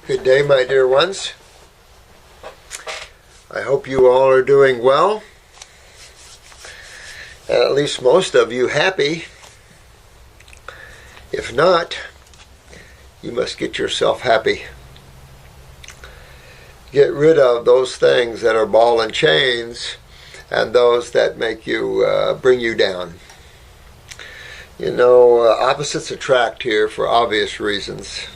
Good day, my dear ones. I hope you all are doing well, and at least most of you happy. If not, you must get yourself happy. Get rid of those things that are ball and chains and those that make you bring you down. You know, opposites attract here for obvious reasons.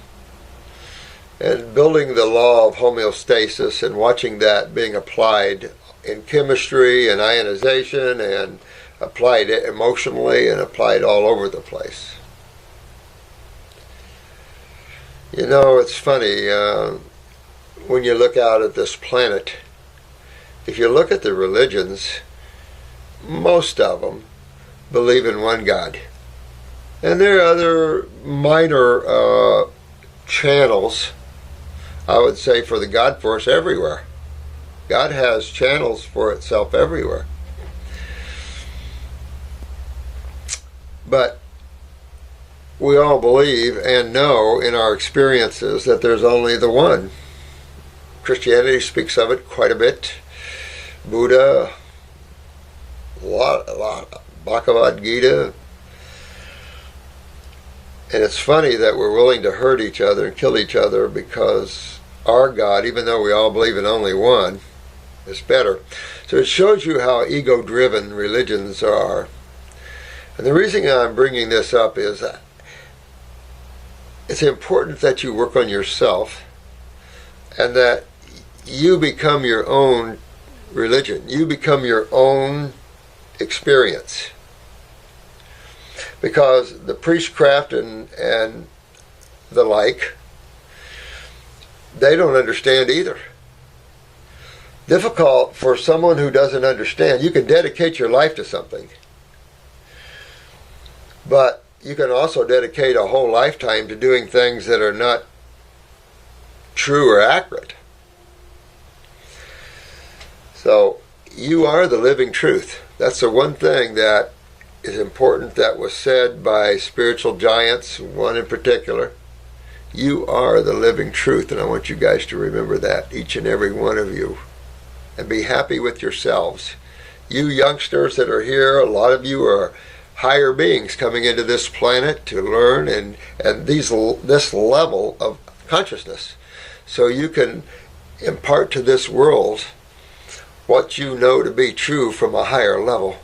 And building the law of homeostasis and watching that being applied in chemistry and ionization and applied emotionally and applied all over the place. You know, it's funny, when you look out at this planet, if you look at the religions, most of them believe in one God. And there are other minor channels, I would say, for the God force everywhere. God has channels for itself everywhere. But we all believe and know in our experiences that there's only the one. Christianity speaks of it quite a bit. Buddha, a lot, Bhagavad Gita. And it's funny that we're willing to hurt each other and kill each other because our God, even though we all believe in only one, is better. So it shows you how ego-driven religions are. And the reason I'm bringing this up is that it's important that you work on yourself and that you become your own religion. You become your own experience. Because the priestcraft and the like, they don't understand either. Difficult for someone who doesn't understand. You can dedicate your life to something, but you can also dedicate a whole lifetime to doing things that are not true or accurate. So you are the living truth. That's the one thing that is important that was said by spiritual giants, one in particular. You are the living truth, and I want you guys to remember that, each and every one of you, and be happy with yourselves. You youngsters that are here, a lot of you are higher beings coming into this planet to learn and this level of consciousness, so you can impart to this world what you know to be true from a higher level.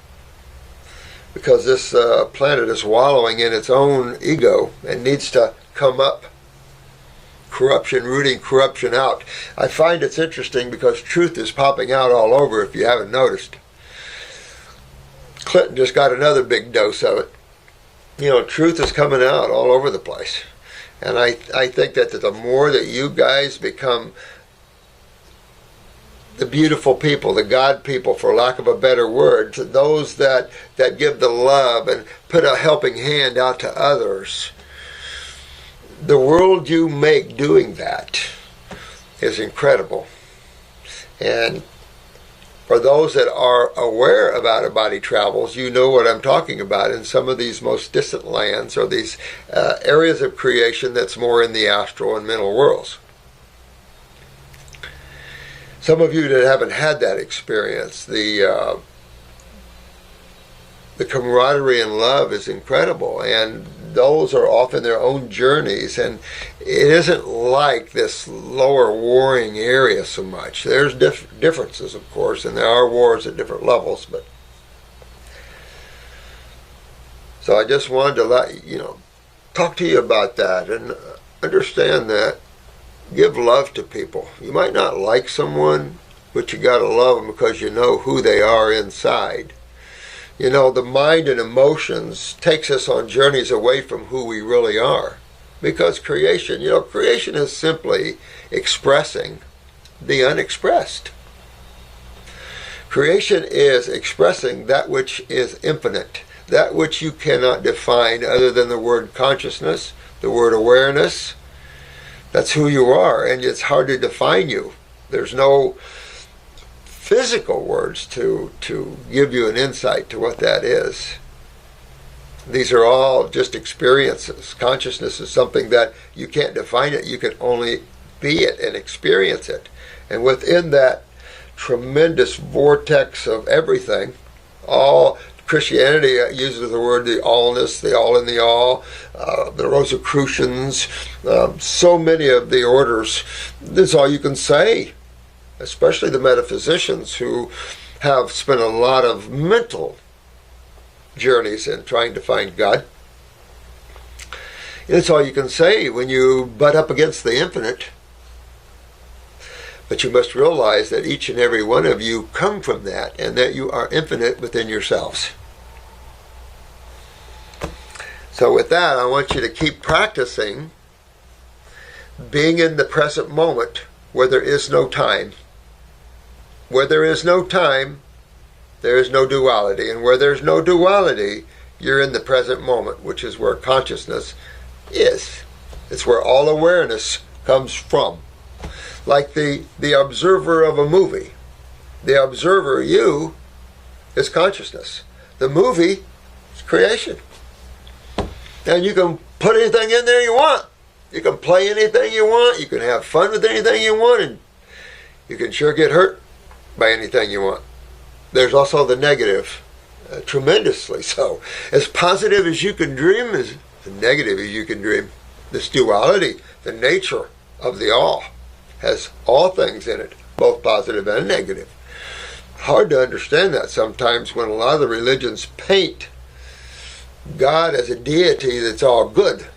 Because this planet is wallowing in its own ego and needs to come up. Corruption, rooting corruption out. I find it's interesting because truth is popping out all over, if you haven't noticed. Clinton just got another big dose of it. You know, truth is coming out all over the place. And I think that the more that you guys become the beautiful people, the God people, for lack of a better word, to those that give the love and put a helping hand out to others, the world you make doing that is incredible. And for those that are aware of out-of-body travels, you know what I'm talking about in some of these most distant lands or these areas of creation that's more in the astral and mental worlds. Some of you that haven't had that experience, the camaraderie and love is incredible, and those are off in their own journeys, and it isn't like this lower warring area so much. There's differences, of course, and there are wars at different levels, but so I just wanted to talk to you about that and understand that. Give love to people. You might not like someone, but you gotta love them because you know who they are inside. You know, the mind and emotions takes us on journeys away from who we really are. Because creation is simply expressing the unexpressed. Creation is expressing that which is infinite, that which you cannot define other than the word consciousness, the word awareness. That's who you are, and it's hard to define you. There's no physical words to give you an insight to what that is. These are all just experiences. Consciousness is something that you can't define it. You can only be it and experience it. And within that tremendous vortex of everything, all Christianity uses the word the allness, the all in the all, the Rosicrucians, so many of the orders. That's all you can say, especially the metaphysicians who have spent a lot of mental journeys in trying to find God. It's all you can say when you butt up against the infinite. But you must realize that each and every one of you come from that, and that you are infinite within yourselves. So with that, I want you to keep practicing being in the present moment where there is no time. Where there is no time, there is no duality. And where there's no duality, you're in the present moment, which is where consciousness is. It's where all awareness comes from. Like the observer of a movie. The observer, you, is consciousness. The movie is creation. And you can put anything in there you want. You can play anything you want. You can have fun with anything you want. And you can sure get hurt by anything you want. There's also the negative, tremendously so. As positive as you can dream, as negative as you can dream. This duality, the nature of the all, has all things in it, both positive and negative. Hard to understand that sometimes when a lot of the religions paint God as a deity that's all good.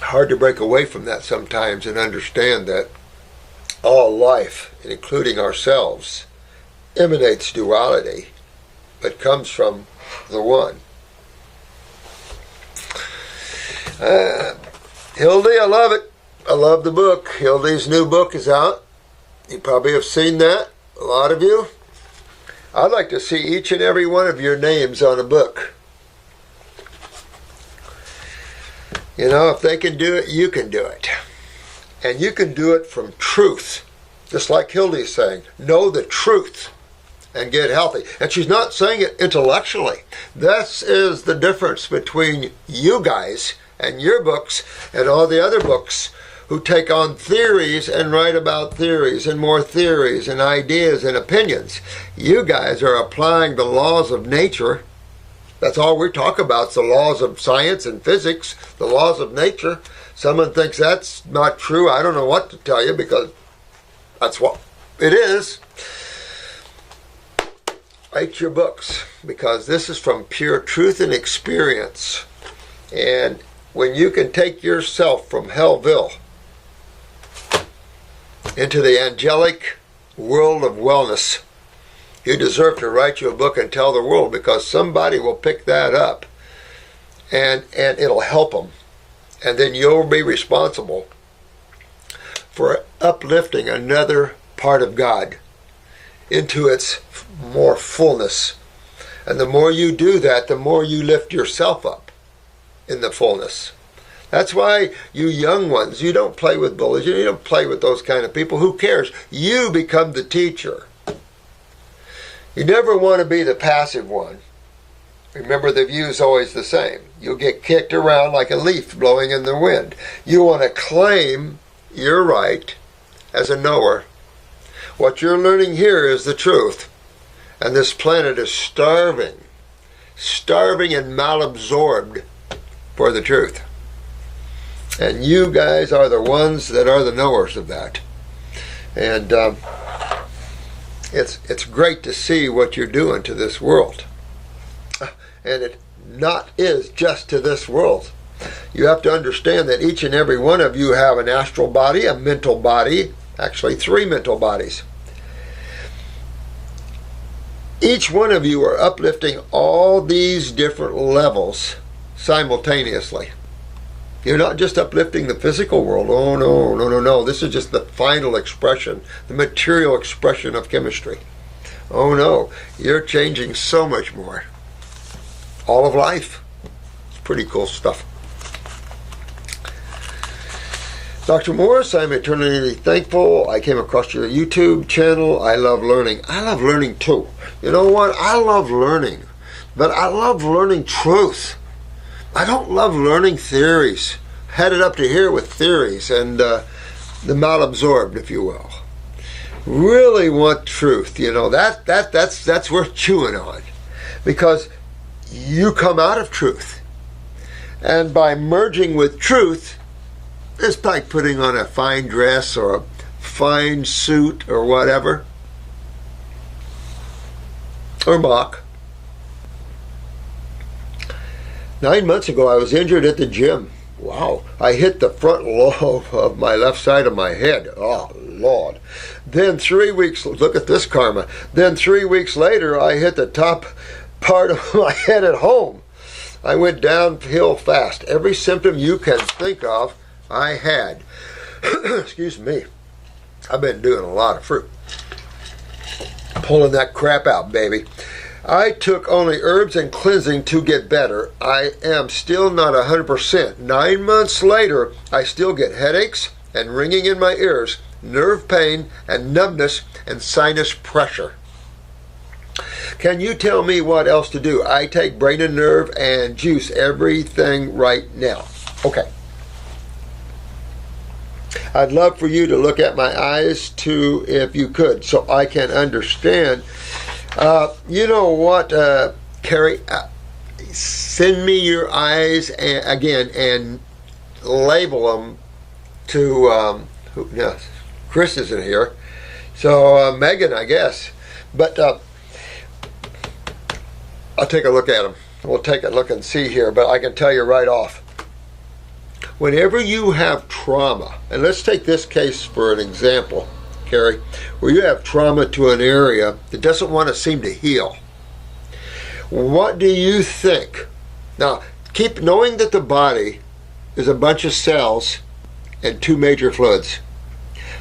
Hard to break away from that sometimes and understand that all life, including ourselves, emanates duality, but comes from the one. Hildy, I love it. I love the book. Hildy's new book is out. You probably have seen that, a lot of you. I'd like to see each and every one of your names on a book. You know, if they can do it, you can do it. And you can do it from truth. Just like Hildy's saying, know the truth and get healthy. And she's not saying it intellectually. This is the difference between you guys and your books and all the other books who take on theories and write about theories and more theories and ideas and opinions. You guys are applying the laws of nature. That's all we talk about, is the laws of science and physics, the laws of nature. Someone thinks that's not true. I don't know what to tell you, because that's what it is. Write your books, because this is from pure truth and experience. And when you can take yourself from Hellville into the angelic world of wellness, you deserve to write you a book and tell the world, because somebody will pick that up and it'll help them. And then you'll be responsible for uplifting another part of God into its more fullness. And the more you do that, the more you lift yourself up in the fullness. That's why you young ones, you don't play with bullies, you don't play with those kind of people. Who cares? You become the teacher. You never want to be the passive one. Remember, the view's always the same. You'll get kicked around like a leaf blowing in the wind. You want to claim your right as a knower. What you're learning here is the truth. And this planet is starving and malabsorbed for the truth. And you guys are the ones that are the knowers of that. And it's great to see what you're doing to this world. And it not is just to this world. You have to understand that each and every one of you have an astral body, a mental body, actually 3 mental bodies. Each one of you are uplifting all these different levels simultaneously. You're not just uplifting the physical world. Oh, no. This is just the final expression, the material expression of chemistry. Oh, no. You're changing so much more. All of life. It's pretty cool stuff. Dr. Morse, I'm eternally thankful I came across your YouTube channel. I love learning. I love learning too. You know what? I love learning. But I love learning truth. I don't love learning theories. Had it up to here with theories and the malabsorbed, if you will. Really want truth. You know, that's worth chewing on. Because you come out of truth. And by merging with truth, it's like putting on a fine dress or a fine suit or whatever. Or mock. 9 months ago, I was injured at the gym. Wow. I hit the front lobe of my left side of my head. Oh, Lord. Then 3 weeks, look at this karma. Then 3 weeks later, I hit the top part of my head at home. I went downhill fast. Every symptom you can think of, I had. Excuse me. I've been doing a lot of fruit. Pulling that crap out, baby. I took only herbs and cleansing to get better. I am still not 100%. 9 months later, I still get headaches and ringing in my ears, nerve pain and numbness and sinus pressure. Can you tell me what else to do? I take brain and nerve and juice everything right now. Okay. I'd love for you to look at my eyes too, if you could, so I can understand. You know what, Keri? Send me your eyes again and label them to, Chris isn't here, so Megan, I guess. But I'll take a look at them. We'll take a look and see here, but I can tell you right off. Whenever you have trauma, and let's take this case for an example, Keri, where you have trauma to an area that doesn't want to seem to heal. What do you think? Now, keep knowing that the body is a bunch of cells and two major fluids.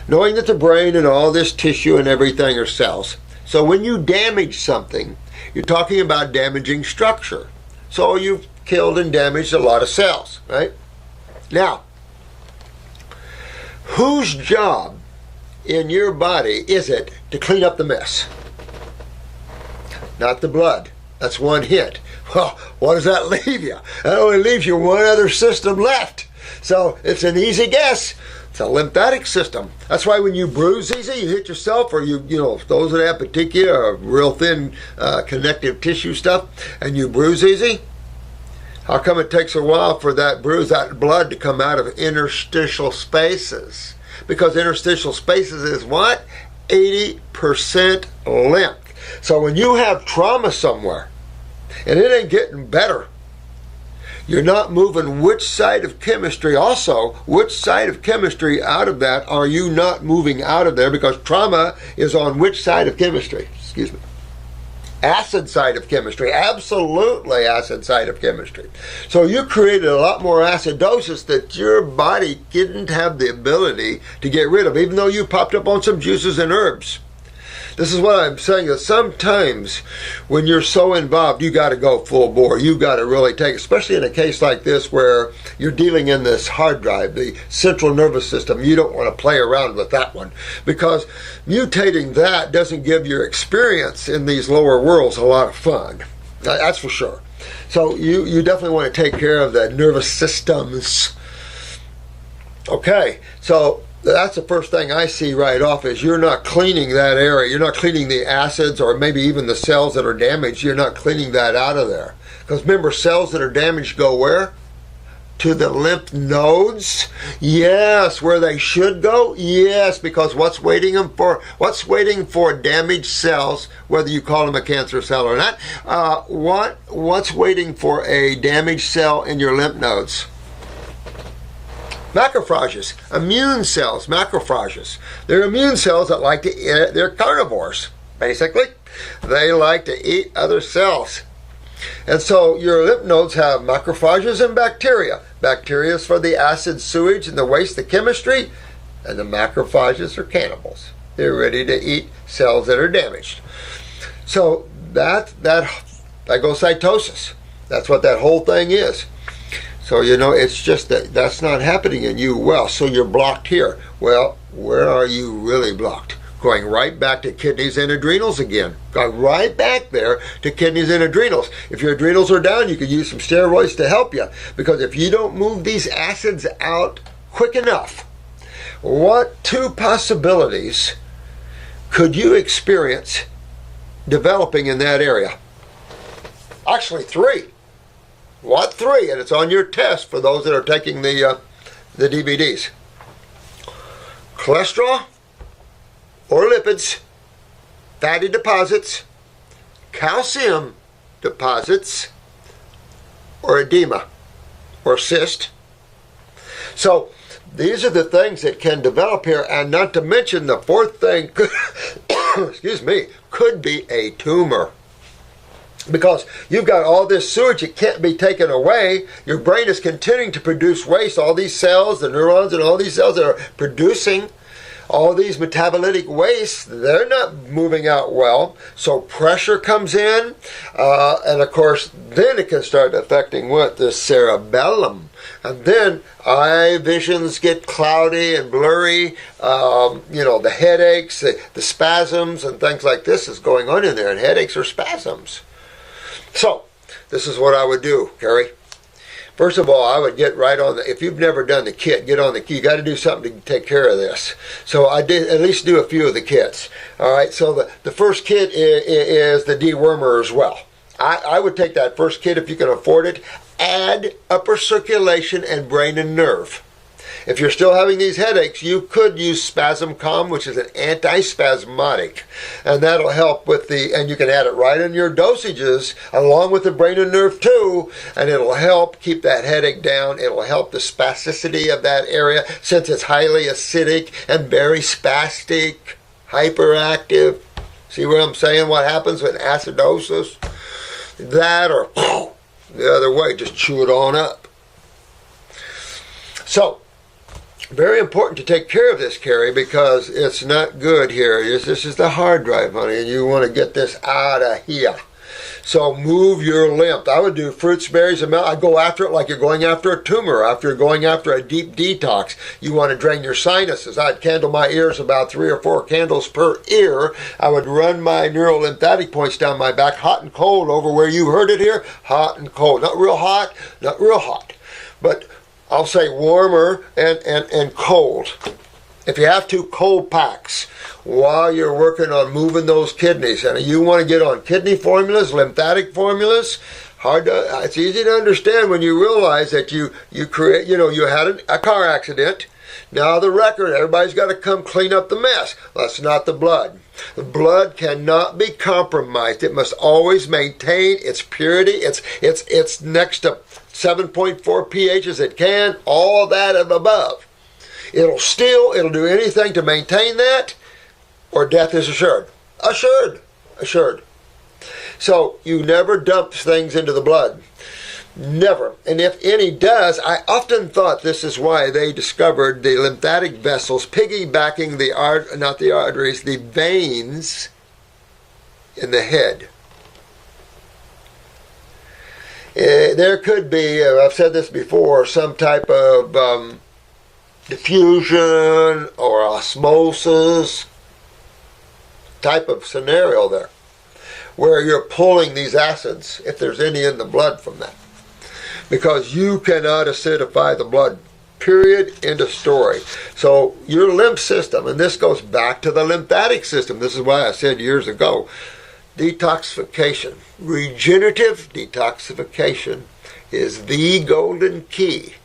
Knowing that the brain and all this tissue and everything are cells. So when you damage something, you're talking about damaging structure. So you've killed and damaged a lot of cells, right? Now, whose job in your body is it to clean up the mess? Not the blood. That's one hint. Well, what does that leave you? That only leaves you one other system left. So it's an easy guess. It's a lymphatic system. That's why when you bruise easy, you hit yourself, or you know, those that have petechia or real thin connective tissue stuff, and you bruise easy, how come it takes a while for that bruise, that blood to come out of interstitial spaces? Because interstitial spaces is what? 80% lymph. So when you have trauma somewhere, and it ain't getting better, you're not moving which side of chemistry, also, which side of chemistry out of that are you not moving out of there? Because trauma is on which side of chemistry? Excuse me. Acid side of chemistry, absolutely acid side of chemistry. So you created a lot more acidosis that your body didn't have the ability to get rid of, even though you popped up on some juices and herbs. This is what I'm saying, that sometimes when you're so involved, you got to go full bore. You got to really take, especially in a case like this where you're dealing in this hard drive, the central nervous system. You don't want to play around with that one, because mutating that doesn't give your experience in these lower worlds a lot of fun. That's for sure. So you definitely want to take care of the nervous systems. Okay, so that's the first thing I see right off, is you're not cleaning that area. You're not cleaning the acids, or maybe even the cells that are damaged. You're not cleaning that out of there. Because remember, cells that are damaged go where? To the lymph nodes. Yes, where they should go. Yes, because what's waiting for damaged cells, whether you call them a cancer cell or not, what's waiting for a damaged cell in your lymph nodes? Macrophages, immune cells, macrophages. They're immune cells that like to eat, they're carnivores, basically. They like to eat other cells. And so your lymph nodes have macrophages and bacteria. Bacteria is for the acid sewage and the waste, the chemistry, and the macrophages are cannibals. They're ready to eat cells that are damaged. So that phagocytosis, that's what that whole thing is. So, you know, it's just that that's not happening in you well. So you're blocked here. Well, where are you really blocked? Going right back to kidneys and adrenals again. Going right back there to kidneys and adrenals. If your adrenals are down, you could use some steroids to help you. Because if you don't move these acids out quick enough, what two possibilities could you experience developing in that area? Actually, three. What three? And it's on your test for those that are taking the DVDs. Cholesterol or lipids, fatty deposits, calcium deposits, or edema or cyst. So these are the things that can develop here, and not to mention the fourth thing, excuse me, could be a tumor. Because you've got all this sewage, it can't be taken away. Your brain is continuing to produce waste. All these cells, the neurons and all these cells that are producing all these metabolitic wastes, they're not moving out well. So pressure comes in, and of course, then it can start affecting what? The cerebellum. And then eye visions get cloudy and blurry. You know, the headaches, the spasms, and things like this is going on in there. And headaches are spasms. So, this is what I would do, Keri. First of all, I would get right on the, if you've never done the kit, get on the kit. You got to do something to take care of this. So I did at least do a few of the kits. All right, so the first kit is the dewormer as well. I would take that first kit if you can afford it. Add upper circulation and brain and nerve. If you're still having these headaches, you could use Spasm Calm, which is an antispasmodic. And that'll help with the, and you can add it right in your dosages, along with the brain and nerve too, and it'll help keep that headache down. It'll help the spasticity of that area, since it's highly acidic and very spastic, hyperactive. See what I'm saying? What happens with acidosis? That, or the other way, just chew it on up. So, very important to take care of this, Keri, because it's not good here. This is the hard drive, honey, and you want to get this out of here. So move your lymph. I would do fruits, berries, and milk. I go after it like you're going after a tumor, after you're going after a deep detox. You want to drain your sinuses. I'd candle my ears about 3 or 4 candles per ear. I would run my neurolymphatic points down my back, hot and cold, over where you heard it here, hot and cold. Not real hot, not real hot, but I'll say warmer and cold. If you have to, cold packs while you're working on moving those kidneys. And you want to get on kidney formulas, lymphatic formulas. It's easy to understand when you realize that you create, you know, you had a car accident. Now the record, everybody's got to come clean up the mess. That's not the blood. The blood cannot be compromised. It must always maintain its purity. It's next to 7.4 pH as it can, all that and above. It'll do anything to maintain that, or death is assured. Assured. So you never dump things into the blood. Never. And if any does, I often thought this is why they discovered the lymphatic vessels piggybacking the veins in the head. There could be, I've said this before, some type of diffusion or osmosis type of scenario there, where you're pulling these acids, if there's any in the blood from that. Because you cannot acidify the blood. Period. End of story. So your lymph system, and this goes back to the lymphatic system. This is why I said years ago, detoxification, regenerative detoxification is the golden key.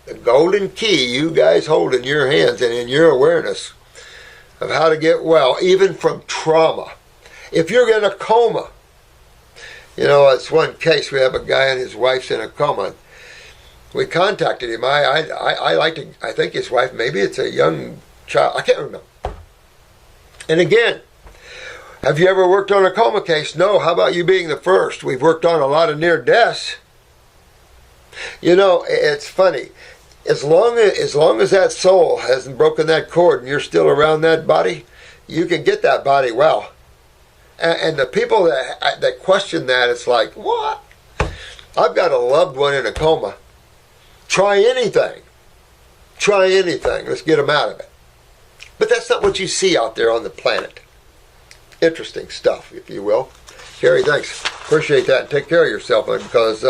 The golden key you guys hold in your hands and in your awareness of how to get well, even from trauma. If you're in a coma, you know, it's one case, we have a guy and his wife's in a coma. We contacted him. I think his wife, maybe it's a young child, I can't remember. And again, have you ever worked on a coma case? No. How about you being the first? We've worked on a lot of near deaths. You know, it's funny. As long as that soul hasn't broken that cord and you're still around that body, you can get that body well. And the people that question that, it's like, what? I've got a loved one in a coma. Try anything. Try anything. Let's get them out of it. But that's not what you see out there on the planet. Interesting stuff, if you will. Keri, thanks. Appreciate that. And take care of yourself, because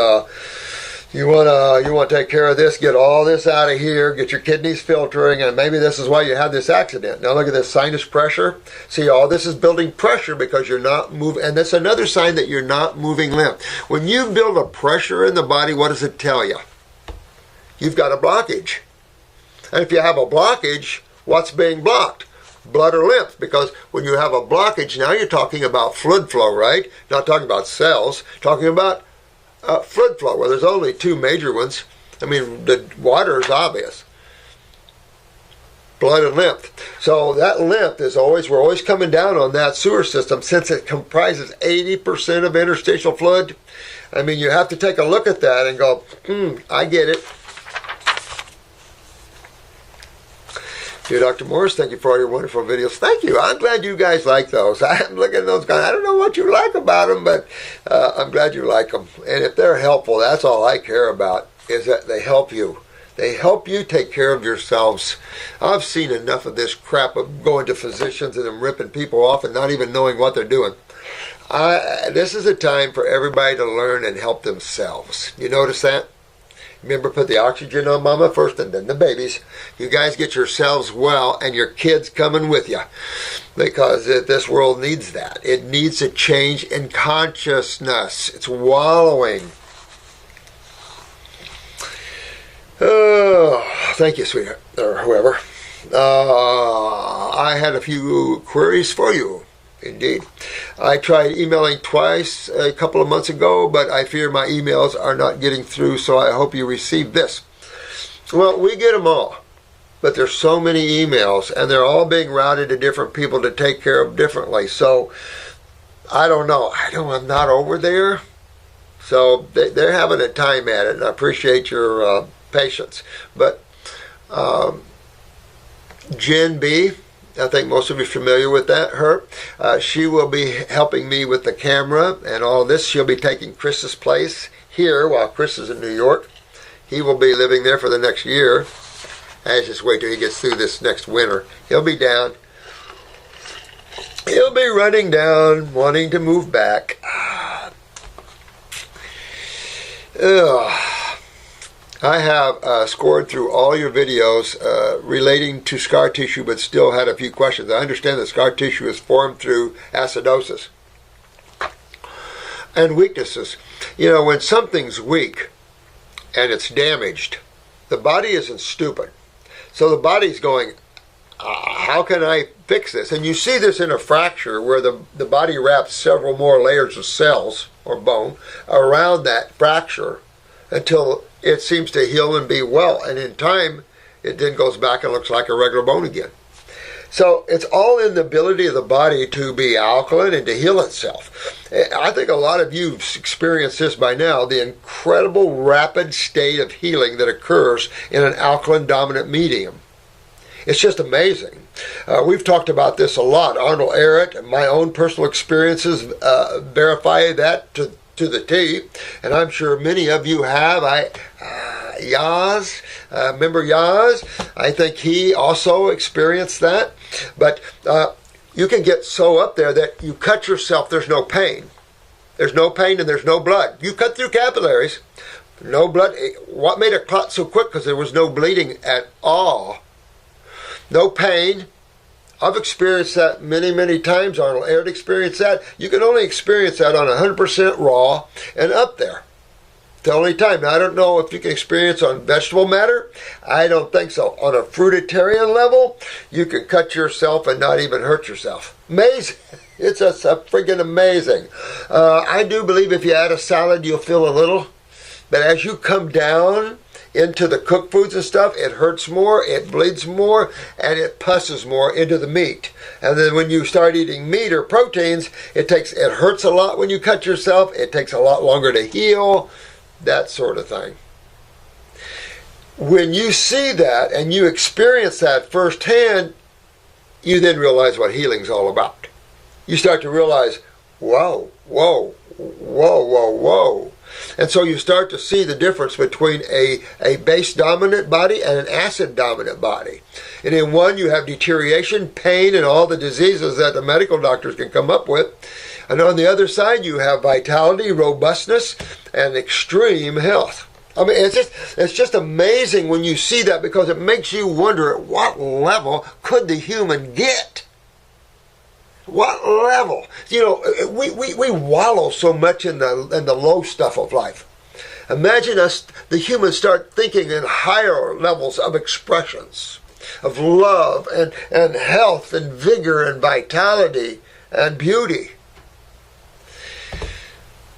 you want to take care of this, get all this out of here, get your kidneys filtering, and maybe this is why you had this accident. Now look at this sinus pressure. See, all this is building pressure because you're not moving, and that's another sign that you're not moving lymph. When you build a pressure in the body, what does it tell you? You've got a blockage. And if you have a blockage, what's being blocked? Blood or lymph, because when you have a blockage, now you're talking about fluid flow, right? Not talking about cells, talking about fluid flow, where there's only two major ones. I mean, the water is obvious. Blood and lymph. So that lymph is always, we're always coming down on that sewer system since it comprises 80% of interstitial fluid. I mean, you have to take a look at that and go, I get it. Dear Dr. Morse, thank you for all your wonderful videos. Thank you. I'm glad you guys like those. I'm looking at those guys. I don't know what you like about them, but I'm glad you like them. And if they're helpful, that's all I care about, is that they help you. They help you take care of yourselves. I've seen enough of this crap of going to physicians and them ripping people off and not even knowing what they're doing. This is a time for everybody to learn and help themselves. You notice that? Remember, put the oxygen on mama first and then the babies. You guys get yourselves well and your kids coming with you, because this world needs that. It needs a change in consciousness. It's wallowing. Oh, thank you, sweetheart, or whoever. I had a few queries for you. Indeed. I tried emailing twice a couple of months ago, but I fear my emails are not getting through, so I hope you receive this. Well, we get them all, but there's so many emails, and they're all being routed to different people to take care of differently. So, I don't know. I'm not over there. So, they're having a time at it, and I appreciate your patience. But, Jen B., I think most of you are familiar with that, her. She will be helping me with the camera and all this. She'll be taking Chris's place here while Chris is in New York. He will be living there for the next year. I just wait till he gets through this next winter. He'll be down. He'll be running down, wanting to move back. I have scored through all your videos relating to scar tissue, but still had a few questions. I understand that scar tissue is formed through acidosis and weaknesses. You know, when something's weak and it's damaged, the body isn't stupid. So the body's going, how can I fix this? And you see this in a fracture where the body wraps several more layers of cells or bone around that fracture until it seems to heal and be well. And in time, it then goes back and looks like a regular bone again. So it's all in the ability of the body to be alkaline and to heal itself. I think a lot of you have experienced this by now, the incredible rapid state of healing that occurs in an alkaline dominant medium. It's just amazing. We've talked about this a lot. Arnold Ehret and my own personal experiences verify that to the T, and I'm sure many of you have. Yaz, remember Yaz? I think he also experienced that. But you can get so up there that you cut yourself, there's no pain. There's no pain and there's no blood. You cut through capillaries, no blood. What made it clot so quick? Because there was no bleeding at all. No pain. I've experienced that many, many times. Arnold Ehret experienced that. You can only experience that on 100% raw and up there. The only time. Now, I don't know if you can experience on vegetable matter. I don't think so. On a fruitarian level, you can cut yourself and not even hurt yourself. Amazing. It's just freaking amazing. I do believe if you add a salad, you'll feel a little. But as you come down into the cooked foods and stuff, it hurts more, it bleeds more, and it pusses more into the meat. And then when you start eating meat or proteins, it hurts a lot when you cut yourself, it takes a lot longer to heal, that sort of thing. When you see that and you experience that firsthand, you then realize what healing's all about. You start to realize, whoa, whoa, whoa, whoa, whoa. And so you start to see the difference between a base-dominant body and an acid-dominant body. And in one, you have deterioration, pain, and all the diseases that the medical doctors can come up with. And on the other side, you have vitality, robustness, and extreme health. I mean, it's just amazing when you see that, because it makes you wonder, at what level could the human get? What level? You know, we wallow so much in the low stuff of life. Imagine us, the humans, start thinking in higher levels of expressions, of love and health and vigor and vitality and beauty.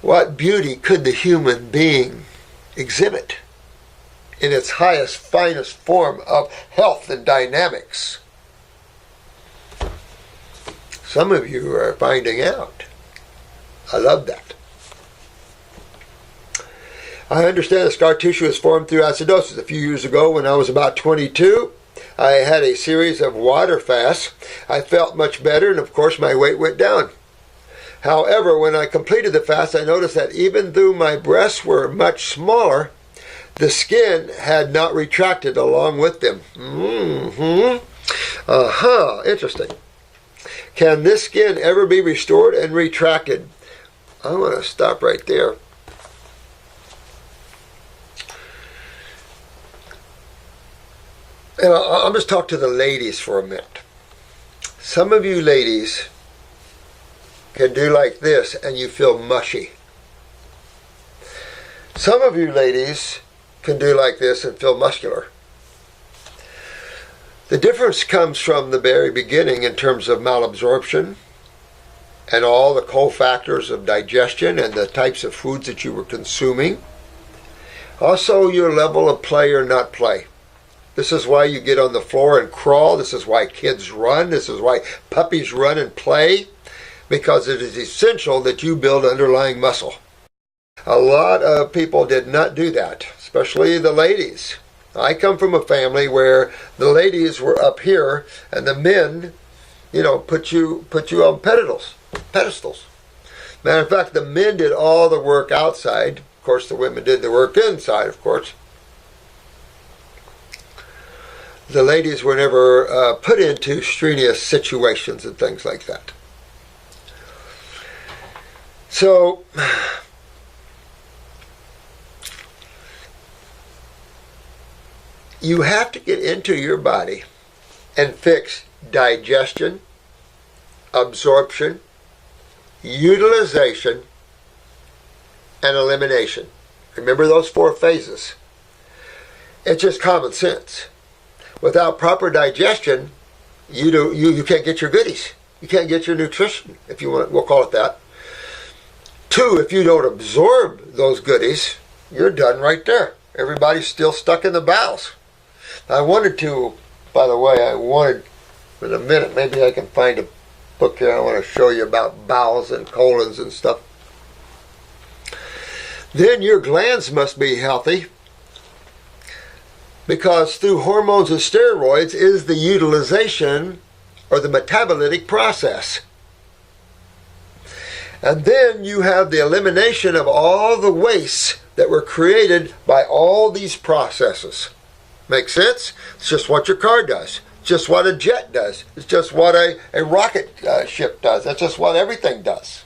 What beauty could the human being exhibit in its highest, finest form of health and dynamics? Some of you are finding out. I love that. I understand that scar tissue is formed through acidosis. A few years ago, when I was about 22, I had a series of water fasts. I felt much better, and of course my weight went down. However, when I completed the fast, I noticed that even though my breasts were much smaller, the skin had not retracted along with them. Interesting. Can this skin ever be restored and retracted? I want to stop right there. And I'll just talk to the ladies for a minute. Some of you ladies can do like this and you feel mushy. Some of you ladies can do like this and feel muscular. The difference comes from the very beginning in terms of malabsorption and all the cofactors of digestion and the types of foods that you were consuming. Also, your level of play or not play. This is why you get on the floor and crawl. This is why kids run. This is why puppies run and play, because it is essential that you build underlying muscle. A lot of people did not do that, especially the ladies. I come from a family where the ladies were up here and the men, put you on pedestals. Matter of fact, the men did all the work outside. Of course, the women did the work inside, of course. The ladies were never put into strenuous situations and things like that. So, you have to get into your body and fix digestion, absorption, utilization, and elimination. Remember those 4 phases. It's just common sense. Without proper digestion, you can't get your goodies. You can't get your nutrition, if you want. We'll call it that. 2, if you don't absorb those goodies, you're done right there. Everybody's still stuck in the bowels. I wanted to, by the way, in a minute, maybe I can find a book here. I want to show you about bowels and colons and stuff. Then your glands must be healthy, because through hormones and steroids is the utilization or the metabolitic process. And then you have the elimination of all the wastes that were created by all these processes. Make sense? It's just what your car does. It's just what a jet does. It's just what a rocket ship does. That's just what everything does.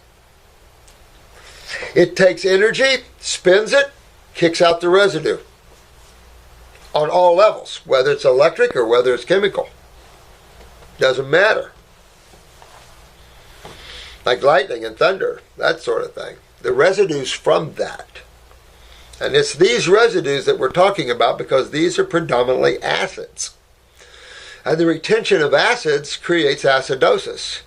It takes energy, spins it, kicks out the residue. On all levels, whether it's electric or whether it's chemical. Doesn't matter. Like lightning and thunder, that sort of thing. The residues from that. And it's these residues that we're talking about, because these are predominantly acids. And the retention of acids creates acidosis.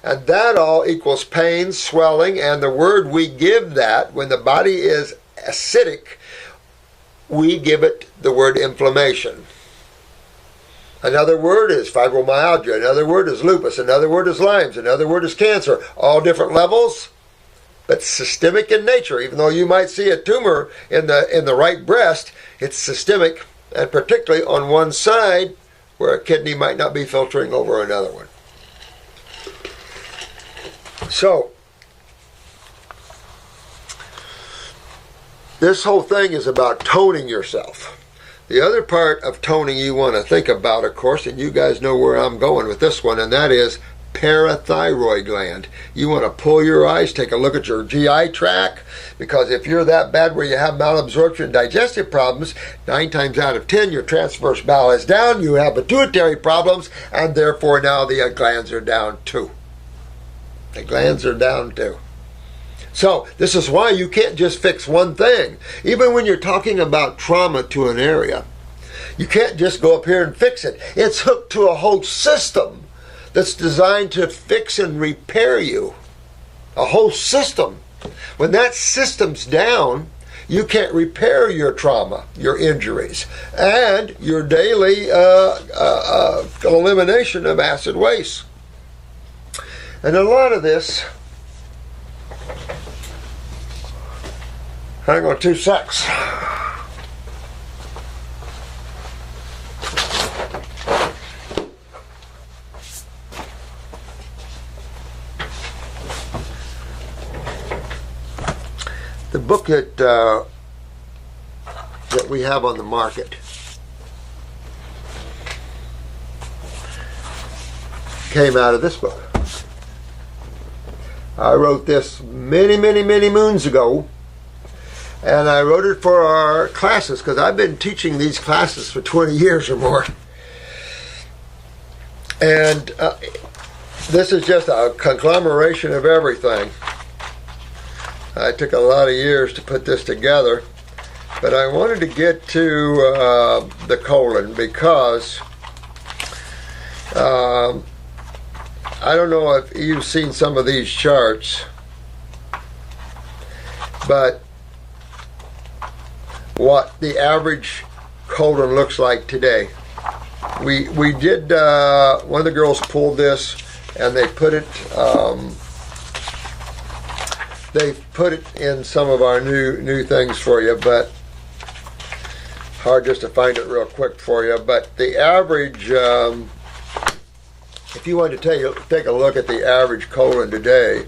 And that all equals pain, swelling, and the word we give that when the body is acidic, we give it the word inflammation. Another word is fibromyalgia. Another word is lupus. Another word is Lyme's. Another word is cancer. All different levels, but systemic in nature. Even though you might see a tumor in the right breast, it's systemic, and particularly on one side where a kidney might not be filtering over another one. So, this whole thing is about toning yourself. The other part of toning you want to think about, of course, and you guys know where I'm going with this one, and that is parathyroid gland. You want to pull your eyes, take a look at your GI tract, because if you're that bad where you have malabsorption, digestive problems, 9 times out of 10 your transverse bowel is down, you have pituitary problems, and therefore now the glands are down too. The glands are down too. So this is why you can't just fix one thing. Even when you're talking about trauma to an area, you can't just go up here and fix it. It's hooked to a whole system that's designed to fix and repair you. A whole system. When that system's down, you can't repair your trauma, your injuries, and your daily elimination of acid waste. And a lot of this, hang on 2 secs. The book that we have on the market came out of this book. I wrote this many moons ago, and I wrote it for our classes because I've been teaching these classes for 20 years or more. And this is just a conglomeration of everything. I took a lot of years to put this together, but I wanted to get to the colon because I don't know if you've seen some of these charts, but what the average colon looks like today. We did, one of the girls pulled this and they put it in some of our new things for you, but hard just to find it real quick for you. But the average, if you want to take a look at the average colon today,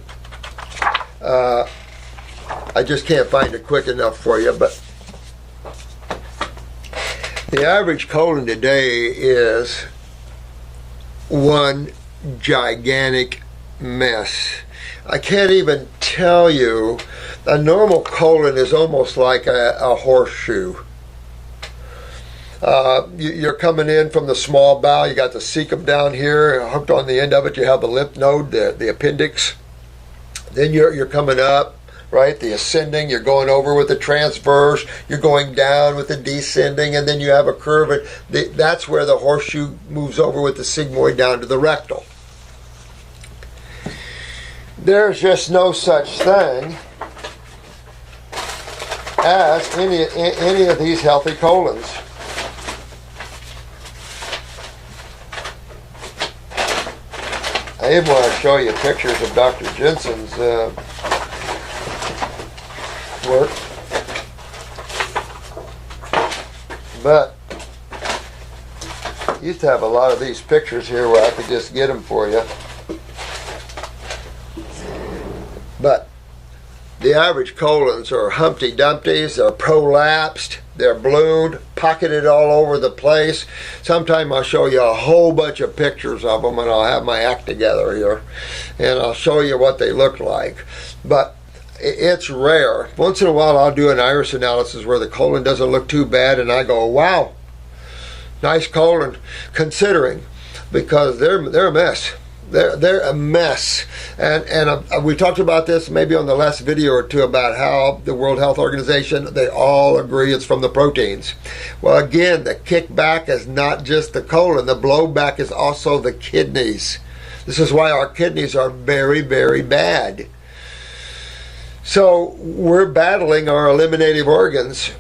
I just can't find it quick enough for you, but the average colon today is one gigantic mess. I can't even tell you. A normal colon is almost like a horseshoe. You're coming in from the small bowel. You got the cecum down here, hooked on the end of it. You have the lymph node, the appendix. Then you're coming up, right? The ascending. You're going over with the transverse. You're going down with the descending, and then you have a curve. And that's where the horseshoe moves over with the sigmoid down to the rectal. There's just no such thing as any of these healthy colons. I even want to show you pictures of Dr. Jensen's work, but I used to have a lot of these pictures here where I could just get them for you. But the average colons are Humpty Dumptys, they're prolapsed, they're ballooned, pocketed all over the place. Sometime I'll show you a whole bunch of pictures of them, and I'll have my act together here, and I'll show you what they look like. But it's rare. Once in a while I'll do an iris analysis where the colon doesn't look too bad, and I go, wow, nice colon, considering, because they're a mess. They're a mess, and we talked about this maybe on the last video or two about how the World Health Organization, they all agree it's from the proteins. Well, again, the kickback is not just the colon. The blowback is also the kidneys. This is why our kidneys are very bad. So we're battling our eliminative organs,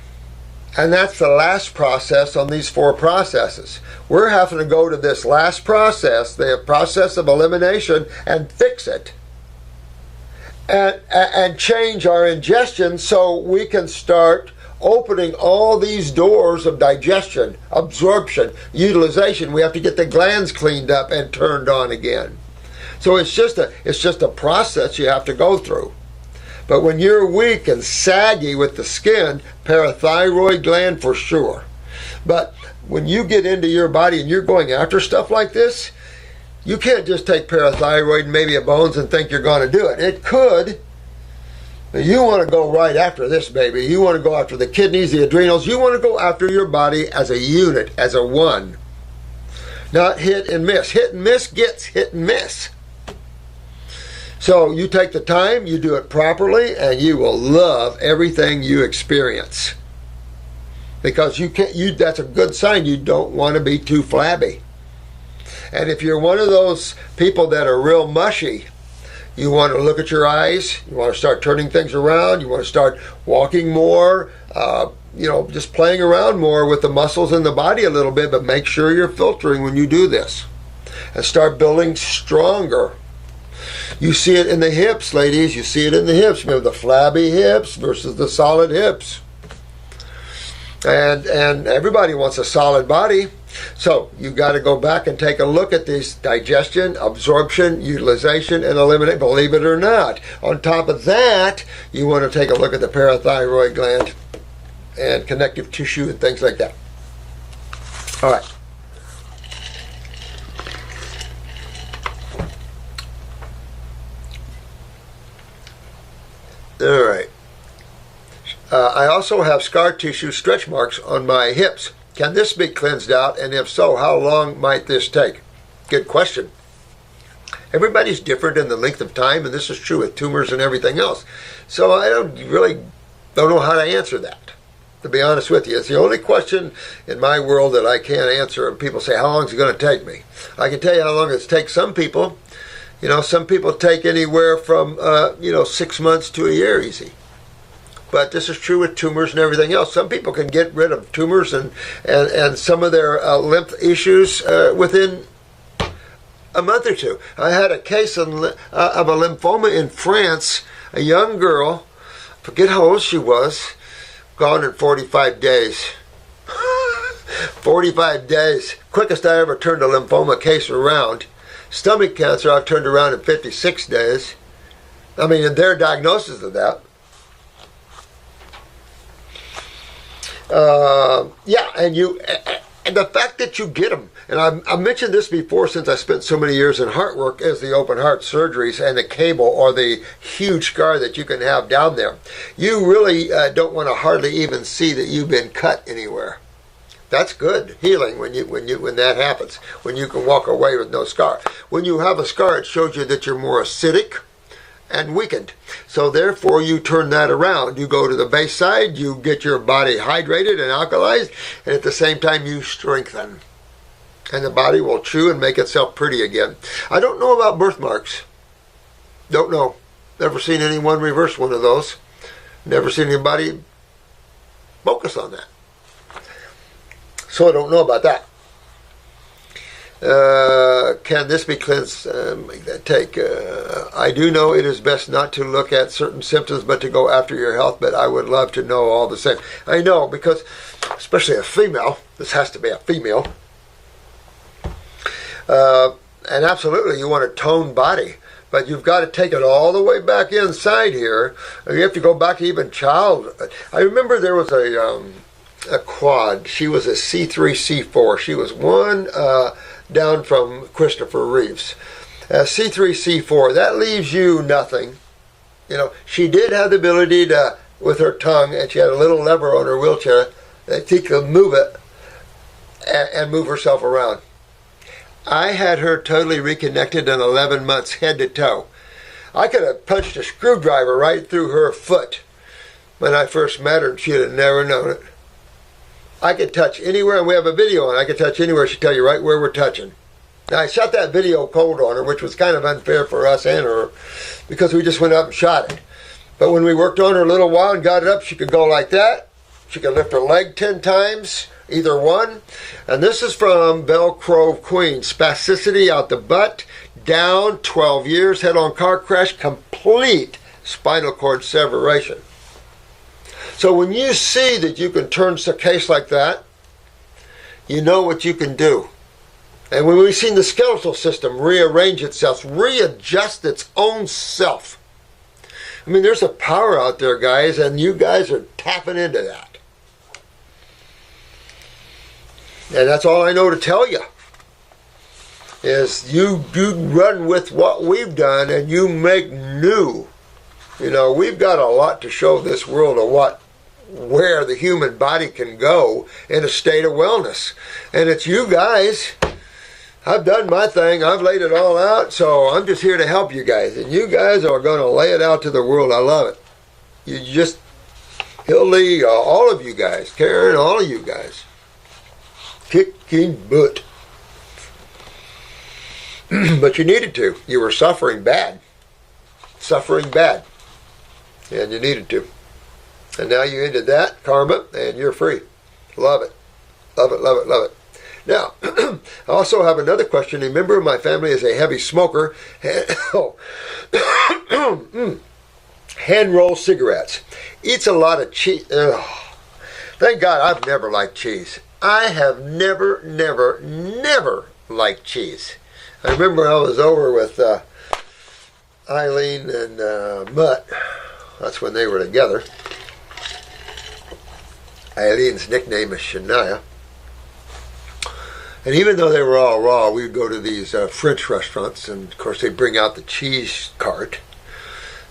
and that's the last process on these 4 processes. We're having to go to this last process, the process of elimination, and fix it. And change our ingestion so we can start opening all these doors of digestion, absorption, utilization. We have to get the glands cleaned up and turned on again. So it's just a process you have to go through. But when you're weak and saggy with the skin, parathyroid gland for sure. But when you get into your body and you're going after stuff like this, you can't just take parathyroid and maybe a bones and think you're going to do it. It could. But you want to go right after this, baby. You want to go after the kidneys, the adrenals. You want to go after your body as a unit, as a one. Not hit and miss. Hit and miss gets hit and miss. So you take the time, you do it properly, and you will love everything you experience. Because that's a good sign you don't want to be too flabby. And if you're one of those people that are real mushy, you want to look at your eyes, you want to start turning things around, you want to start walking more, just playing around more with the muscles in the body a little bit, but make sure you're filtering when you do this. And start building stronger. You see it in the hips, ladies. You see it in the hips. Remember the flabby hips versus the solid hips. And everybody wants a solid body. So you got to go back and take a look at these: digestion, absorption, utilization, and eliminate. Believe it or not. On top of that, you want to take a look at the parathyroid gland and connective tissue and things like that. All right. All right. I also have scar tissue stretch marks on my hips. Can this be cleansed out? And if so, how long might this take? Good question. Everybody's different in the length of time, and this is true with tumors and everything else. So I don't know how to answer that, to be honest with you. It's the only question in my world that I can't answer. And people say, how long is it going to take me? I can tell you how long it takes some people. Some people take anywhere from, 6 months to a year easy. But this is true with tumors and everything else. Some people can get rid of tumors and some of their lymph issues within a month or two. I had a case of a lymphoma in France, a young girl, forget how old she was, gone in 45 days. 45 days. Quickest I ever turned a lymphoma case around. Stomach cancer I've turned around in 56 days. I mean, in their diagnosis of that. And the fact that you get them, and I've mentioned this before since I spent so many years in heart work, is the open heart surgeries and the cable or the huge scar that you can have down there. You really don't want to hardly even see that you've been cut anywhere. That's good healing when that happens, when you can walk away with no scar. When you have a scar, it shows you that you're more acidic and weakened. So therefore you turn that around. You go to the base side, you get your body hydrated and alkalized, and at the same time you strengthen. And the body will chew and make itself pretty again. I don't know about birthmarks. Don't know. Never seen anyone reverse one of those. Never seen anybody focus on that. So I don't know about that. Can this be cleansed? I do know it is best not to look at certain symptoms, but to go after your health. But I would love to know all the same. I know, because especially a female, this has to be a female, and absolutely you want a toned body. But you've got to take it all the way back inside here. You have to go back to even childhood. I remember there was a quad. She was a C3, C4. She was one down from Christopher Reeves. C3, C4. That leaves you nothing. She did have the ability to, with her tongue, and she had a little lever on her wheelchair that she could move it and move herself around. I had her totally reconnected in 11 months, head to toe. I could have punched a screwdriver right through her foot when I first met her, and she'd have never known it. I could touch anywhere, and we have a video on it. I could touch anywhere. She'd tell you right where we're touching. Now, I shot that video cold on her, which was kind of unfair for us and her, because we just went up and shot it. But when we worked on her a little while and got it up, she could go like that. She could lift her leg 10 times, either one. And this is from Belle Grove, Queens. Spasticity out the butt, down, 12 years, head-on car crash, complete spinal cord separation. So when you see that you can turn a case like that, you know what you can do. And when we've seen the skeletal system rearrange itself, readjust its own self. I mean, there's a power out there, guys, and you guys are tapping into that. And that's all I know to tell you. Is you run with what we've done and you make new. You know, we've got a lot to show this world of where the human body can go in a state of wellness. And it's you guys. I've done my thing. I've laid it all out. So I'm just here to help you guys. And you guys are going to lay it out to the world. I love it. You just, Ellie, all of you guys, Karen, all of you guys. Kicking butt. But you needed to. You were suffering bad. Suffering bad. And you needed to. And now you ended that karma and you're free. Love it. Love it, love it, love it. Now, I also have another question. A member of my family is a heavy smoker. Hand roll cigarettes. Eats a lot of cheese. Thank God I've never liked cheese. I have never liked cheese. I remember I was over with Eileen and Mutt. That's when they were together. Eileen's nickname is Shania. And even though they were all raw, we'd go to these French restaurants, and of course they bring out the cheese cart.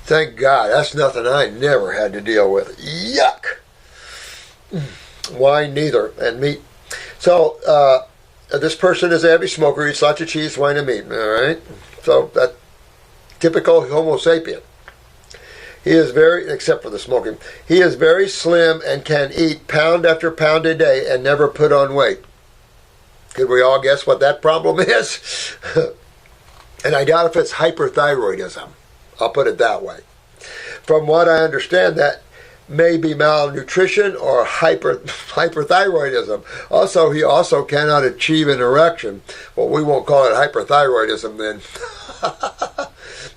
Thank God, that's nothing I never had to deal with. Yuck! Wine neither, and meat. So, this person is a heavy smoker, eats lots of cheese, wine, and meat. All right? So, that typical Homo sapien. He is very, except for the smoking, he is very slim and can eat pound after pound a day and never put on weight. Could we all guess what that problem is? And I doubt if it's hyperthyroidism. I'll put it that way. From what I understand, that may be malnutrition or hyperthyroidism. Also, he also cannot achieve an erection. Well, we won't call it hyperthyroidism then.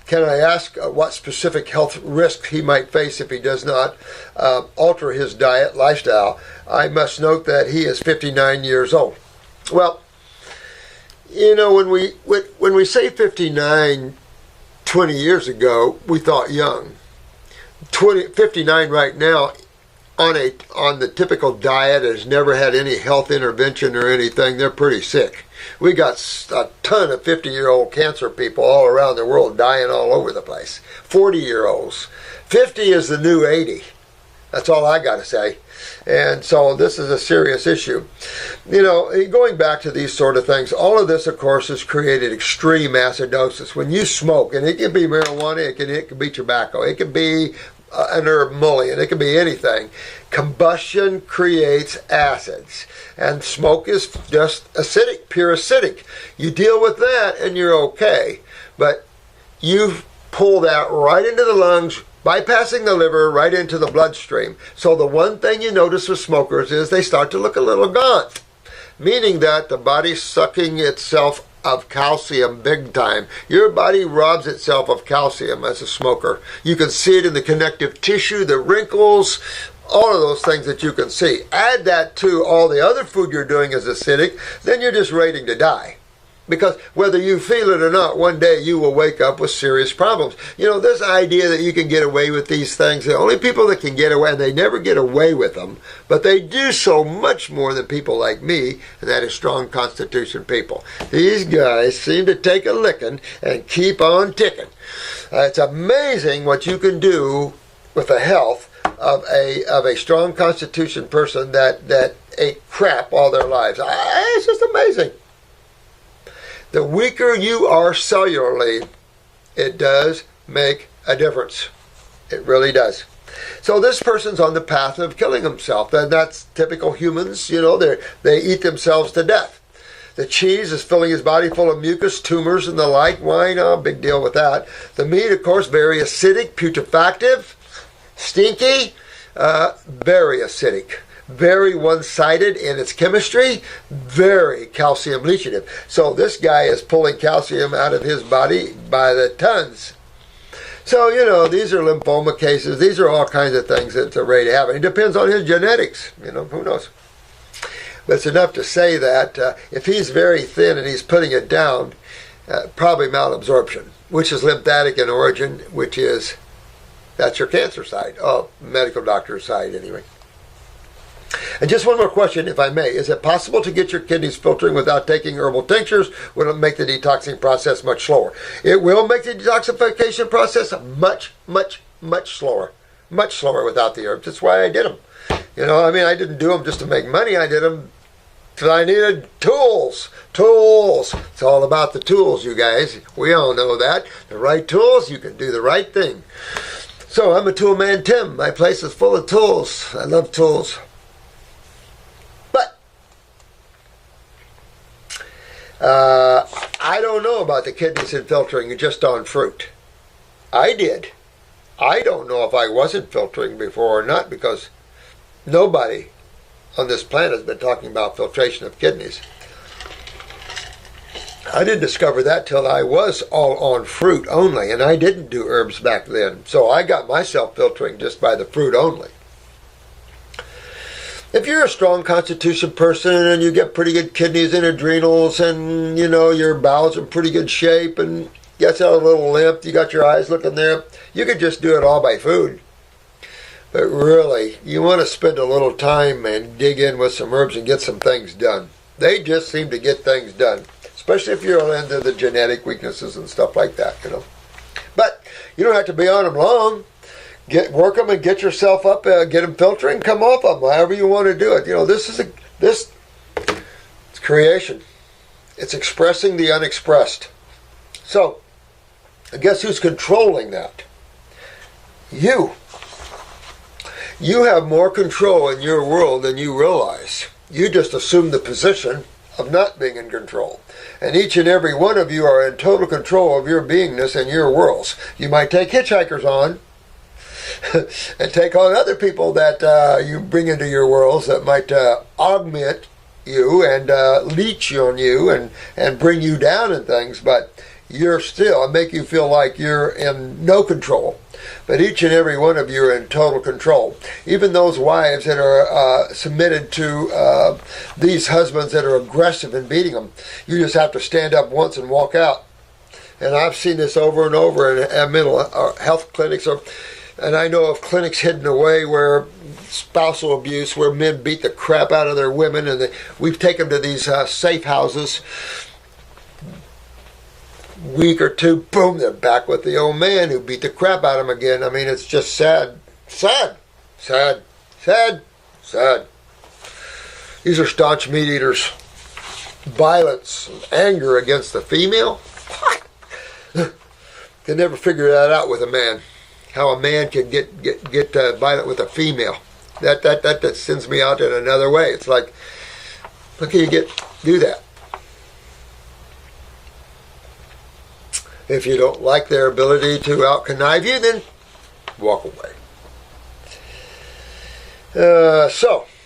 Can I ask what specific health risks he might face if he does not alter his diet, lifestyle? I must note that he is 59 years old. Well, you know, when we say 59, 20 years ago, we thought young. 59 right now on the typical diet, has never had any health intervention or anything. They're pretty sick. We got a ton of 50-year-old cancer people all around the world dying all over the place. 40-year-olds. 50 is the new 80. That's all I got to say. And so this is a serious issue. You know, going back to these sort of things, all of this, of course, has created extreme acidosis. When you smoke, and it can be marijuana, it can be tobacco, it can be an herb mullein, it can be anything. Combustion creates acids. And smoke is just acidic, pure acidic. You deal with that and you're okay. But you pull that right into the lungs, bypassing the liver right into the bloodstream. So the one thing you notice with smokers is they start to look a little gaunt, meaning that the body's sucking itself of calcium big time. Your body robs itself of calcium as a smoker. You can see it in the connective tissue, the wrinkles, all of those things that you can see. Add that to all the other food you're doing is acidic, then you're just waiting to die. Because whether you feel it or not, one day you will wake up with serious problems. You know, this idea that you can get away with these things, the only people that can get away, and they never get away with them, but they do so much more than people like me, and that is strong constitution people. These guys seem to take a licking and keep on ticking. It's amazing what you can do with the health of a strong constitution person that ate crap all their lives. It's just amazing. The weaker you are cellularly, it does make a difference. It really does. So this person's on the path of killing himself. And that's typical humans. You know, they eat themselves to death. The cheese is filling his body full of mucus, tumors, and the like. Wine, big deal with that. The meat, of course, very acidic, putrefactive, stinky, very acidic. Very one-sided in its chemistry, very calcium leachative. So this guy is pulling calcium out of his body by the tons. So, you know, these are lymphoma cases. These are all kinds of things that's ready to happen. It depends on his genetics. You know, who knows? But it's enough to say that if he's very thin and he's putting it down, probably malabsorption, which is lymphatic in origin, which is That's your cancer side. Oh, medical doctor side anyway. And just one more question, if I may. Is it possible to get your kidneys filtering without taking herbal tinctures? Will it make the detoxing process much slower? It will make the detoxification process much, much, much slower. Much slower without the herbs. That's why I did them. You know, I mean, I didn't do them just to make money. I did them because I needed tools. Tools. It's all about the tools, you guys. We all know that. The right tools, you can do the right thing. So I'm a tool man, Tim. My place is full of tools. I love tools. But I don't know about the kidneys and filtering just on fruit. I did. I don't know if I wasn't filtering before or not, because nobody on this planet has been talking about filtration of kidneys. I didn't discover that till I was all on fruit only, and I didn't do herbs back then. So I got myself filtering just by the fruit only. If you're a strong constitution person and you get pretty good kidneys and adrenals, and you know your bowels are in pretty good shape and gets out a little limp, you got your eyes looking there, you could just do it all by food. But really, you want to spend a little time and dig in with some herbs and get some things done. They just seem to get things done, especially if you're into the genetic weaknesses and stuff like that, you know. But you don't have to be on them long. Work them and get yourself up, get them filtering, come off of them, however you want to do it. You know, it's creation. It's expressing the unexpressed. So, I guess who's controlling that? You. You have more control in your world than you realize. You just assume the position of not being in control. And each and every one of you are in total control of your beingness and your worlds. You might take hitchhikers on and take on other people that you bring into your worlds that might augment you and leech on you and bring you down and things, but you're still, and make you feel like you're in no control. But each and every one of you are in total control. Even those wives that are submitted to these husbands that are aggressive in beating them, you just have to stand up once and walk out. And I've seen this over and over in mental health clinics, and I know of clinics hidden away where spousal abuse, where men beat the crap out of their women, and we've taken them to these safe houses. Week or two, boom, they're back with the old man who beat the crap out of them again. I mean, it's just sad. Sad. Sad. Sad. Sad. These are staunch meat eaters. Violence and anger against the female. What? Can never figure that out with a man. How a man can get violent with a female. That sends me out in another way. It's like, how can you do that? If you don't like their ability to out-connive you, then walk away. All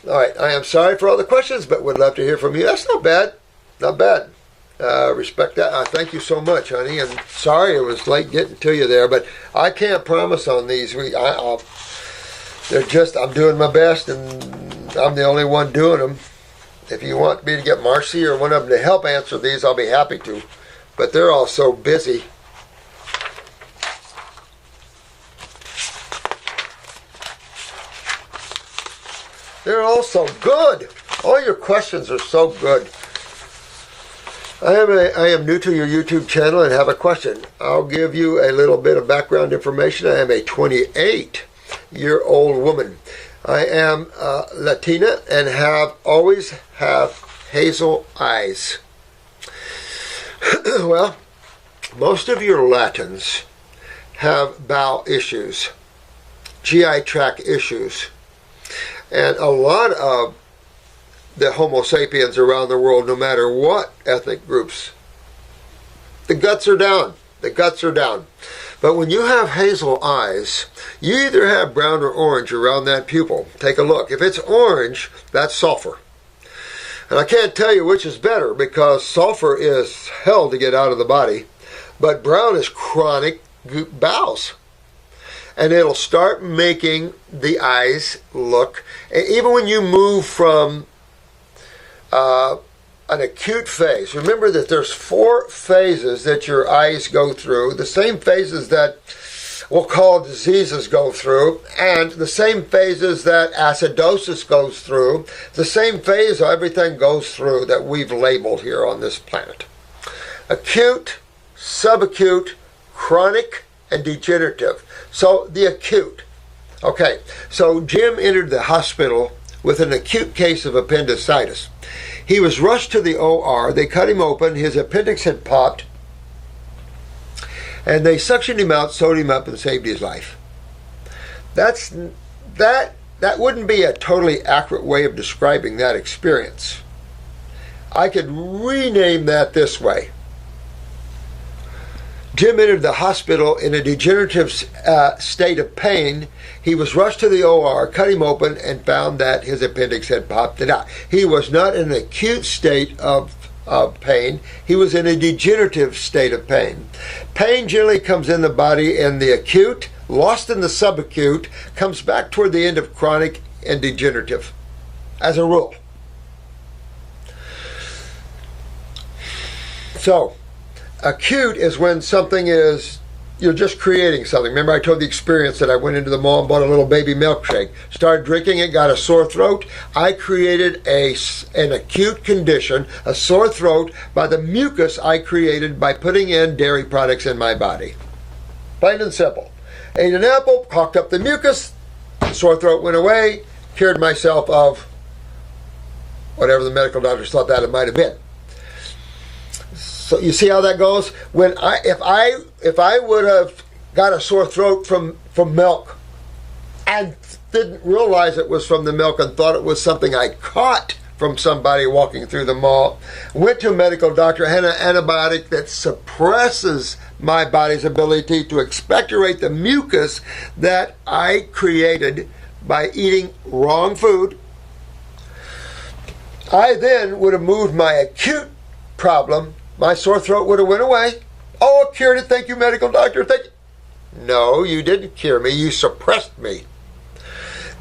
right, I am sorry for all the questions, but would love to hear from you. That's not bad. Not bad. Respect that. Thank you so much, honey. And sorry it was late getting to you there, but I can't promise on these. They're just, I'm doing my best, and I'm the only one doing them. If you want me to get Marcy or one of them to help answer these, I'll be happy to. But they're all so busy. They're all so good. All your questions are so good. I am new to your YouTube channel and have a question. I'll give you a little bit of background information. I am a 28-year-old woman. I am Latina and always have hazel eyes. Well, most of your Latins have bowel issues, GI tract issues, and a lot of the Homo sapiens around the world, no matter what ethnic groups, the guts are down. The guts are down. But when you have hazel eyes, you either have brown or orange around that pupil. Take a look. If it's orange, that's sulfur. And I can't tell you which is better, because sulfur is hell to get out of the body, but brown is chronic bowels. And it'll start making the eyes look, and even when you move from an acute phase, remember that there's 4 phases that your eyes go through, the same phases that we'll call diseases go through, and the same phases that acidosis goes through, the same phase everything goes through that we've labeled here on this planet. Acute, subacute, chronic, and degenerative. So the acute. Okay, so Jim entered the hospital with an acute case of appendicitis. He was rushed to the OR. They cut him open. His appendix had popped. And they suctioned him out, sewed him up, and saved his life. That wouldn't be a totally accurate way of describing that experience. I could rename that this way. Jim entered the hospital in a degenerative state of pain. He was rushed to the OR, cut him open, and found that his appendix had popped it out. He was not in an acute state of pain. He was in a degenerative state of pain. Pain generally comes in the body in the acute, lost in the subacute, comes back toward the end of chronic and degenerative, as a rule. So, acute is when something is, you're just creating something. Remember I told the experience that I went into the mall and bought a little baby milkshake, started drinking it, got a sore throat. I created an acute condition, a sore throat, by the mucus I created by putting in dairy products in my body. Plain and simple. Ate an apple, cocked up the mucus, sore throat went away, cured myself of whatever the medical doctors thought that it might have been. So you see how that goes? If I would have got a sore throat from milk and didn't realize it was from the milk and thought it was something I caught from somebody walking through the mall, went to a medical doctor, had an antibiotic that suppresses my body's ability to expectorate the mucus that I created by eating wrong food, I then would have moved my acute problem. My sore throat would have went away. Oh, I cured it. Thank you, medical doctor. Thank you. No, you didn't cure me. You suppressed me.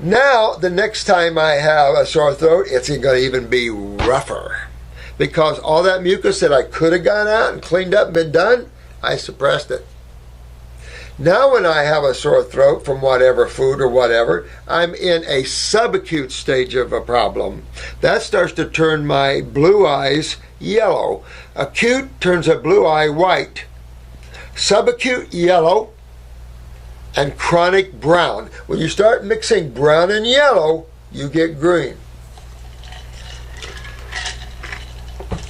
Now, the next time I have a sore throat, it's going to even be rougher. Because all that mucus that I could have got out and cleaned up and been done, I suppressed it. Now when I have a sore throat from whatever food or whatever, I'm in a subacute stage of a problem. That starts to turn my blue eyes yellow. Acute turns a blue eye white. Subacute yellow, and chronic brown. When you start mixing brown and yellow, you get green.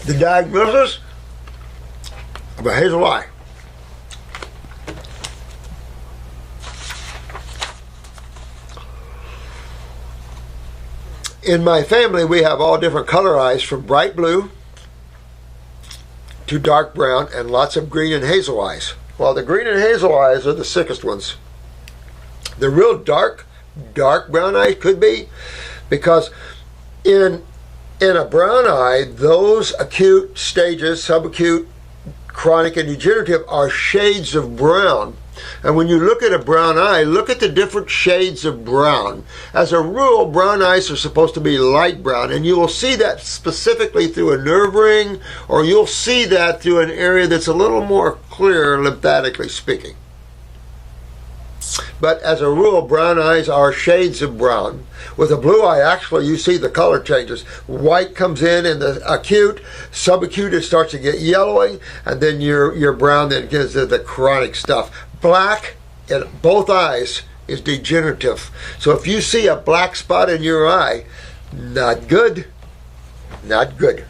The diagnosis of a hazel eye. In my family, we have all different color eyes, from bright blue to dark brown, and lots of green and hazel eyes. Well, the green and hazel eyes are the sickest ones. The real dark brown eye could be, because in a brown eye, those acute stages, subacute, chronic, and degenerative, are shades of brown. And when you look at a brown eye, look at the different shades of brown. As a rule, brown eyes are supposed to be light brown, and you will see that specifically through a nerve ring, or you'll see that through an area that's a little more clear, lymphatically speaking. But as a rule, brown eyes are shades of brown. With a blue eye, actually, you see the color changes. White comes in the acute, subacute, it starts to get yellowing, and then your brown then gets to the chronic stuff. Black in both eyes is degenerative. So if you see a black spot in your eye, not good. Not good.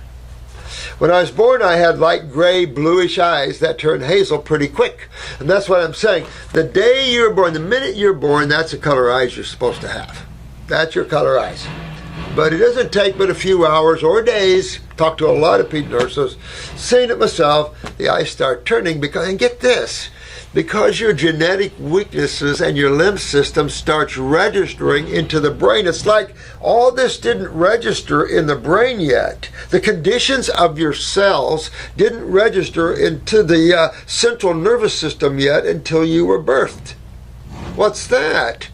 When I was born, I had light gray, bluish eyes that turned hazel pretty quick. And that's what I'm saying. The day you're born, the minute you're born, that's the color eyes you're supposed to have. That's your color eyes. But it doesn't take but a few hours or days. Talked to a lot of ped nurses, seen it myself, the eyes start turning because, and get this, because your genetic weaknesses and your lymph system starts registering into the brain. It's like all this didn't register in the brain yet. The conditions of your cells didn't register into the central nervous system yet until you were birthed. What's that?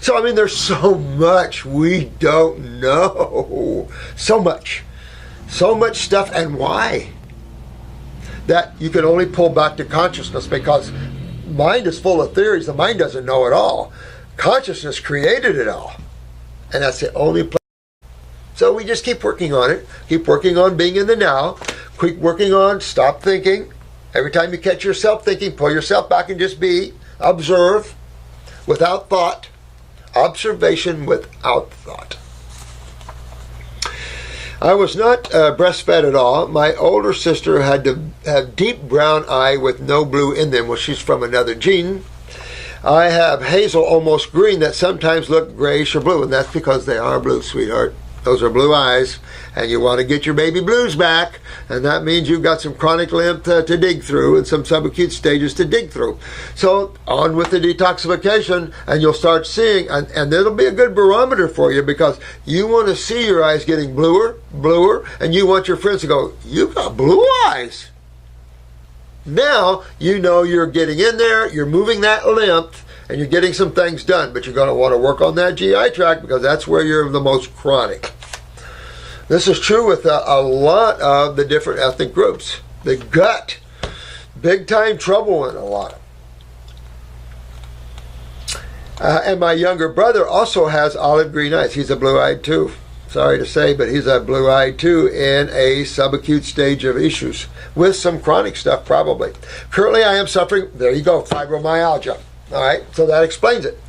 So, I mean, there's so much we don't know. So much stuff, and why? That you can only pull back to consciousness, because mind is full of theories. The mind doesn't know it all. Consciousness created it all. And that's the only place. So we just keep working on it. Keep working on being in the now. Keep working on stop thinking. Every time you catch yourself thinking, pull yourself back and just be. Observe without thought. Observation without thought. I was not breastfed at all. My older sister had to have deep brown eye with no blue in them. Well, she's from another gene. I have hazel, almost green, that sometimes look grayish or blue, and that's because they are blue, sweetheart. Those are blue eyes, and you want to get your baby blues back, and that means you've got some chronic lymph to dig through and some subacute stages to dig through. So on with the detoxification, and you'll start seeing, and it'll be a good barometer for you, because you want to see your eyes getting bluer, and you want your friends to go, "You've got blue eyes." Now you know you're getting in there, you're moving that lymph, and you're getting some things done, but you're going to want to work on that GI tract, because that's where you're the most chronic. This is true with a lot of the different ethnic groups. The gut, big time trouble in a lot of. And my younger brother also has olive green eyes. He's a blue-eyed too. Sorry to say, but he's a blue-eyed too in a subacute stage of issues with some chronic stuff probably. Currently I am suffering, there you go, fibromyalgia. All right, so that explains it.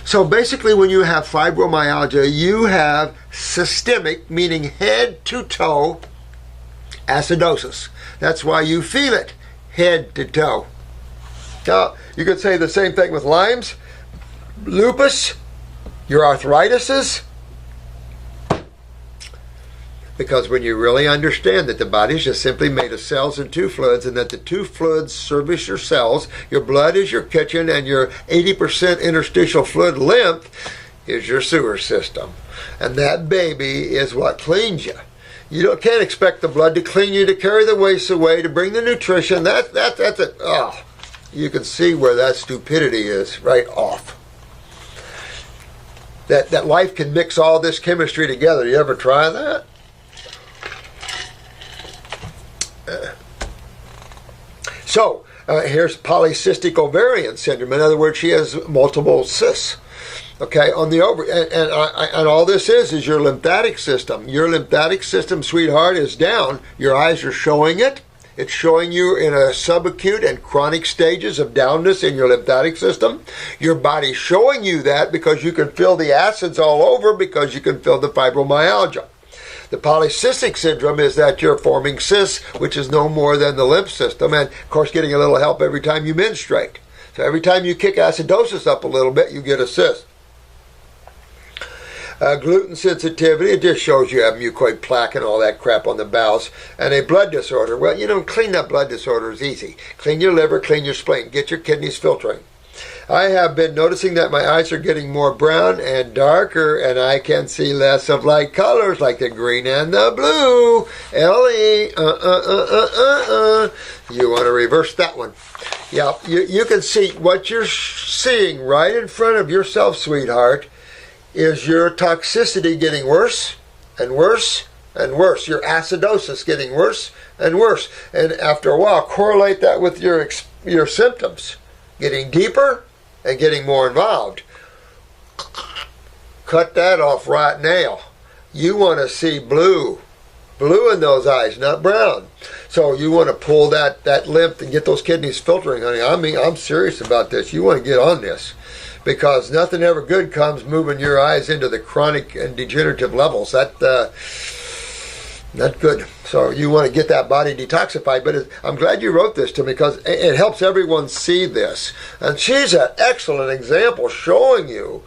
So basically when you have fibromyalgia, you have systemic, meaning head to toe, acidosis. That's why you feel it, head to toe. Now, you could say the same thing with Lyme's, lupus, your arthritises, because when you really understand that the body is just simply made of cells and two fluids, and that the two fluids service your cells, your blood is your kitchen, and your 80% interstitial fluid lymph is your sewer system. And that baby is what cleans you. You can't expect the blood to clean you, to carry the waste away, to bring the nutrition. That's it. Oh, you can see where that stupidity is right off. That life can mix all this chemistry together. You ever try that? So, here's polycystic ovarian syndrome. In other words, she has multiple cysts, okay, on the ovary. And all this is your lymphatic system. Your lymphatic system, sweetheart, is down. Your eyes are showing it. It's showing you in a subacute and chronic stages of downness in your lymphatic system. Your body's showing you that because you can feel the acids all over, because you can feel the fibromyalgia. The polycystic syndrome is that you're forming cysts, which is no more than the lymph system, and of course getting a little help every time you menstruate. So every time you kick acidosis up a little bit, you get a cyst. Gluten sensitivity, it just shows you have mucoid plaque and all that crap on the bowels. And a blood disorder, well, clean that blood disorder is easy. Clean your liver, clean your spleen, get your kidneys filtering. I have been noticing that my eyes are getting more brown and darker, and I can see less of light colors like the green and the blue. Ellie, You want to reverse that one. Yeah, you can see what you're seeing right in front of yourself, sweetheart, is your toxicity getting worse and worse and worse. Your acidosis getting worse and worse. And after a while, correlate that with your symptoms getting deeper and getting more involved. Cut that off right now. You want to see blue in those eyes, not brown. So you want to pull that lymph and get those kidneys filtering, honey. I mean, I'm serious about this. You want to get on this, because nothing ever good comes moving your eyes into the chronic and degenerative levels. Not good. So you want to get that body detoxified. But I'm glad you wrote this to me, because it helps everyone see this. And she's an excellent example showing you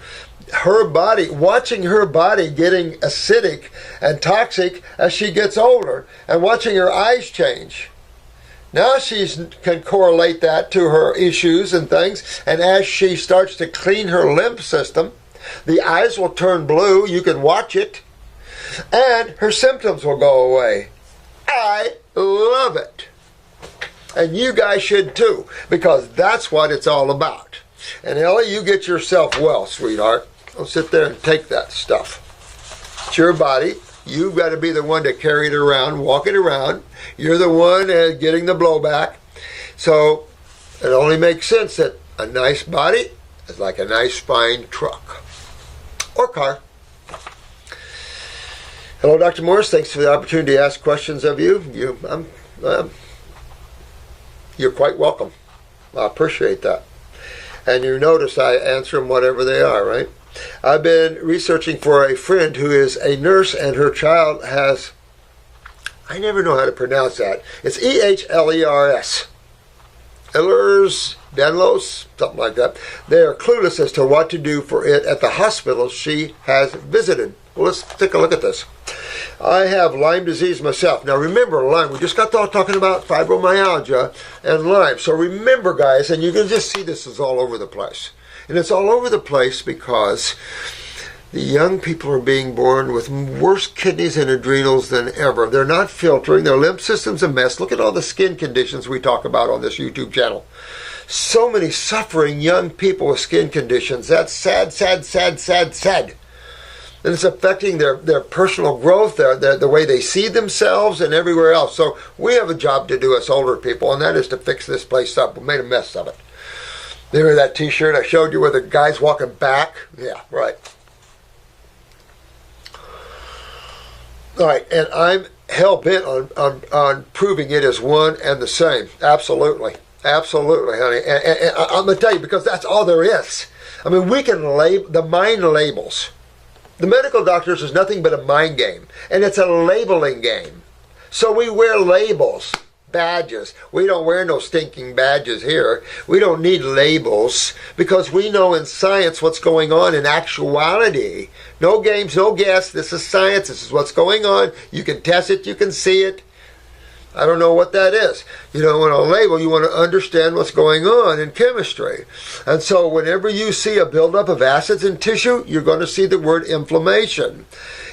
her body, watching her body getting acidic and toxic as she gets older, and watching her eyes change. Now she can correlate that to her issues and things, and as she starts to clean her lymph system, the eyes will turn blue. You can watch it, and her symptoms will go away. I love it. And you guys should too, because that's what it's all about. And Ellie, you get yourself well, sweetheart. Don't sit there and take that stuff. It's your body. You've got to be the one to carry it around, walk it around. You're the one getting the blowback. So it only makes sense that A nice body is like a nice fine truck or car. Hello, Dr. Morse. Thanks for the opportunity to ask questions of you. You're quite welcome. I appreciate that. And you notice I answer them whatever they are, right? I've been researching for a friend who is a nurse, and her child has, I never know how to pronounce that. It's EHLERS. Ehlers Danlos, something like that. They are clueless as to what to do for it at the hospital she has visited. Well, let's take a look at this. I have Lyme disease myself. Now remember, Lyme, we just got talking about fibromyalgia and Lyme. So remember, guys, and you can just see this is all over the place. And it's all over the place because the young people are being born with worse kidneys and adrenals than ever. They're not filtering. Their lymph system's a mess. Look at all the skin conditions we talk about on this YouTube channel. So many suffering young people with skin conditions. That's sad, sad, sad, sad, sad. And it's affecting their personal growth, the way they see themselves, and everywhere else. So we have a job to do, us older people, and that is to fix this place up. We made a mess of it. Remember that T-shirt I showed you where the guy's walking back? Yeah, right. All right, and I'm hell-bent on proving it is one and the same. Absolutely. Absolutely, honey. And I'm going to tell you, because that's all there is. I mean, we can label, the mind labels. The medical doctors is nothing but a mind game, and it's a labeling game. So we wear labels, badges. We don't wear no stinking badges here. We don't need labels because we know in science what's going on in actuality. No games, no guess. This is science. This is what's going on. You can test it. You can see it. I don't know what that is. You know, on a label, you want to understand what's going on in chemistry. And so whenever you see a buildup of acids in tissue, you're going to see the word inflammation.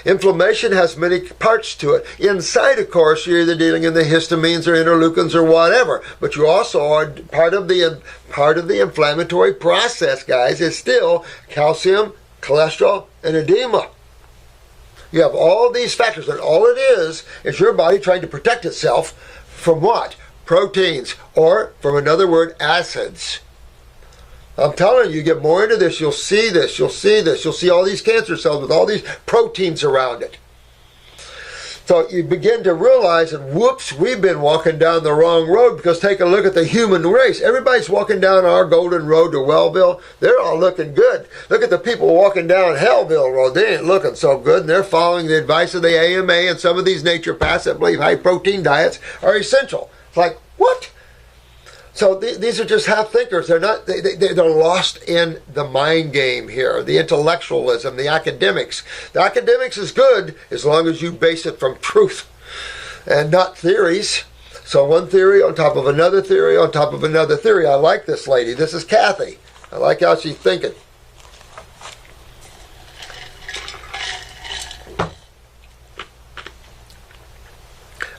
Inflammation has many parts to it. Inside, of course, you're either dealing in the histamines or interleukins or whatever. But you also are part of the inflammatory process, guys, is still calcium, cholesterol, and edema. You have all these factors, and all it is your body trying to protect itself from what? Proteins, or, from another word, acids. I'm telling you, you get more into this, you'll see this, you'll see this, you'll see all these cancer cells with all these proteins around it. So you begin to realize that, whoops, we've been walking down the wrong road, because take a look at the human race. Everybody's walking down our golden road to Wellville. They're all looking good. Look at the people walking down Hellville Road. They ain't looking so good, and they're following the advice of the AMA and some of these naturopaths that believe high-protein diets are essential. It's like, what? So these are just half-thinkers. They're not. They're lost in the mind game here, the intellectualism, the academics. The academics is good as long as you base it from truth and not theories. So one theory on top of another theory on top of another theory. I like this lady. This is Kathy. I like how she's thinking.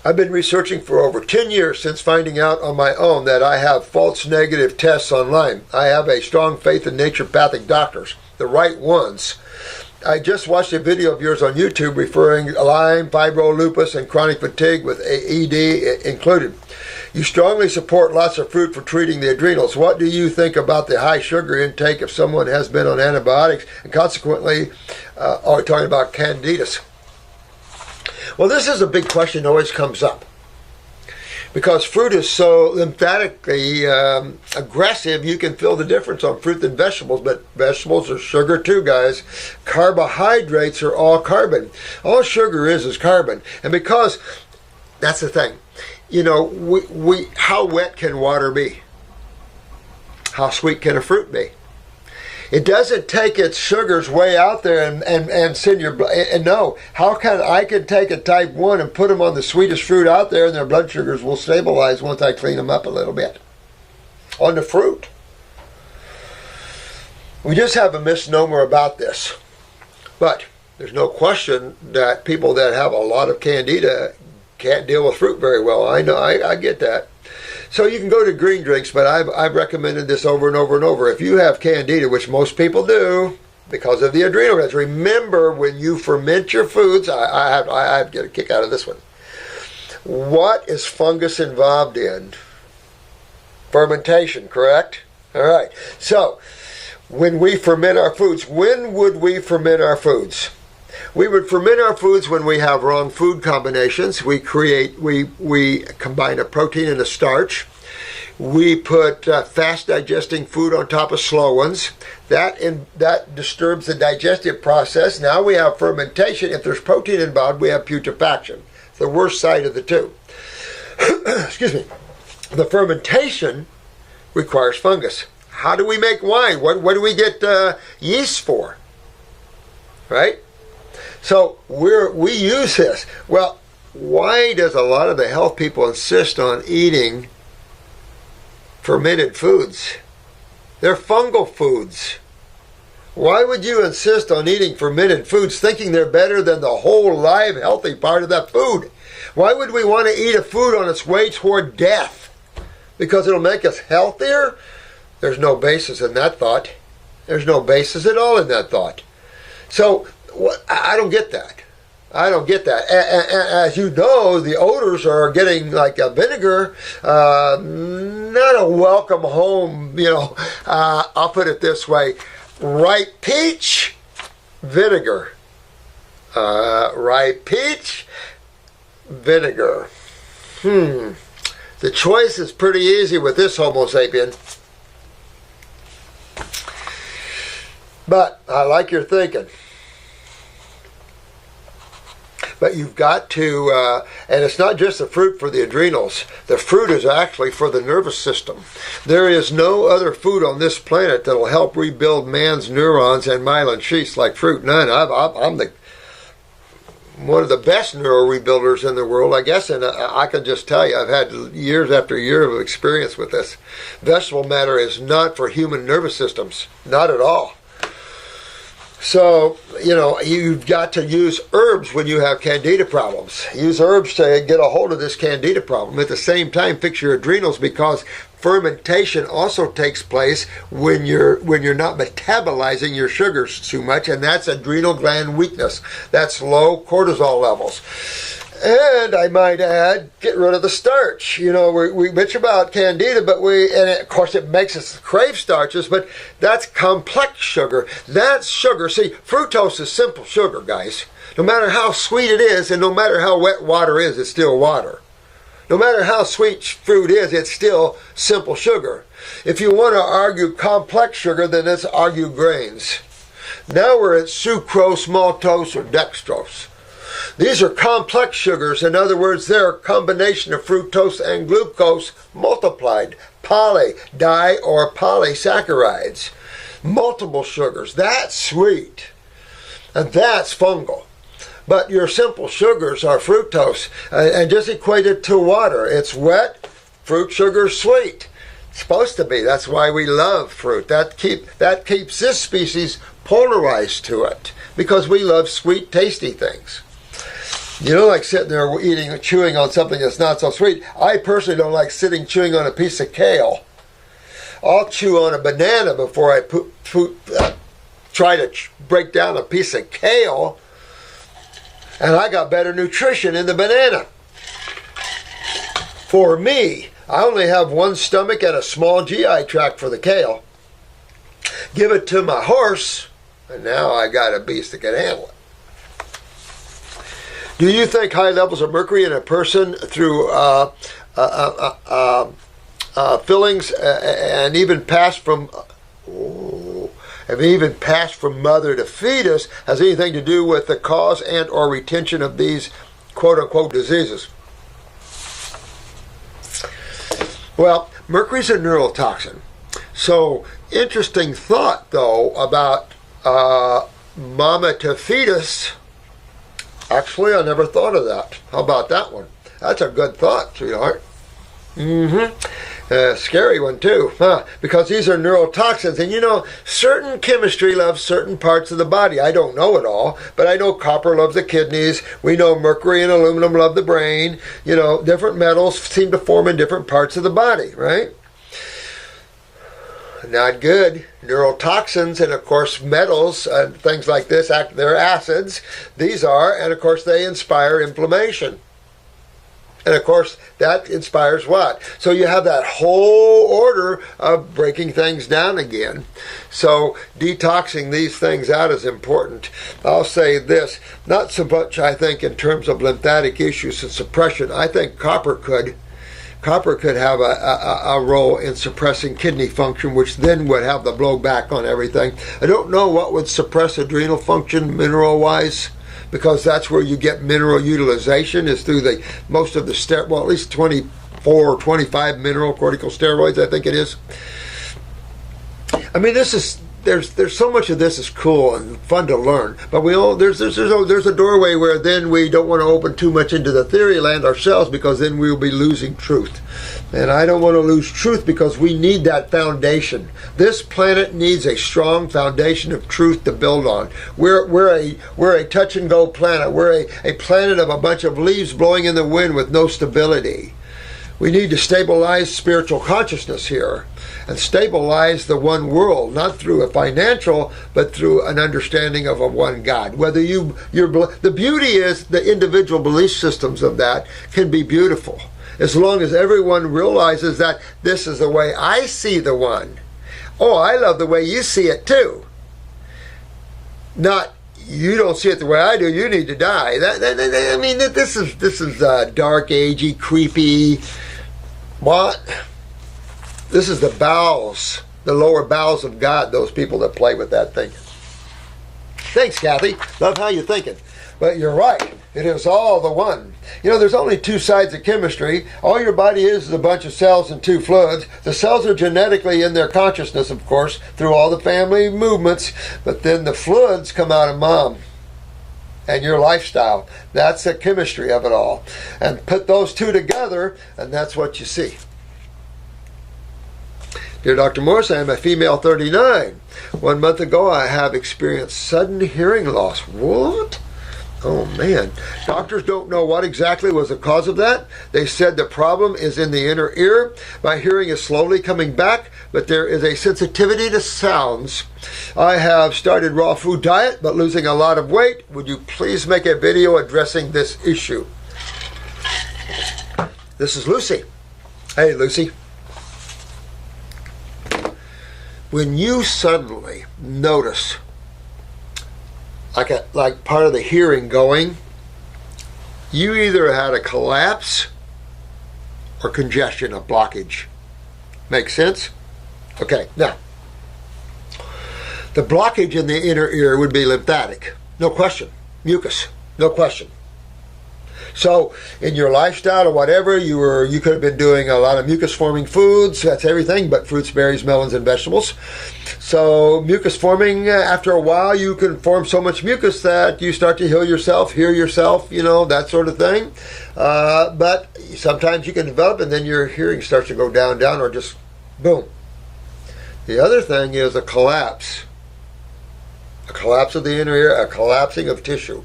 I've been researching for over 10 years since finding out on my own that I have false negative tests on Lyme. I have a strong faith in naturopathic doctors, the right ones. I just watched a video of yours on YouTube referring Lyme, fibro, lupus, and chronic fatigue with ED included. You strongly support lots of fruit for treating the adrenals. What do you think about the high sugar intake if someone has been on antibiotics and consequently are talking about Candidiasis? Well, this is a big question that always comes up because fruit is so lymphatically aggressive. You can feel the difference on fruit and vegetables, but vegetables are sugar too, guys. Carbohydrates are all carbon. All sugar is carbon. And because, that's the thing, you know, how wet can water be? How sweet can a fruit be? It doesn't take its sugars way out there and send your blood. And no, how can I take a type 1 and put them on the sweetest fruit out there and their blood sugars will stabilize once I clean them up a little bit on the fruit? We just have a misnomer about this. But there's no question that people that have a lot of candida can't deal with fruit very well. I know, I get that. So you can go to green drinks, but I've recommended this over and over and over. If you have candida, which most people do, because of the adrenal glands, remember when you ferment your foods, I get a kick out of this one. What is fungus involved in? Fermentation, correct? All right. So, when we ferment our foods, when would we ferment our foods? We would ferment our foods when we have wrong food combinations. We combine a protein and a starch. We put fast digesting food on top of slow ones. That disturbs the digestive process. Now we have fermentation. If there's protein involved, we have putrefaction. It's the worst side of the two. Excuse me. The fermentation requires fungus. How do we make wine? What do we get yeast for? Right? So we use this. Well, why does a lot of the health people insist on eating fermented foods? They're fungal foods. Why would you insist on eating fermented foods thinking they're better than the whole live, healthy part of that food? Why would we want to eat a food on its way toward death? Because it'll make us healthier? There's no basis in that thought. There's no basis at all in that thought. So, I don't get that. I don't get that. As you know, the odors are getting like a vinegar, not a welcome home, I'll put it this way. Ripe peach, vinegar. Ripe peach, vinegar. The choice is pretty easy with this Homo sapien. But I like your thinking. But you've got to, and it's not just the fruit for the adrenals. The fruit is actually for the nervous system. There is no other food on this planet that will help rebuild man's neurons and myelin sheaths like fruit. None. I'm one of the best neural rebuilders in the world, I guess, and I can just tell you, I've had years after year of experience with this. Vegetable matter is not for human nervous systems. Not at all. So, you've got to use herbs when you have candida problems. Use herbs to get a hold of this candida problem. At the same time, fix your adrenals, because fermentation also takes place when you're not metabolizing your sugars too much, and that's adrenal gland weakness. That's low cortisol levels. And I might add, get rid of the starch. We bitch about candida, and of course it makes us crave starches, but that's complex sugar. That's sugar. See, fructose is simple sugar, guys. No matter how sweet it is, and no matter how wet water is, it's still water. No matter how sweet fruit is, it's still simple sugar. If you want to argue complex sugar, then let's argue grains. Now we're at sucrose, maltose, or dextrose. These are complex sugars. In other words, they're a combination of fructose and glucose multiplied. Di or polysaccharides. Multiple sugars. That's sweet. And that's fungal. But your simple sugars are fructose. And just equate it to water. It's wet, fruit sugar, sweet. It's supposed to be. That's why we love fruit. That keeps this species polarized to it. Because we love sweet, tasty things. You don't like sitting there chewing on something that's not so sweet. I personally don't like chewing on a piece of kale. I'll chew on a banana before I try to break down a piece of kale. And I got better nutrition in the banana. For me, I only have one stomach and a small GI tract for the kale. Give it to my horse, and now I got a beast that can handle it. Do you think high levels of mercury in a person through fillings and even passed from mother to fetus has anything to do with the cause and or retention of these quote-unquote diseases? Well, mercury's a neurotoxin. So, interesting thought, though, about mama to fetus. Actually, I never thought of that. How about that one? That's a good thought, sweetheart. Scary one, too. Because these are neurotoxins. And certain chemistry loves certain parts of the body. I don't know it all, but I know copper loves the kidneys. We know mercury and aluminum love the brain. Different metals seem to form in different parts of the body, right? Not good. Neurotoxins, and of course metals and things like this, they're acids. These are, and of course they inspire inflammation. And of course, that inspires what? So you have that whole order of breaking things down again. So detoxing these things out is important. I'll say this, not so much I think in terms of lymphatic issues and suppression. I think copper could have a role in suppressing kidney function, which then would have the blowback on everything. I don't know what would suppress adrenal function mineral-wise, because that's where you get mineral utilization, is through the most of the at least 24 or 25 mineral corticosteroids, I think it is. I mean, there's so much of this is cool and fun to learn, but there's a doorway where then we don't want to open too much into the theory land ourselves, because then we'll be losing truth. And I don't want to lose truth, because we need that foundation. This planet needs a strong foundation of truth to build on. We're a touch and go planet. We're a planet of a bunch of leaves blowing in the wind with no stability. We need to stabilize spiritual consciousness here and stabilize the one world, not through a financial, but through an understanding of a one God. Whether the beauty is the individual belief systems of that can be beautiful, as long as everyone realizes that this is the way I see the one. Oh, I love the way you see it too. Not, you don't see it the way I do, you need to die. I mean, this is dark, agey, creepy. What? This is the bowels, the lower bowels of God, those people that play with that thing. Thanks, Kathy. Love how you're thinking. But you're right. It is all the one. You know, there's only two sides of chemistry. All your body is a bunch of cells and two fluids. The cells are genetically in their consciousness, of course, through all the family movements. But then the fluids come out of mom and your lifestyle. That's the chemistry of it all. And put those two together, and that's what you see. Dear Dr. Morse, I am a female 39. 1 month ago, I have experienced sudden hearing loss. What? Oh, man. Doctors don't know what exactly was the cause of that. They said the problem is in the inner ear. My hearing is slowly coming back, but there is a sensitivity to sounds. I have started raw food diet, but losing a lot of weight. Would you please make a video addressing this issue? This is Lucie. Hey, Lucie. When you suddenly notice like part of the hearing going, you either had a collapse or congestion, a blockage. Make sense? Okay, now, the blockage in the inner ear would be lymphatic. No question. Mucus. No question. So in your lifestyle or whatever, you could have been doing a lot of mucus forming foods. That's everything but fruits, berries, melons, and vegetables. So mucus forming, after a while you can form so much mucus that you start to hear yourself, you know, that sort of thing. But sometimes you can develop and then your hearing starts to go down, or just boom. The other thing is a collapse. A collapse of the inner ear, a collapsing of tissue.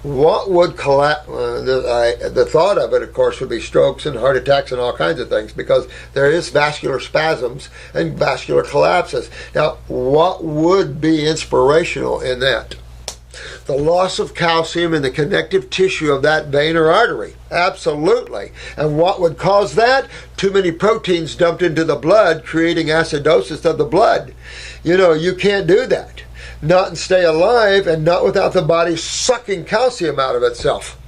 What would collapse? The thought of it, of course, would be strokes and heart attacks and all kinds of things, because there is vascular spasms and vascular collapses. Now, what would be inspirational in that? The loss of calcium in the connective tissue of that vein or artery. Absolutely. And what would cause that? Too many proteins dumped into the blood, creating acidosis of the blood. You know, you can't do that. Not and stay alive, and not without the body sucking calcium out of itself.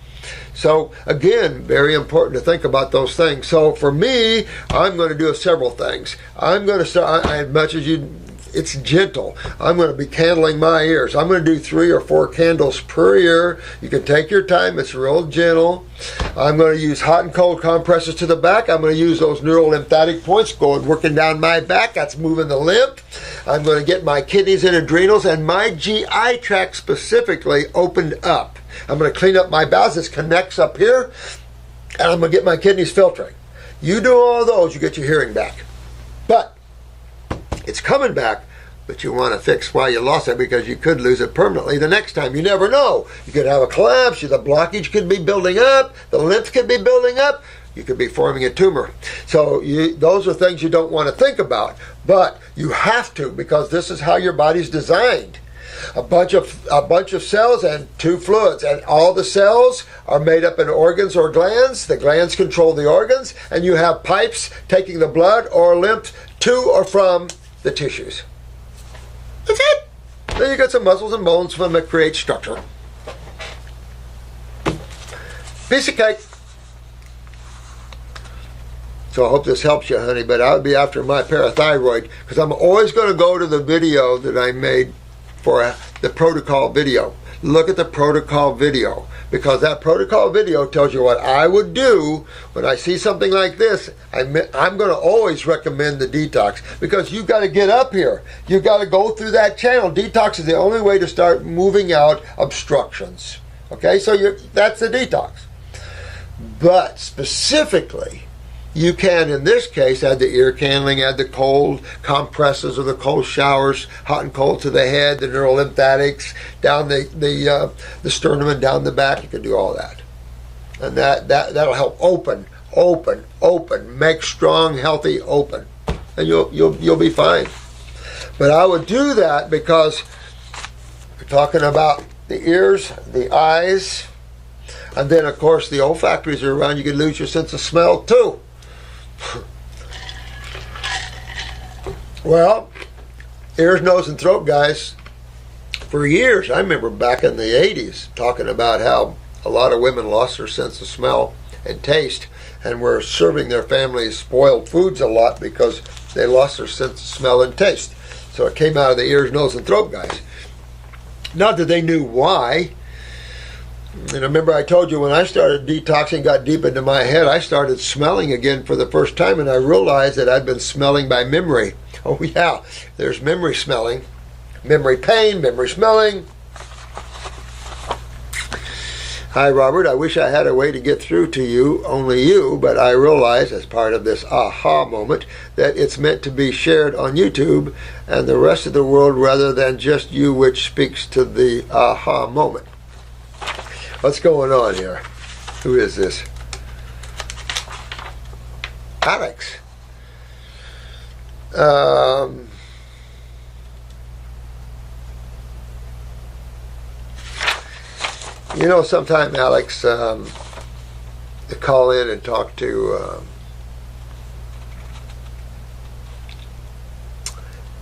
So again, very important to think about those things. So for me, I'm going to do several things. I'm going to start, as much as it's gentle, I'm going to be candling my ears. I'm going to do 3 or 4 candles per ear. You can take your time. It's real gentle. I'm going to use hot and cold compresses to the back. I'm going to use those neurolymphatic points working down my back. That's moving the lymph. I'm going to get my kidneys and adrenals and my GI tract specifically opened up. I'm going to clean up my bowels. This connects up here. And I'm going to get my kidneys filtering. You do all those, you get your hearing back. But it's coming back, but you want to fix why you lost it, because you could lose it permanently the next time. You never know. You could have a collapse. The blockage could be building up. The lymph could be building up. You could be forming a tumor. So those are things you don't want to think about. But you have to, because this is how your body's designed. A bunch of cells and two fluids, and all the cells are made up in organs or glands. The glands control the organs, and you have pipes taking the blood or lymph to or from the tissues. That's it. Then you get some muscles and bones from that create structure. Piece of cake. So I hope this helps you, honey, but I would be after my parathyroid, because I'm always going to go to the video that I made for the protocol video. Look at the protocol video, because that protocol video tells you what I would do when I see something like this. I'm going to always recommend the detox, because you've got to get up here. You've got to go through that channel. Detox is the only way to start moving out obstructions. Okay, so that's the detox. But specifically, you can, in this case, add the ear candling, add the cold compresses or the cold showers, hot and cold to the head, the neurolymphatics, down the sternum and down the back. You can do all that. And that'll help open, make strong, healthy, open. And you'll be fine. But I would do that because we're talking about the ears, the eyes, and then, of course, the olfactories are around. You can lose your sense of smell, too. Well, ears, nose, and throat, guys, for years, I remember back in the 80s, talking about how a lot of women lost their sense of smell and taste and were serving their families spoiled foods a lot because they lost their sense of smell and taste. So it came out of the ears, nose, and throat, guys. Not that they knew why. And remember I told you when I started detoxing, got deep into my head, I started smelling again for the first time, and I realized that I'd been smelling by memory. Oh yeah, there's memory smelling, memory pain, memory smelling. Hi Robert, I wish I had a way to get through to you, only you, but I realize as part of this aha moment that it's meant to be shared on YouTube and the rest of the world rather than just you, which speaks to the aha moment. What's going on here? Who is this? Alex. You know, sometime, Alex, to call in and talk to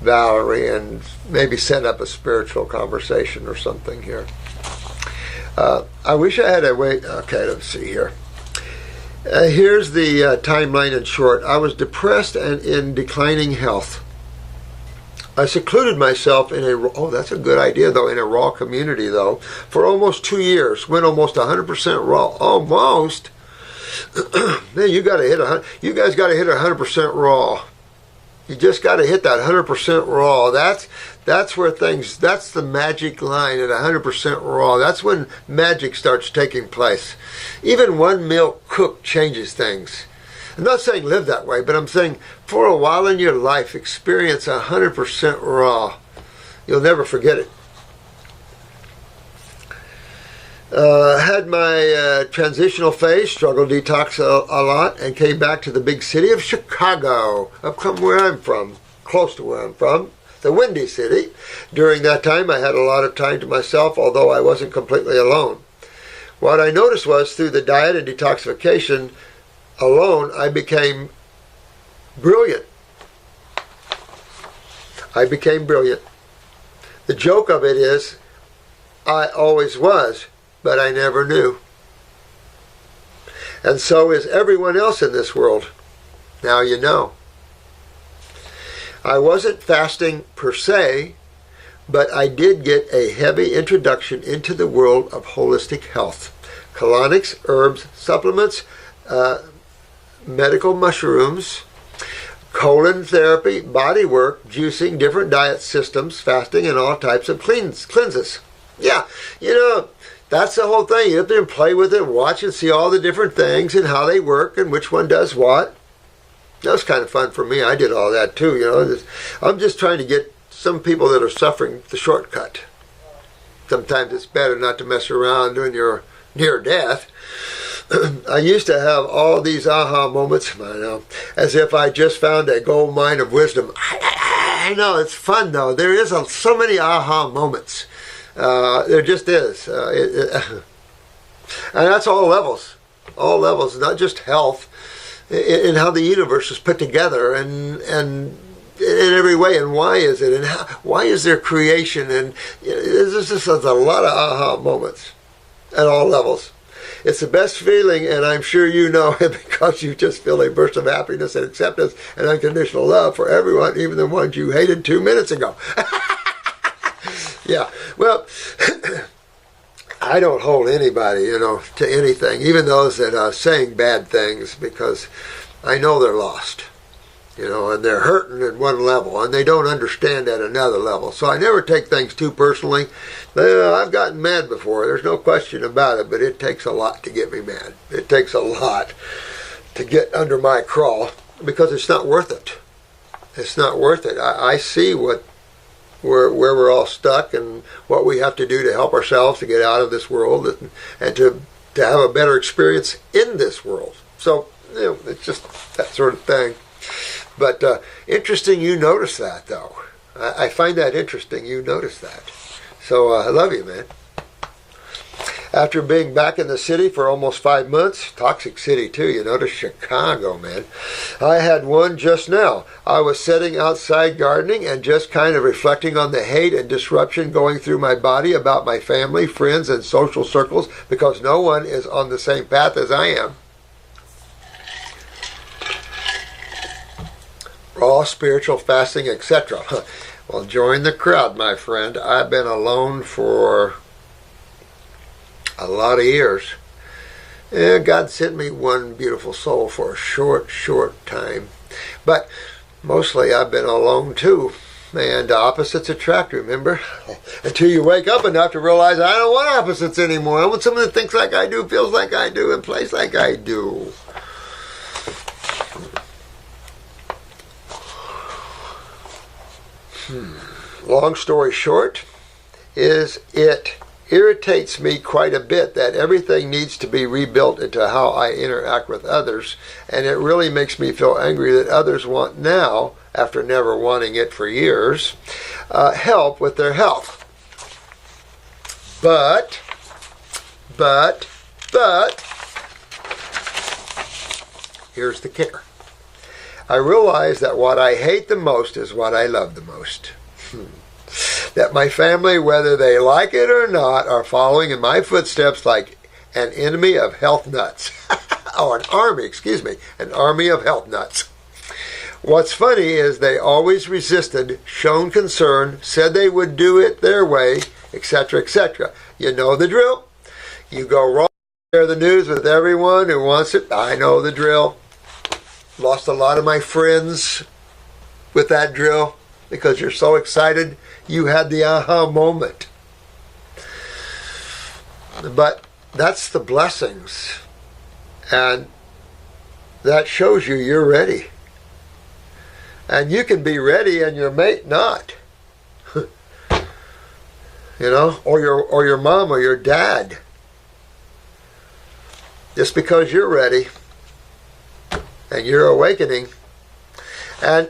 Valerie and maybe set up a spiritual conversation or something here. I wish I had a way. Okay, let's see here. Here's the timeline in short. I was depressed and in declining health. I secluded myself in oh, that's a good idea, though, in a raw community, though, for almost 2 years. Went almost 100% raw. Almost. Man, you guys got to hit 100% raw. You just got to hit that 100% raw. That's where things, that's the magic line at 100% raw. That's when magic starts taking place. Even one meal cooked changes things. I'm not saying live that way, but I'm saying for a while in your life, experience 100% raw. You'll never forget it. Had my transitional phase, struggled detox a lot, and came back to the big city of Chicago, up from where I'm from, close to where I'm from, the Windy City. During that time, I had a lot of time to myself, although I wasn't completely alone. What I noticed was through the diet and detoxification alone, I became brilliant. I became brilliant. The joke of it is, I always was, but I never knew. And so is everyone else in this world. Now you know. I wasn't fasting per se, but I did get a heavy introduction into the world of holistic health. Colonics, herbs, supplements, medical mushrooms, colon therapy, body work, juicing, different diet systems, fasting, and all types of cleanses. Yeah, you know, that's the whole thing. You have to play with it, watch and see all the different things and how they work and which one does what. That was kind of fun for me. I did all that too, you know. I'm just trying to get some people that are suffering the shortcut. Sometimes it's better not to mess around when you're near death. I used to have all these aha moments, I know, as if I just found a gold mine of wisdom. I know, it's fun though. There is so many aha moments. There just is. And that's all levels, not just health, in how the universe is put together and in every way. And why is it? And why is there creation? And there's just a lot of aha moments at all levels. It's the best feeling, and I'm sure you know it because you just feel a burst of happiness and acceptance and unconditional love for everyone, even the ones you hated 2 minutes ago. Yeah, well, I don't hold anybody, to anything, even those that are saying bad things, because I know they're lost, and they're hurting at one level, and they don't understand at another level. So I never take things too personally. I've gotten mad before, there's no question about it, but it takes a lot to get me mad. It takes a lot to get under my crawl, because it's not worth it. It's not worth it. I see where we're all stuck and what we have to do to help ourselves to get out of this world and to have a better experience in this world. So, it's just that sort of thing. But interesting you notice that, though. I find that interesting you notice that. So I love you, man. After being back in the city for almost 5 months, toxic city too, to Chicago, man. I had one just now. I was sitting outside gardening and just kind of reflecting on the hate and disruption going through my body about my family, friends, and social circles, because no one is on the same path as I am. Raw, spiritual, fasting, etc. Well, join the crowd, my friend. I've been alone for a lot of years. And God sent me one beautiful soul for a short time. But mostly I've been alone too. And opposites attract, remember? Until you wake up enough to realize I don't want opposites anymore. I want someone that thinks like I do, feels like I do, and plays like I do. Long story short, it irritates me quite a bit that everything needs to be rebuilt into how I interact with others, and it really makes me feel angry that others want now, after never wanting it for years, help with their health. But, here's the kicker. I realize that what I hate the most is what I love the most. That my family, whether they like it or not, are following in my footsteps like an enemy of health nuts. An army of health nuts. What's funny is they always resisted, shown concern, said they would do it their way, etc., etc. You know the drill. You go wrong, share the news with everyone who wants it. I know the drill. Lost a lot of my friends with that drill because you're so excited you had the aha moment. But that's the blessings. And that shows you're ready. And you can be ready and your mate not. Or your mom or your dad. Just because you're ready and you're awakening, and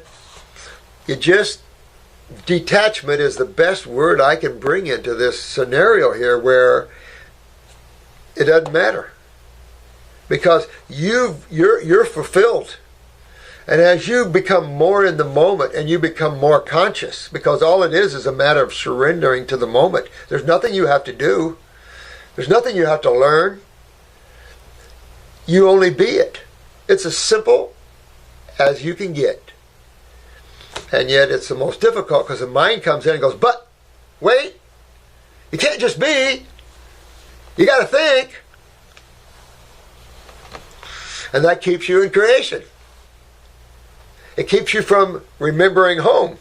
detachment is the best word I can bring into this scenario here, where it doesn't matter because you're fulfilled. And as you become more in the moment and you become more conscious, because all it is a matter of surrendering to the moment. There's nothing you have to do. There's nothing you have to learn. You only be it. It's as simple as you can get. And yet it's the most difficult because the mind comes in and goes, but, wait, you can't just be. You got to think. And that keeps you in creation. It keeps you from remembering home,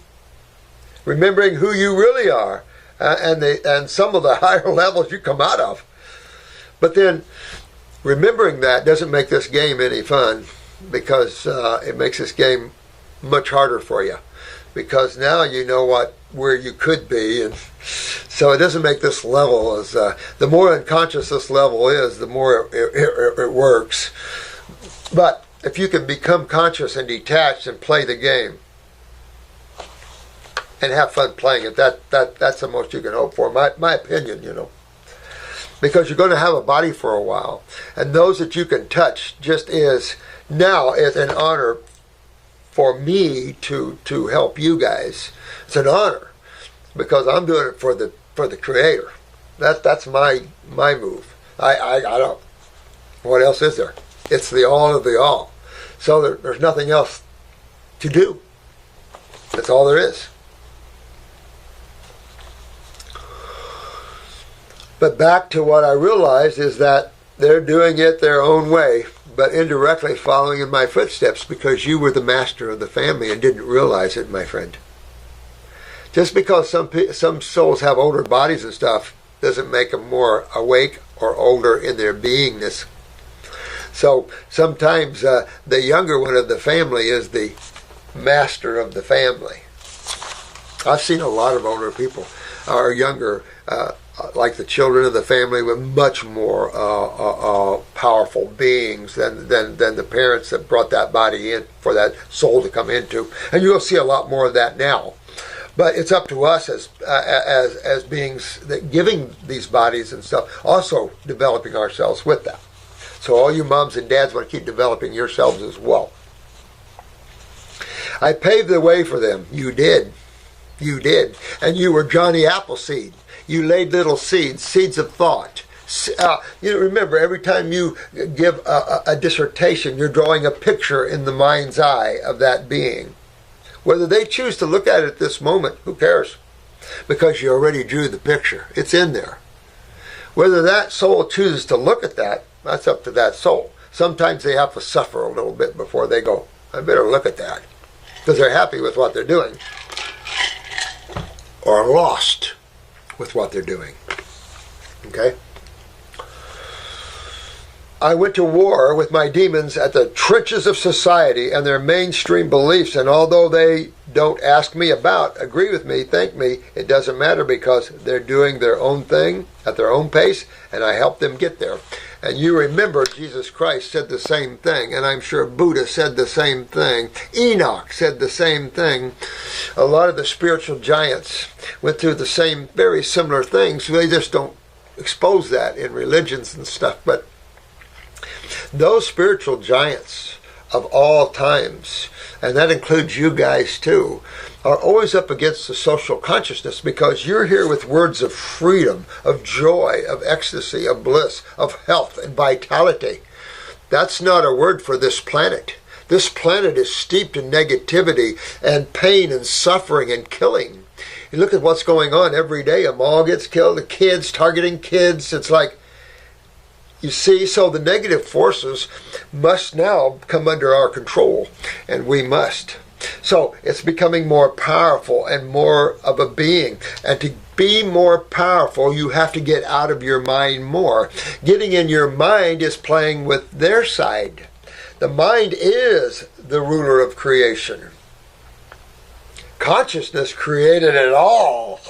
remembering who you really are, and some of the higher levels you come out of. But then remembering that doesn't make this game any fun, because it makes this game much harder for you, because now you know where you could be, and so it doesn't make this level as the more unconscious this level is, the more it works. But if you can become conscious and detached and play the game, and have fun playing it. That's the most you can hope for. My opinion, you know. Because you're going to have a body for a while. And those that you can touch just is now is an honor for me to help you guys. It's an honor because I'm doing it for the Creator. That's my move. I don't. What else is there? It's the all of the all. So there's nothing else to do. That's all there is. But back to what I realized is that they're doing it their own way, but indirectly following in my footsteps because you were the master of the family and didn't realize it, my friend. Just because some souls have older bodies and stuff doesn't make them more awake or older in their beingness. So sometimes the younger one of the family is the master of the family. I've seen a lot of older people or younger like the children of the family with much more powerful beings than the parents that brought that body in for that soul to come into. And you'll see a lot more of that now. But it's up to us as beings that giving these bodies and stuff, also developing ourselves with that. So all you moms and dads want to keep developing yourselves as well. I paved the way for them. You did. You did. And you were Johnny Appleseed. You laid little seeds of thought. Remember, every time you give a dissertation, you're drawing a picture in the mind's eye of that being. Whether they choose to look at it at this moment, who cares? Because you already drew the picture. It's in there. Whether that soul chooses to look at that, that's up to that soul. Sometimes they have to suffer a little bit before they go, I better look at that. Because they're happy with what they're doing. Or lost with what they're doing. Okay? I went to war with my demons at the trenches of society and their mainstream beliefs, and although they don't ask me about, agree with me, thank me, it doesn't matter because they're doing their own thing at their own pace, and I help them get there. And you remember Jesus Christ said the same thing, and I'm sure Buddha said the same thing. Enoch said the same thing. A lot of the spiritual giants went through the same, very similar things. They just don't expose that in religions and stuff. But those spiritual giants of all times, and that includes you guys too, are always up against the social consciousness because you're here with words of freedom, of joy, of ecstasy, of bliss, of health and vitality. That's not a word for this planet. This planet is steeped in negativity and pain and suffering and killing. You look at what's going on every day. A mall gets killed, the kids, targeting kids. It's like, you see, so the negative forces must now come under our control, and we must. So it's becoming more powerful and more of a being. And to be more powerful, you have to get out of your mind more. Getting in your mind is playing with their side. The mind is the ruler of creation. Consciousness created it all,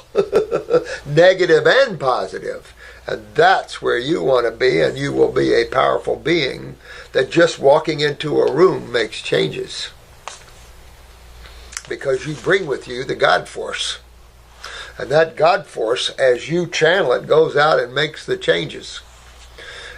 negative and positive. And that's where you want to be, and you will be a powerful being that just walking into a room makes changes. Because you bring with you the God force. And that God force, as you channel it, goes out and makes the changes.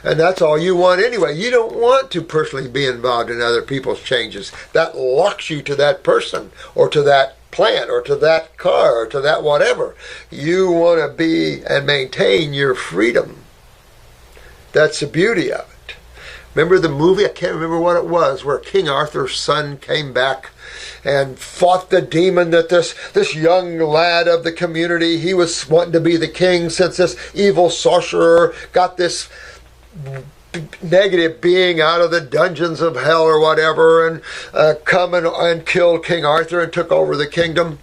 And that's all you want anyway. You don't want to personally be involved in other people's changes. That locks you to that person, or to that plant, or to that car, or to that whatever. You want to be and maintain your freedom. That's the beauty of it. Remember the movie? I can't remember what it was, where King Arthur's son came back and fought the demon that this young lad of the community, he was wanting to be the king since this evil sorcerer got this negative being out of the dungeons of hell or whatever, and come and killed King Arthur and took over the kingdom.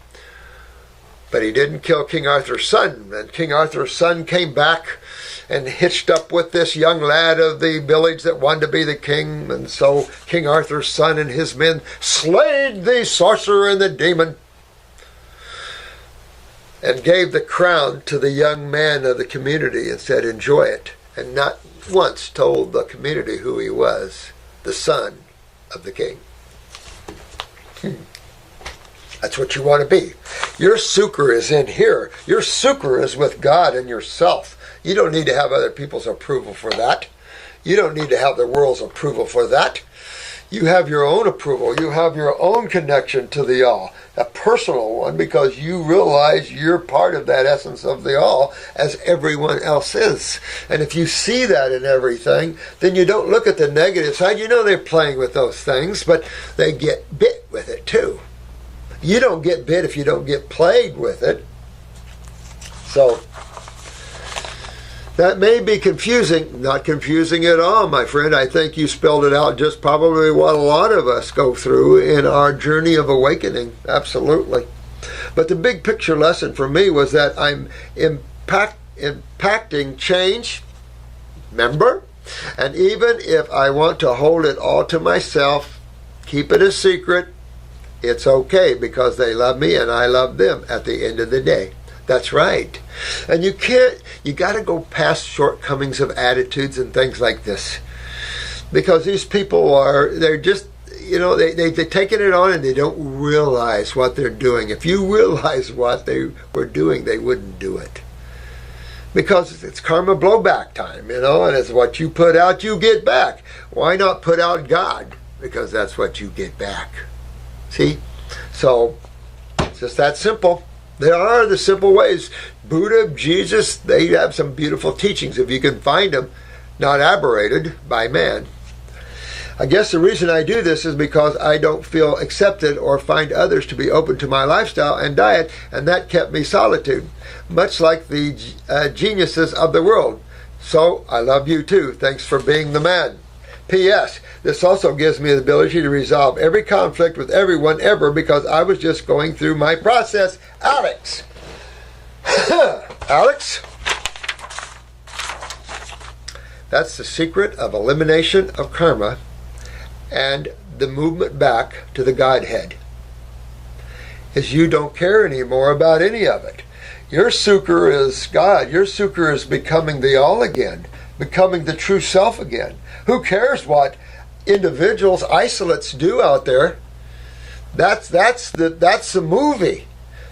But he didn't kill King Arthur's son, and King Arthur's son came back and hitched up with this young lad of the village that wanted to be the king. And so King Arthur's son and his men slayed the sorcerer and the demon and gave the crown to the young man of the community and said, enjoy it. And not once told the community who he was, the son of the king. That's what you want to be. Your sucre is in here. Your sucre is with God and yourself. You don't need to have other people's approval for that. You don't need to have the world's approval for that. You have your own approval. You have your own connection to the all, a personal one, because you realize you're part of that essence of the all as everyone else is. And if you see that in everything, then you don't look at the negative side. You know they're playing with those things, but they get bit with it too. You don't get bit if you don't get played with it. So that may be confusing. Not confusing at all, my friend. I think you spelled it out just probably what a lot of us go through in our journey of awakening. Absolutely. But the big picture lesson for me was that I'm impacting change. Remember? And even if I want to hold it all to myself, keep it a secret, it's okay, because they love me and I love them at the end of the day. That's right. And you got to go past shortcomings of attitudes and things like this. Because these people they're just, they're taking it on and they don't realize what they're doing. If you realize what they were doing, they wouldn't do it. Because it's karma blowback time, and it's what you put out, you get back. Why not put out God? Because that's what you get back. See? So, it's just that simple. There are the simple ways. Buddha, Jesus, they have some beautiful teachings if you can find them, not aberrated by man. I guess the reason I do this is because I don't feel accepted or find others to be open to my lifestyle and diet, and that kept me solitude, much like the geniuses of the world. So, I love you too. Thanks for being the man. P.S. This also gives me the ability to resolve every conflict with everyone ever, because I was just going through my process. Alex! Alex? That's the secret of elimination of karma and the movement back to the Godhead. Is you don't care anymore about any of it. Your sucre is God. Your sucre is becoming the all again, becoming the true self again. Who cares what individuals, isolates do out there? That's the movie.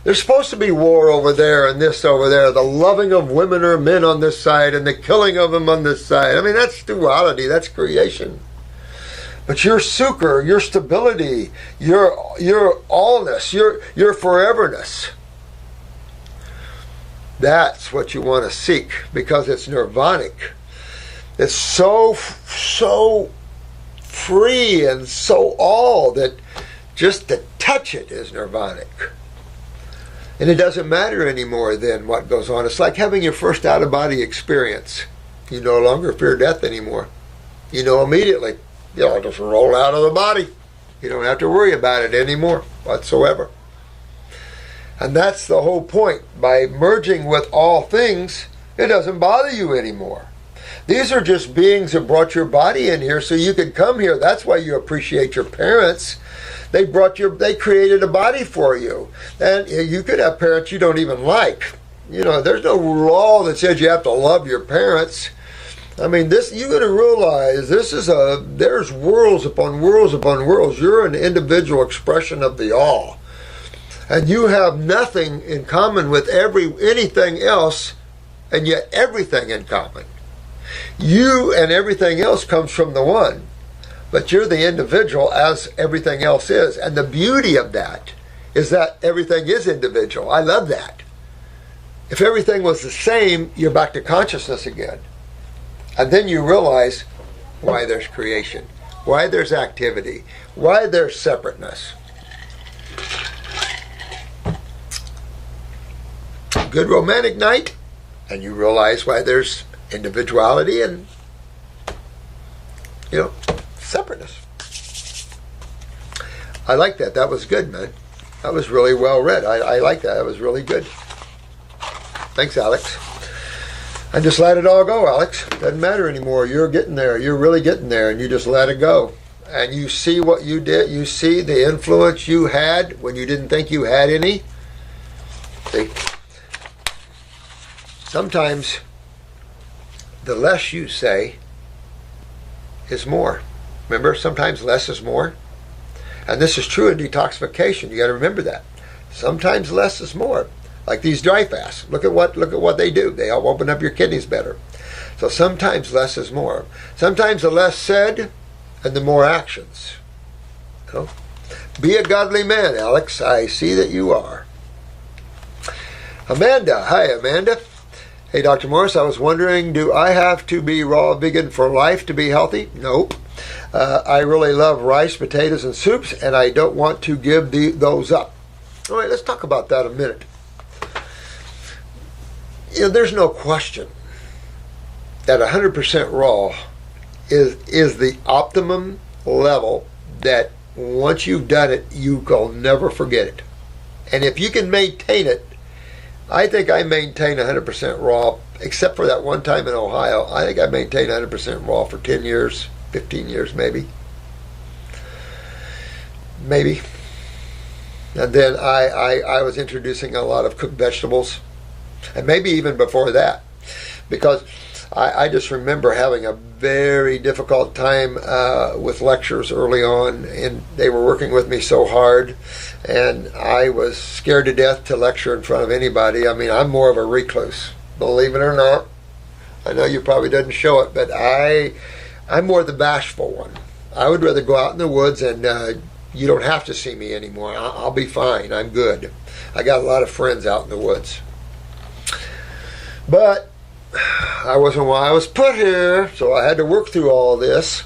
There's supposed to be war over there and this over there, the loving of women or men on this side and the killing of them on this side. I mean, that's duality, that's creation. But your sucre, your stability, your allness, your foreverness, that's what you want to seek, because it's nirvanic. It's so free and so all that just to touch it is nirvanic. And it doesn't matter anymore then what goes on. It's like having your first out-of-body experience. You no longer fear death anymore. You know immediately. You'll just roll out of the body. You don't have to worry about it anymore whatsoever. And that's the whole point. By merging with all things, it doesn't bother you anymore. These are just beings that brought your body in here so you could come here. That's why you appreciate your parents. They created a body for you. And you could have parents you don't even like. There's no law that says you have to love your parents. I mean, you're going to realize there's worlds upon worlds upon worlds. You're an individual expression of the all. And you have nothing in common with anything else, and yet everything in common. You and everything else comes from the one, but you're the individual as everything else is. And the beauty of that is that everything is individual. I love that. If everything was the same, you're back to consciousness again. And then you realize why there's creation, why there's activity, why there's separateness. Good romantic night, and you realize why there's individuality and, separateness. I like that. That was good, man. That was really well read. I like that. That was really good. Thanks, Alex. And just let it all go, Alex. Doesn't matter anymore. You're getting there. You're really getting there, and you just let it go. And you see what you did. You see the influence you had when you didn't think you had any. See? Sometimes the less you say is more. Remember, sometimes less is more. And this is true in detoxification. You got to remember that. Sometimes less is more. Like these dry fasts. Look at what they do. They help open up your kidneys better. So sometimes less is more. Sometimes the less said and the more actions. You know? Be a godly man, Alex. I see that you are. Amanda. Hi, Amanda. Hey, Dr. Morse, I was wondering, do I have to be raw vegan for life to be healthy? Nope. I really love rice, potatoes, and soups, and I don't want to give those up. All right, let's talk about that a minute. You know, there's no question that 100% raw is the optimum level that once you've done it, you will never forget it. And if you can maintain it, I think I maintain 100% raw, except for that one time in Ohio. I think I maintained 100% raw for 10 years, 15 years maybe. Maybe. And then I was introducing a lot of cooked vegetables. And maybe even before that. Because I just remember having a very difficult time with lectures early on, and they were working with me so hard, and I was scared to death to lecture in front of anybody. I mean, I'm more of a recluse, believe it or not. I know you probably didn't show it, but I'm more the bashful one. I would rather go out in the woods and you don't have to see me anymore. I'll be fine. I'm good. I got a lot of friends out in the woods. But I wasn't why I was put here, so I had to work through all this.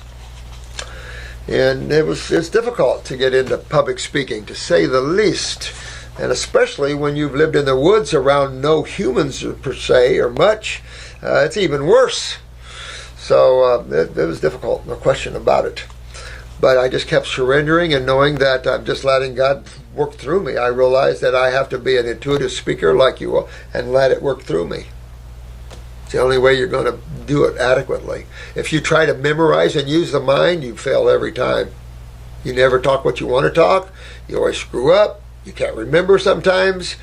And it's difficult to get into public speaking, to say the least. And especially when you've lived in the woods around no humans per se or much, it's even worse. So it was difficult, no question about it. But I just kept surrendering and knowing that I'm just letting God work through me. I realized that I have to be an intuitive speaker like you will and let it work through me. It's the only way you're going to do it adequately. If you try to memorize and use the mind, you fail every time. You never talk what you want to talk. You always screw up. You can't remember sometimes.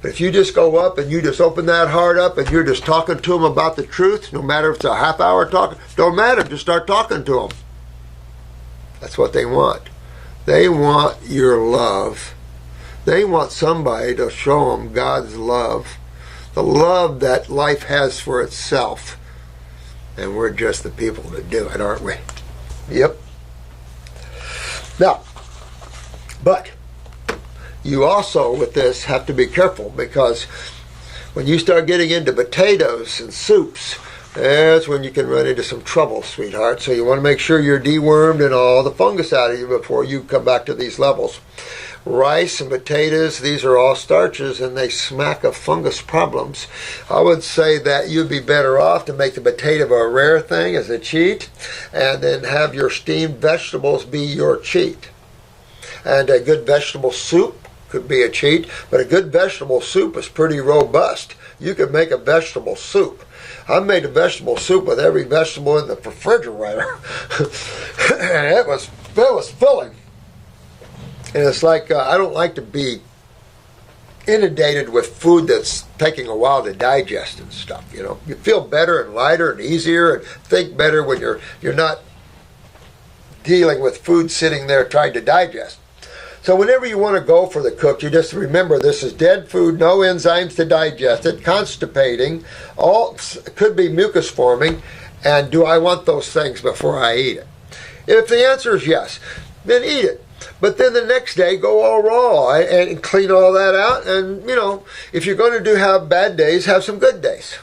But if you just go up and you just open that heart up and you're just talking to them about the truth, no matter if it's a half hour talk, don't matter. Just start talking to them. That's what they want. They want your love. They want somebody to show them God's love. The love that life has for itself. And we're just the people that do it, aren't we? Yep. Now, but you also, with this, have to be careful, because when you start getting into potatoes and soups, that's when you can run into some trouble, sweetheart. So you want to make sure you're dewormed and all the fungus out of you before you come back to these levels. Rice and potatoes, these are all starches, and they smack of fungus problems. I would say that you'd be better off to make the potato a rare thing as a cheat, and then have your steamed vegetables be your cheat. And a good vegetable soup could be a cheat, but a good vegetable soup is pretty robust. You could make a vegetable soup. I made a vegetable soup with every vegetable in the refrigerator, and it was filling. And it's like, I don't like to be inundated with food that's taking a while to digest and stuff, you know. You feel better and lighter and easier and think better when you're not dealing with food sitting there trying to digest. So whenever you want to go for the cook, you just remember this is dead food, no enzymes to digest it, constipating, all could be mucus forming, and do I want those things before I eat it? If the answer is yes, then eat it. But then the next day, go all raw and clean all that out. And, you know, if you're going to have bad days, have some good days.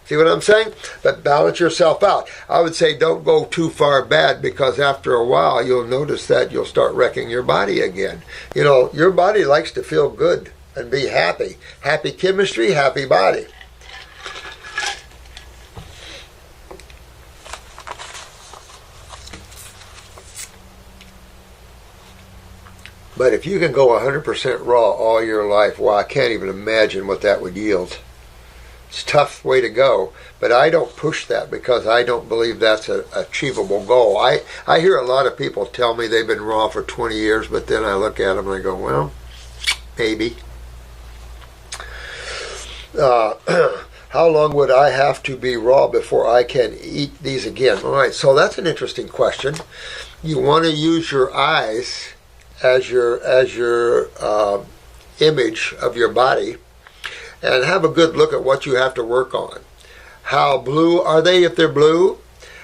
See what I'm saying? But balance yourself out. I would say don't go too far bad, because after a while, you'll notice that you'll start wrecking your body again. You know, your body likes to feel good and be happy. Happy chemistry, happy body. But if you can go 100% raw all your life, well, I can't even imagine what that would yield. It's a tough way to go, but I don't push that because I don't believe that's an achievable goal. I hear a lot of people tell me they've been raw for 20 years, but then I look at them and I go, well, maybe. How long would I have to be raw before I can eat these again? All right, so that's an interesting question. You want to use your eyes as your image of your body and have a good look at what you have to work on. How blue are they if they're blue?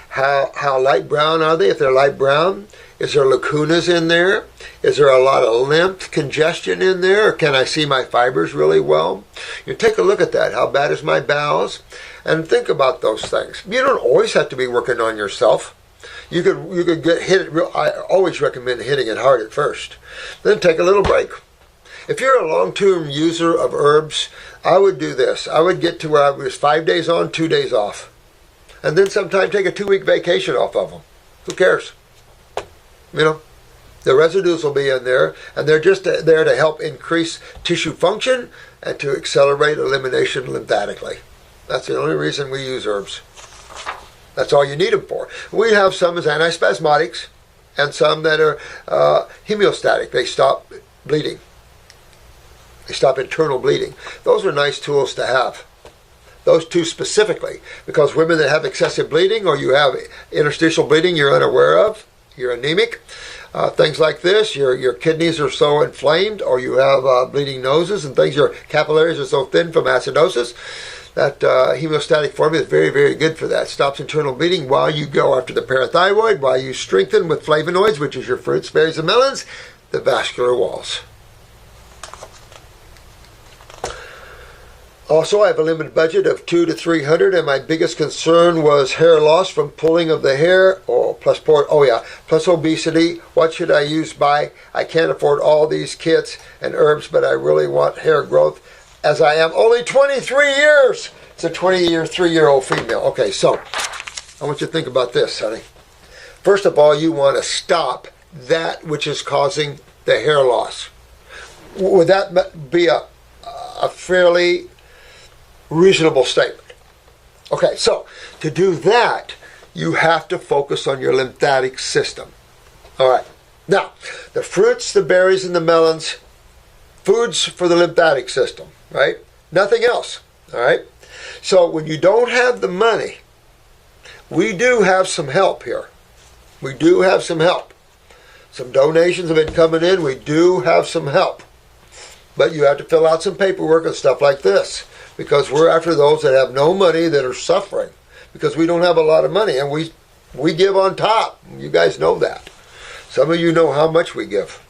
How light brown are they if they're light brown? Is there lacunas in there? Is there a lot of lymph congestion in there? Or can I see my fibers really well? You take a look at that. How bad is my bowels? And think about those things. You don't always have to be working on yourself. You could hit it real. I always recommend hitting it hard at first. Then take a little break. If you're a long-term user of herbs, I would do this. I would get to where I was 5 days on, 2 days off. And then sometime take a 2-week vacation off of them. Who cares? You know, the residues will be in there, and they're just there to help increase tissue function and to accelerate elimination lymphatically. That's the only reason we use herbs. That's all you need them for. We have some as antispasmodics and some that are hemostatic. They stop bleeding. They stop internal bleeding. Those are nice tools to have. Those two specifically, because women that have excessive bleeding or you have interstitial bleeding you're unaware of, you're anemic, things like this, your kidneys are so inflamed, or you have bleeding noses and things, your capillaries are so thin from acidosis, that hemostatic formula is very, very good for that. Stops internal bleeding while you go after the parathyroid, while you strengthen with flavonoids, which is your fruits, berries, and melons, the vascular walls. Also, I have a limited budget of $200 to $300, and my biggest concern was hair loss from pulling of the hair, plus obesity. What should I use by? I can't afford all these kits and herbs, but I really want hair growth, as I am only 23 years. It's a 23-year-old female. Okay, so I want you to think about this, honey. First of all, you want to stop that which is causing the hair loss. Would that be a fairly reasonable statement? Okay, so to do that, you have to focus on your lymphatic system. All right. Now, the fruits, the berries, and the melons, foods for the lymphatic system, right? Nothing else. All right. So when you don't have the money, we do have some help here. We do have some help. Some donations have been coming in. We do have some help. But you have to fill out some paperwork and stuff like this, because we're after those that have no money, that are suffering, because we don't have a lot of money, and we give on top. You guys know that. Some of you know how much we give.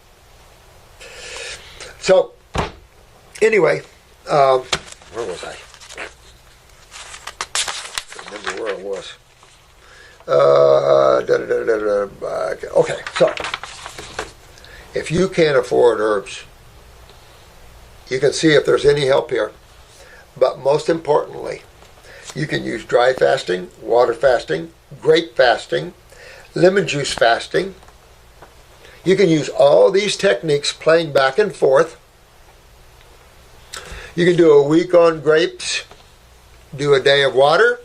So, anyway, where was I? I don't remember where I was. Okay, so, if you can't afford herbs, you can see if there's any help here. But most importantly, you can use dry fasting, water fasting, grape fasting, lemon juice fasting. You can use all these techniques playing back and forth. You can do a week on grapes, do a day of water,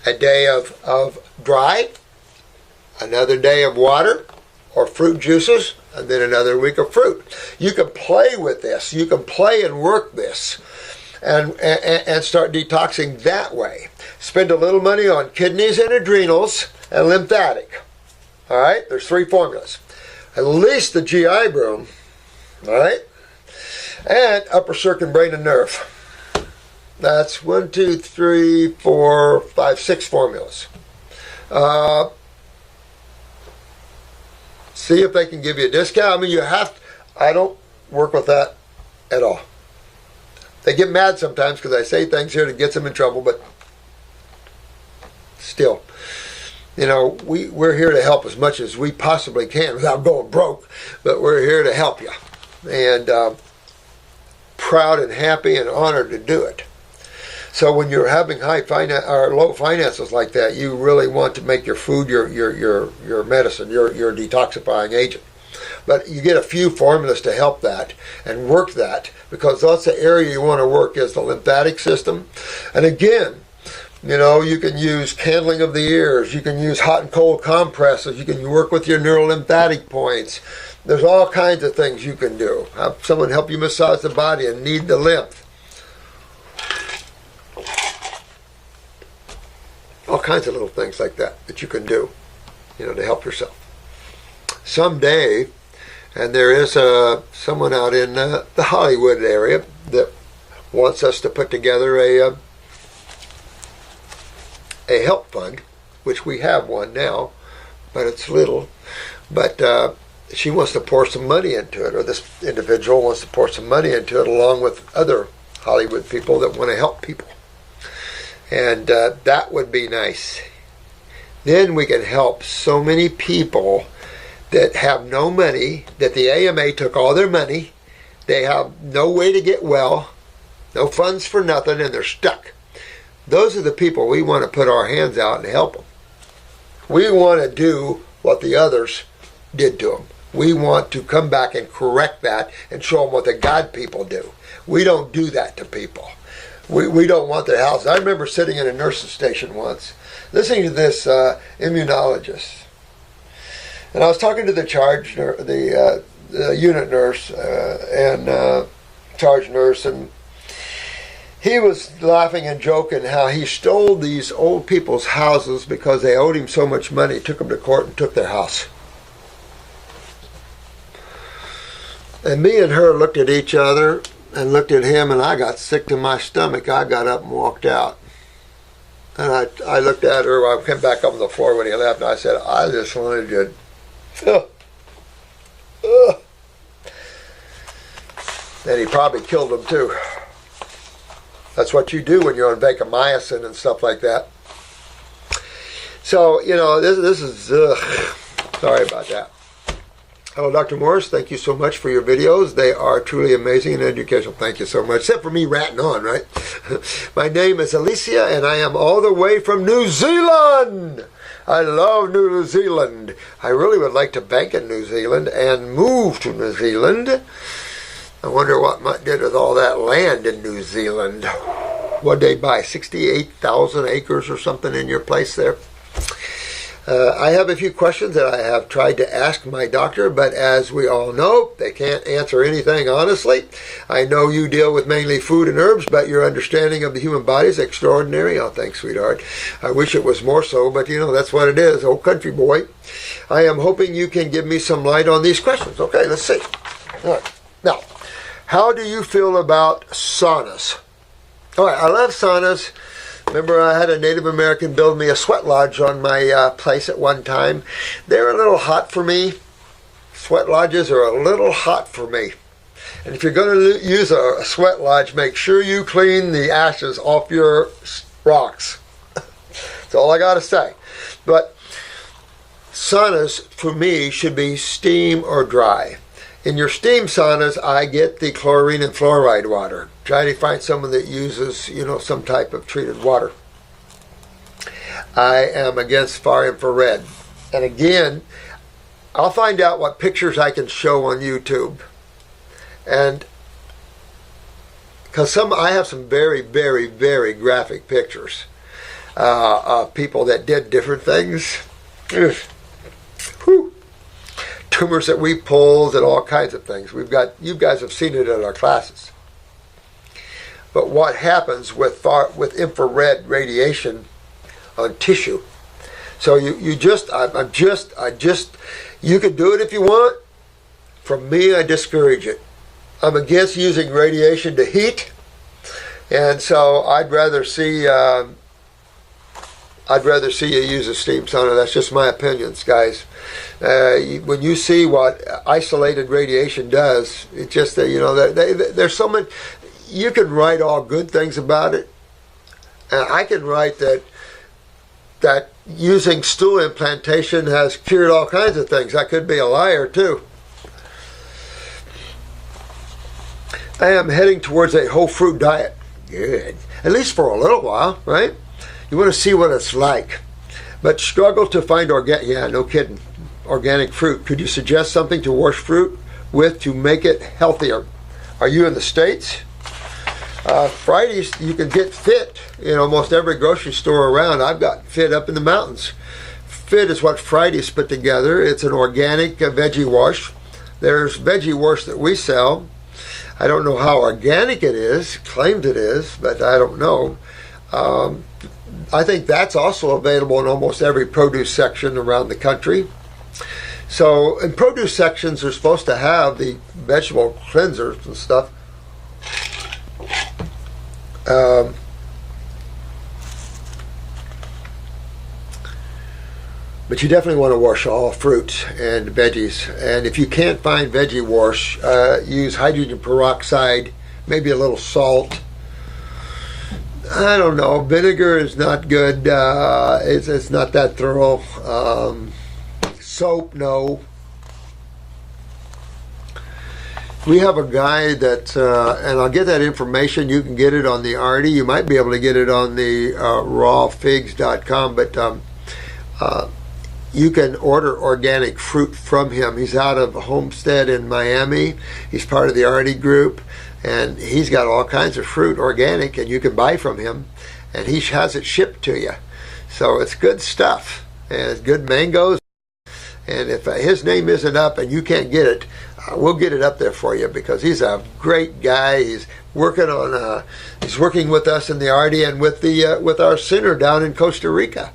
a day of dry, another day of water or fruit juices, and then another week of fruit. You can play with this. You can play and work this and start detoxing that way. Spend a little money on kidneys and adrenals and lymphatic. All right? There's 3 formulas. At least the GI broom. All right? And upper circuit, brain, and nerve. That's 1, 2, 3, 4, 5, 6 formulas. See if they can give you a discount. I mean, I don't work with that at all. They get mad sometimes because I say things here that gets them in trouble, but still, you know, we're here to help as much as we possibly can without going broke, but we're here to help you. And proud and happy and honored to do it. So when you're having high finance or low finances like that, you really want to make your food your medicine, your detoxifying agent. But you get a few formulas to help that and work that, because that's the area you want to work, is the lymphatic system. And again, you know, you can use candling of the ears, you can use hot and cold compresses, you can work with your neurolymphatic points. There's all kinds of things you can do. Have someone help you massage the body and knead the lymph. All kinds of little things like that you can do, you know, to help yourself. Someday, And there is someone out in the Hollywood area that wants us to put together a help fund, which we have one now, but it's little. But she wants to pour some money into it, or this individual wants to pour some money into it, along with other Hollywood people that want to help people. And that would be nice. Then we can help so many people that have no money, that the AMA took all their money, they have no way to get well, no funds for nothing, and they're stuck. Those are the people we want to put our hands out and help them. We want to do what the others did to them. We want to come back and correct that and show them what the God people do. We don't do that to people. We don't want their house. I remember sitting in a nurse's station once, listening to this immunologist. And I was talking to the unit nurse and charge nurse, and he was laughing and joking how he stole these old people's houses because they owed him so much money. He took them to court and took their house. And me and her looked at each other and looked at him, and I got sick to my stomach. I got up and walked out. And I looked at her. I came back up on the floor when he left, and I said, I just wanted to... And he probably killed him too. That's what you do when you're on vancomycin and stuff like that. So, this is... sorry about that. Hello, Dr. Morse. Thank you so much for your videos. They are truly amazing and educational. Thank you so much. Except for me ratting on, right? My name is Alicia, and I am all the way from New Zealand. I love New Zealand. I really would like to bank in New Zealand and move to New Zealand. I wonder what Mutt did with all that land in New Zealand. What'd they buy? 68,000 acres or something in your place there? I have a few questions that I have tried to ask my doctor, but as we all know, they can't answer anything honestly. I know you deal with mainly food and herbs, but your understanding of the human body is extraordinary. Oh, thanks, sweetheart. I wish it was more so, but that's what it is. Old country boy. I am hoping you can give me some light on these questions. Okay, let's see. All right. Now, how do you feel about saunas? All right, I love saunas. Remember, I had a Native American build me a sweat lodge on my place at one time. They're a little hot for me. Sweat lodges are a little hot for me. And if you're going to use a sweat lodge, make sure you clean the ashes off your rocks. That's all I got to say. But saunas, for me, should be steam or dry. In your steam saunas, I get the chlorine and fluoride water. Try to find someone that uses, some type of treated water. I am against far infrared. And again, I'll find out what pictures I can show on YouTube. And because I have some very, very, very graphic pictures of people that did different things. Whew. Tumors that we pulled and all kinds of things. You guys have seen it in our classes. But what happens with infrared radiation on tissue? So you can do it if you want. From me, I discourage it. I'm against using radiation to heat, and so I'd rather see you use a steam sauna. That's just my opinions, guys. When you see what isolated radiation does, it's just that there's so many. You can write all good things about it, and I can write that using stool implantation has cured all kinds of things. I could be a liar too. I am heading towards a whole fruit diet. Good, at least for a little while, right? You want to see what it's like, but struggle to find organic. Yeah, no kidding. Organic fruit. Could you suggest something to wash fruit with to make it healthier? Are you in the States? Fridays you can get Fit in almost every grocery store around. I've got Fit up in the mountains. Fit is what Fridays put together. It's an organic veggie wash. There's veggie wash that we sell. I don't know how organic it is. Claimed it is, but I don't know. I think that's also available in almost every produce section around the country. So in produce sections, they're supposed to have the vegetable cleansers and stuff. But you definitely want to wash all fruits and veggies. And if you can't find veggie wash, use hydrogen peroxide, maybe a little salt. I don't know. Vinegar is not good. It's not that thorough. Soap, no. We have a guy that, and I'll get that information. You can get it on the ARDI. You might be able to get it on the rawfigs.com, but you can order organic fruit from him. He's out of Homestead in Miami. He's part of the ARDI group, and he's got all kinds of fruit organic, and you can buy from him, and he has it shipped to you. So it's good stuff, and it's good mangoes. And if his name isn't up and you can't get it, we'll get it up there for you, because he's a great guy. He's working on, he's working with us in the ARDI and with our center down in Costa Rica.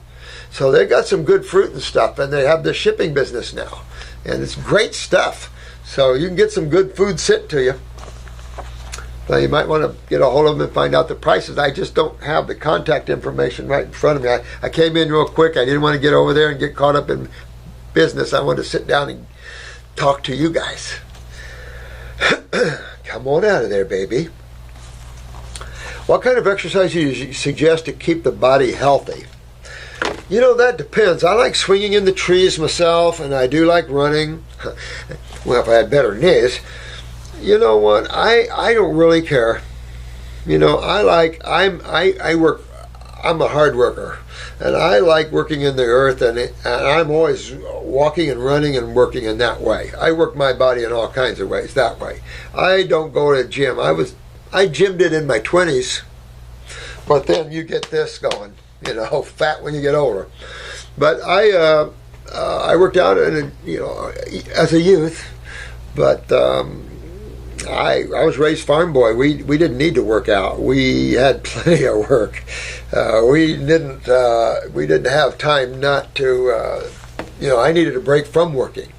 So they've got some good fruit and stuff, and they have the shipping business now, and it's great stuff. So you can get some good food sent to you. Now you might want to get a hold of them and find out the prices. I just don't have the contact information right in front of me. I came in real quick. I didn't want to get over there and get caught up in business. I wanted to sit down and talk to you guys. Come on out of there, baby. What kind of exercise do you suggest to keep the body healthy? You know, that depends. I like swinging in the trees myself, and I do like running. Well, if I had better knees. You know what? I don't really care. You know, I work. I'm a hard worker, and I like working in the earth, and I'm always walking and running and working in that way. I work my body in all kinds of ways that way. I don't go to the gym. I gymmed it in my 20s, but then you get this going. You know, fat when you get older. But I worked out as a youth, but I was raised farm boy. We didn't need to work out. We had plenty of work. We didn't have time not to. I needed a break from working.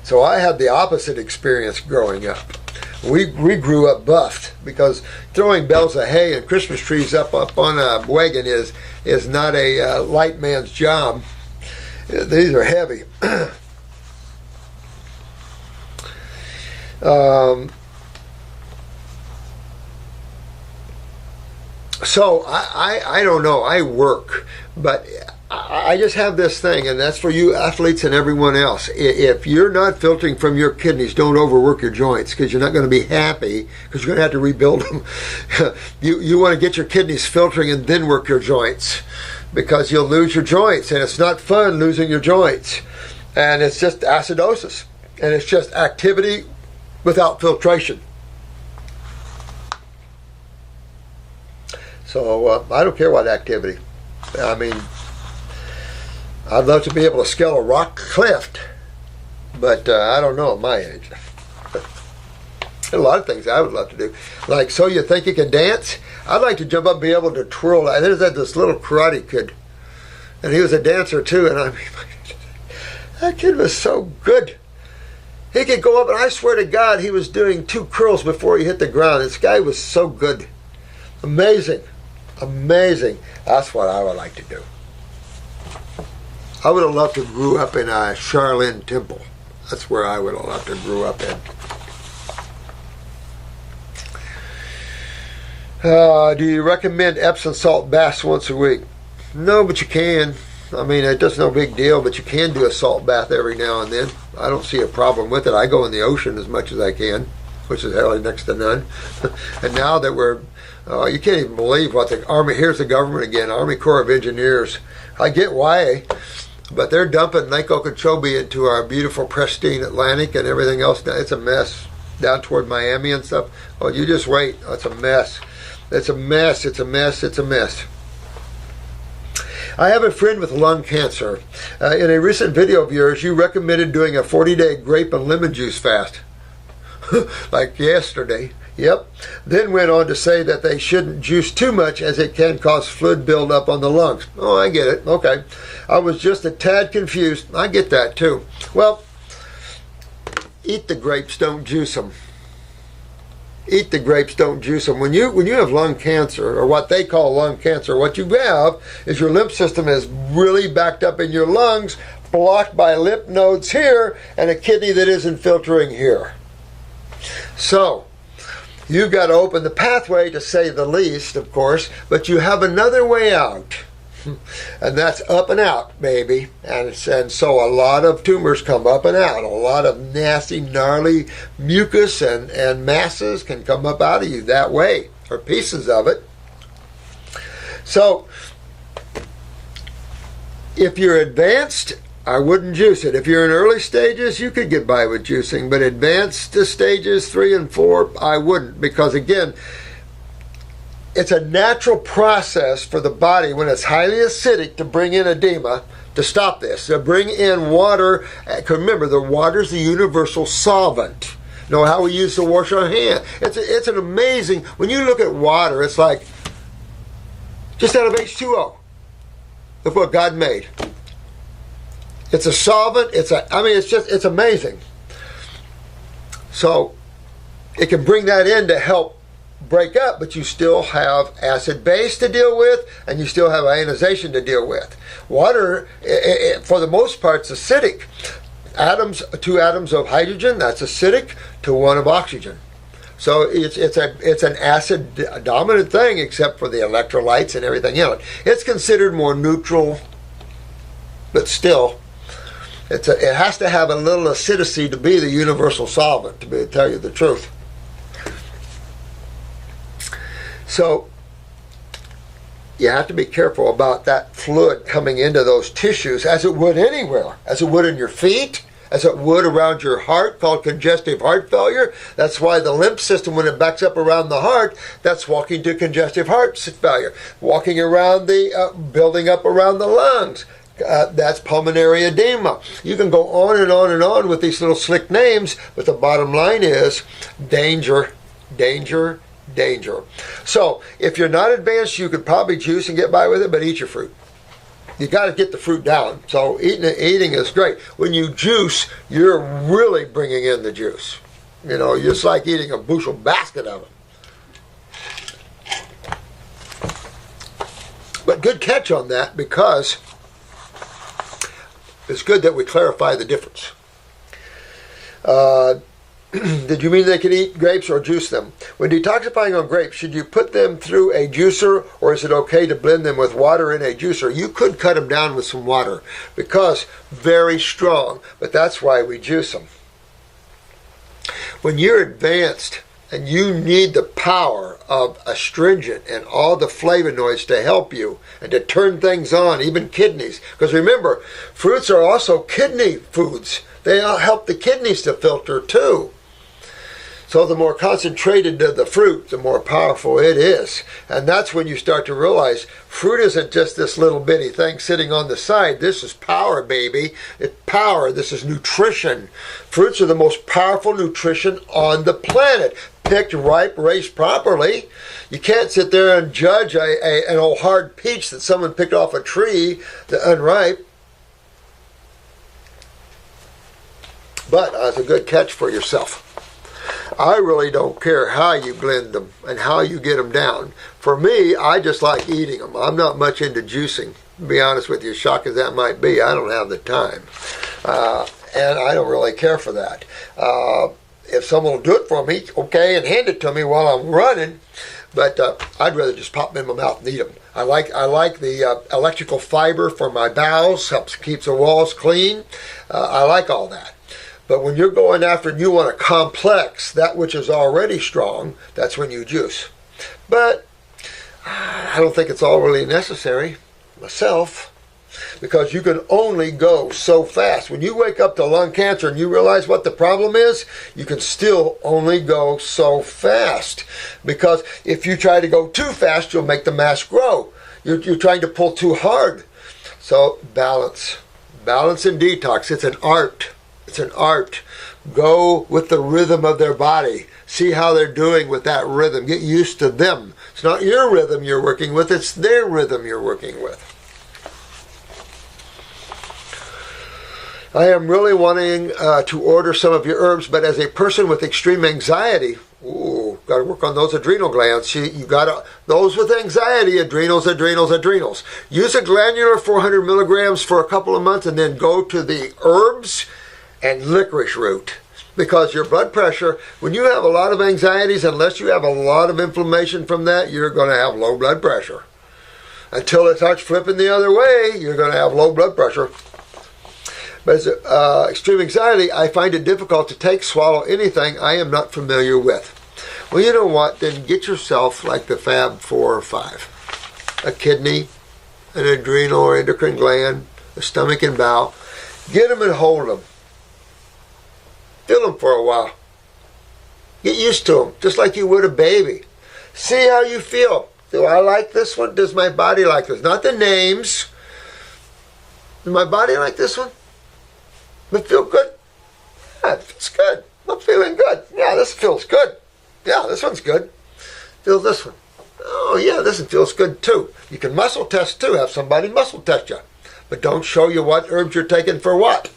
So I had the opposite experience growing up. We grew up buffed, because throwing bales of hay and Christmas trees up on a wagon is not a light man's job. These are heavy. So I don't know. I work, but I just have this thing, and that's for you athletes and everyone else. If you're not filtering from your kidneys, don't overwork your joints, because you're not going to be happy, because you're going to have to rebuild them. You want to get your kidneys filtering and then work your joints, because you'll lose your joints, and it's not fun losing your joints. And it's just acidosis, and it's just activity without filtration. So I don't care what activity. I mean, I'd love to be able to scale a rock cliff, but I don't know at my age. A lot of things I would love to do. Like, so you think you can dance? I'd like to jump up and be able to twirl. And there's this little karate kid, and he was a dancer too, and I mean, that kid was so good. He could go up, and I swear to God, he was doing 2 curls before he hit the ground. This guy was so good. Amazing. Amazing. That's what I would like to do. I would have loved to grow up in a Shaolin temple. That's where I would have loved to grow up in. Do you recommend Epsom salt baths once a week? No, but you can. I mean, it's no big deal, but you can do a salt bath every now and then. I don't see a problem with it. I go in the ocean as much as I can, which is hardly next to none. And now that we're, you can't even believe what the Army, here's the government again, Army Corps of Engineers. I get why, but they're dumping Lake Okeechobee into our beautiful, pristine Atlantic and everything else. It's a mess down toward Miami and stuff. Oh, you just wait. It's a mess. It's a mess. It's a mess. It's a mess. I have a friend with lung cancer. In a recent video of yours, you recommended doing a 40-day grape and lemon juice fast. Like yesterday. Yep. Then went on to say that they shouldn't juice too much as it can cause fluid buildup on the lungs. Oh, I get it. Okay. I was just a tad confused. I get that too. Well, eat the grapes, don't juice them. Eat the grapes, don't juice them. When you have lung cancer, or what they call lung cancer, what you have is your lymph system is really backed up in your lungs, blocked by lymph nodes here, and a kidney that isn't filtering here. So, you've got to open the pathway, to say the least, of course, but you have another way out. And that's up and out, baby. And so a lot of tumors come up and out. A lot of nasty, gnarly mucus and masses can come up out of you that way, or pieces of it. So, if you're advanced, I wouldn't juice it. If you're in early stages, you could get by with juicing, but advanced to stages 3 and 4, I wouldn't, because again, it's a natural process for the body when it's highly acidic to bring in edema, to stop this, to bring in water. Remember, the water is the universal solvent. You know how we use to wash our hands. It's an amazing, when you look at water, it's like just out of H2O. Look what God made. It's a solvent. It's amazing. So it can bring that in to help break up, but you still have acid base to deal with, and you still have ionization to deal with. Water, for the most part, is acidic. Two atoms of hydrogen, that's acidic, to 1 of oxygen. So it's an acid dominant thing, except for the electrolytes and everything in it. It's considered more neutral, but still, it has to have a little acidity to be the universal solvent, to tell you the truth. So you have to be careful about that fluid coming into those tissues, as it would anywhere, as it would in your feet, as it would around your heart, called congestive heart failure. That's why the lymph system, when it backs up around the heart, that's walking to congestive heart failure. Walking around building up around the lungs, that's pulmonary edema. You can go on and on and on with these little slick names, but the bottom line is danger, danger, danger. So if you're not advanced, you could probably juice and get by with it, but eat your fruit. You got to get the fruit down. So eating is great. When you juice, you're really bringing in the juice. You know, it's like eating a bushel basket of it. But good catch on that, because it's good that we clarify the difference. Did you mean they can eat grapes or juice them? When detoxifying on grapes, should you put them through a juicer, or is it okay to blend them with water in a juicer? You could cut them down with some water, because very strong, but that's why we juice them. When you're advanced and you need the power of astringent and all the flavonoids to help you and to turn things on, even kidneys, because remember, fruits are also kidney foods. They all help the kidneys to filter too. So the more concentrated the fruit, the more powerful it is. And that's when you start to realize fruit isn't just this little bitty thing sitting on the side. This is power, baby. It's power. This is nutrition. Fruits are the most powerful nutrition on the planet. Picked, ripe, raised properly. You can't sit there and judge an old hard peach that someone picked off a tree, the unripe. But it's a good catch for yourself. I really don't care how you blend them and how you get them down. For me, I just like eating them. I'm not much into juicing, to be honest with you, as shocked as that might be. I don't have the time. And I don't really care for that. If someone will do it for me, okay, and hand it to me while I'm running, but I'd rather just pop them in my mouth and eat them. I like the electrical fiber for my bowels, helps keeps the walls clean. I like all that. But when you're going after and you want to complex that which is already strong, that's when you juice. But I don't think it's all really necessary myself, because you can only go so fast. When you wake up to lung cancer and you realize what the problem is, you can still only go so fast. Because if you try to go too fast, you'll make the mass grow. You're trying to pull too hard. So balance. Balance and detox. It's an art. It's an art. Go with the rhythm of their body. See how they're doing with that rhythm. Get used to them. It's not your rhythm you're working with, it's their rhythm you're working with. I am really wanting to order some of your herbs, but as a person with extreme anxiety, got to work on those adrenal glands. You got to, those with anxiety, adrenals. Use a glandular 400 milligrams for a couple of months and then go to the herbs and licorice root. Because your blood pressure, when you have a lot of anxieties, unless you have a lot of inflammation from that, you're going to have low blood pressure. Until it starts flipping the other way, you're going to have low blood pressure. But as extreme anxiety, I find it difficult to take, swallow anything I am not familiar with. Well, you know what? Then get yourself like the Fab 4 or 5. A kidney, an adrenal or endocrine gland, a stomach and bowel. Get them and hold them. Feel them for a while. Get used to them, just like you would a baby. See how you feel. Do I like this one? Does my body like this? Not the names. Does my body like this one? But feel good? Yeah, it feels good. I'm feeling good. Yeah, this feels good. Yeah, this one's good. Feel this one. Oh, yeah, this one feels good too. You can muscle test too. Have somebody muscle test you. But don't show you what herbs you're taking for what.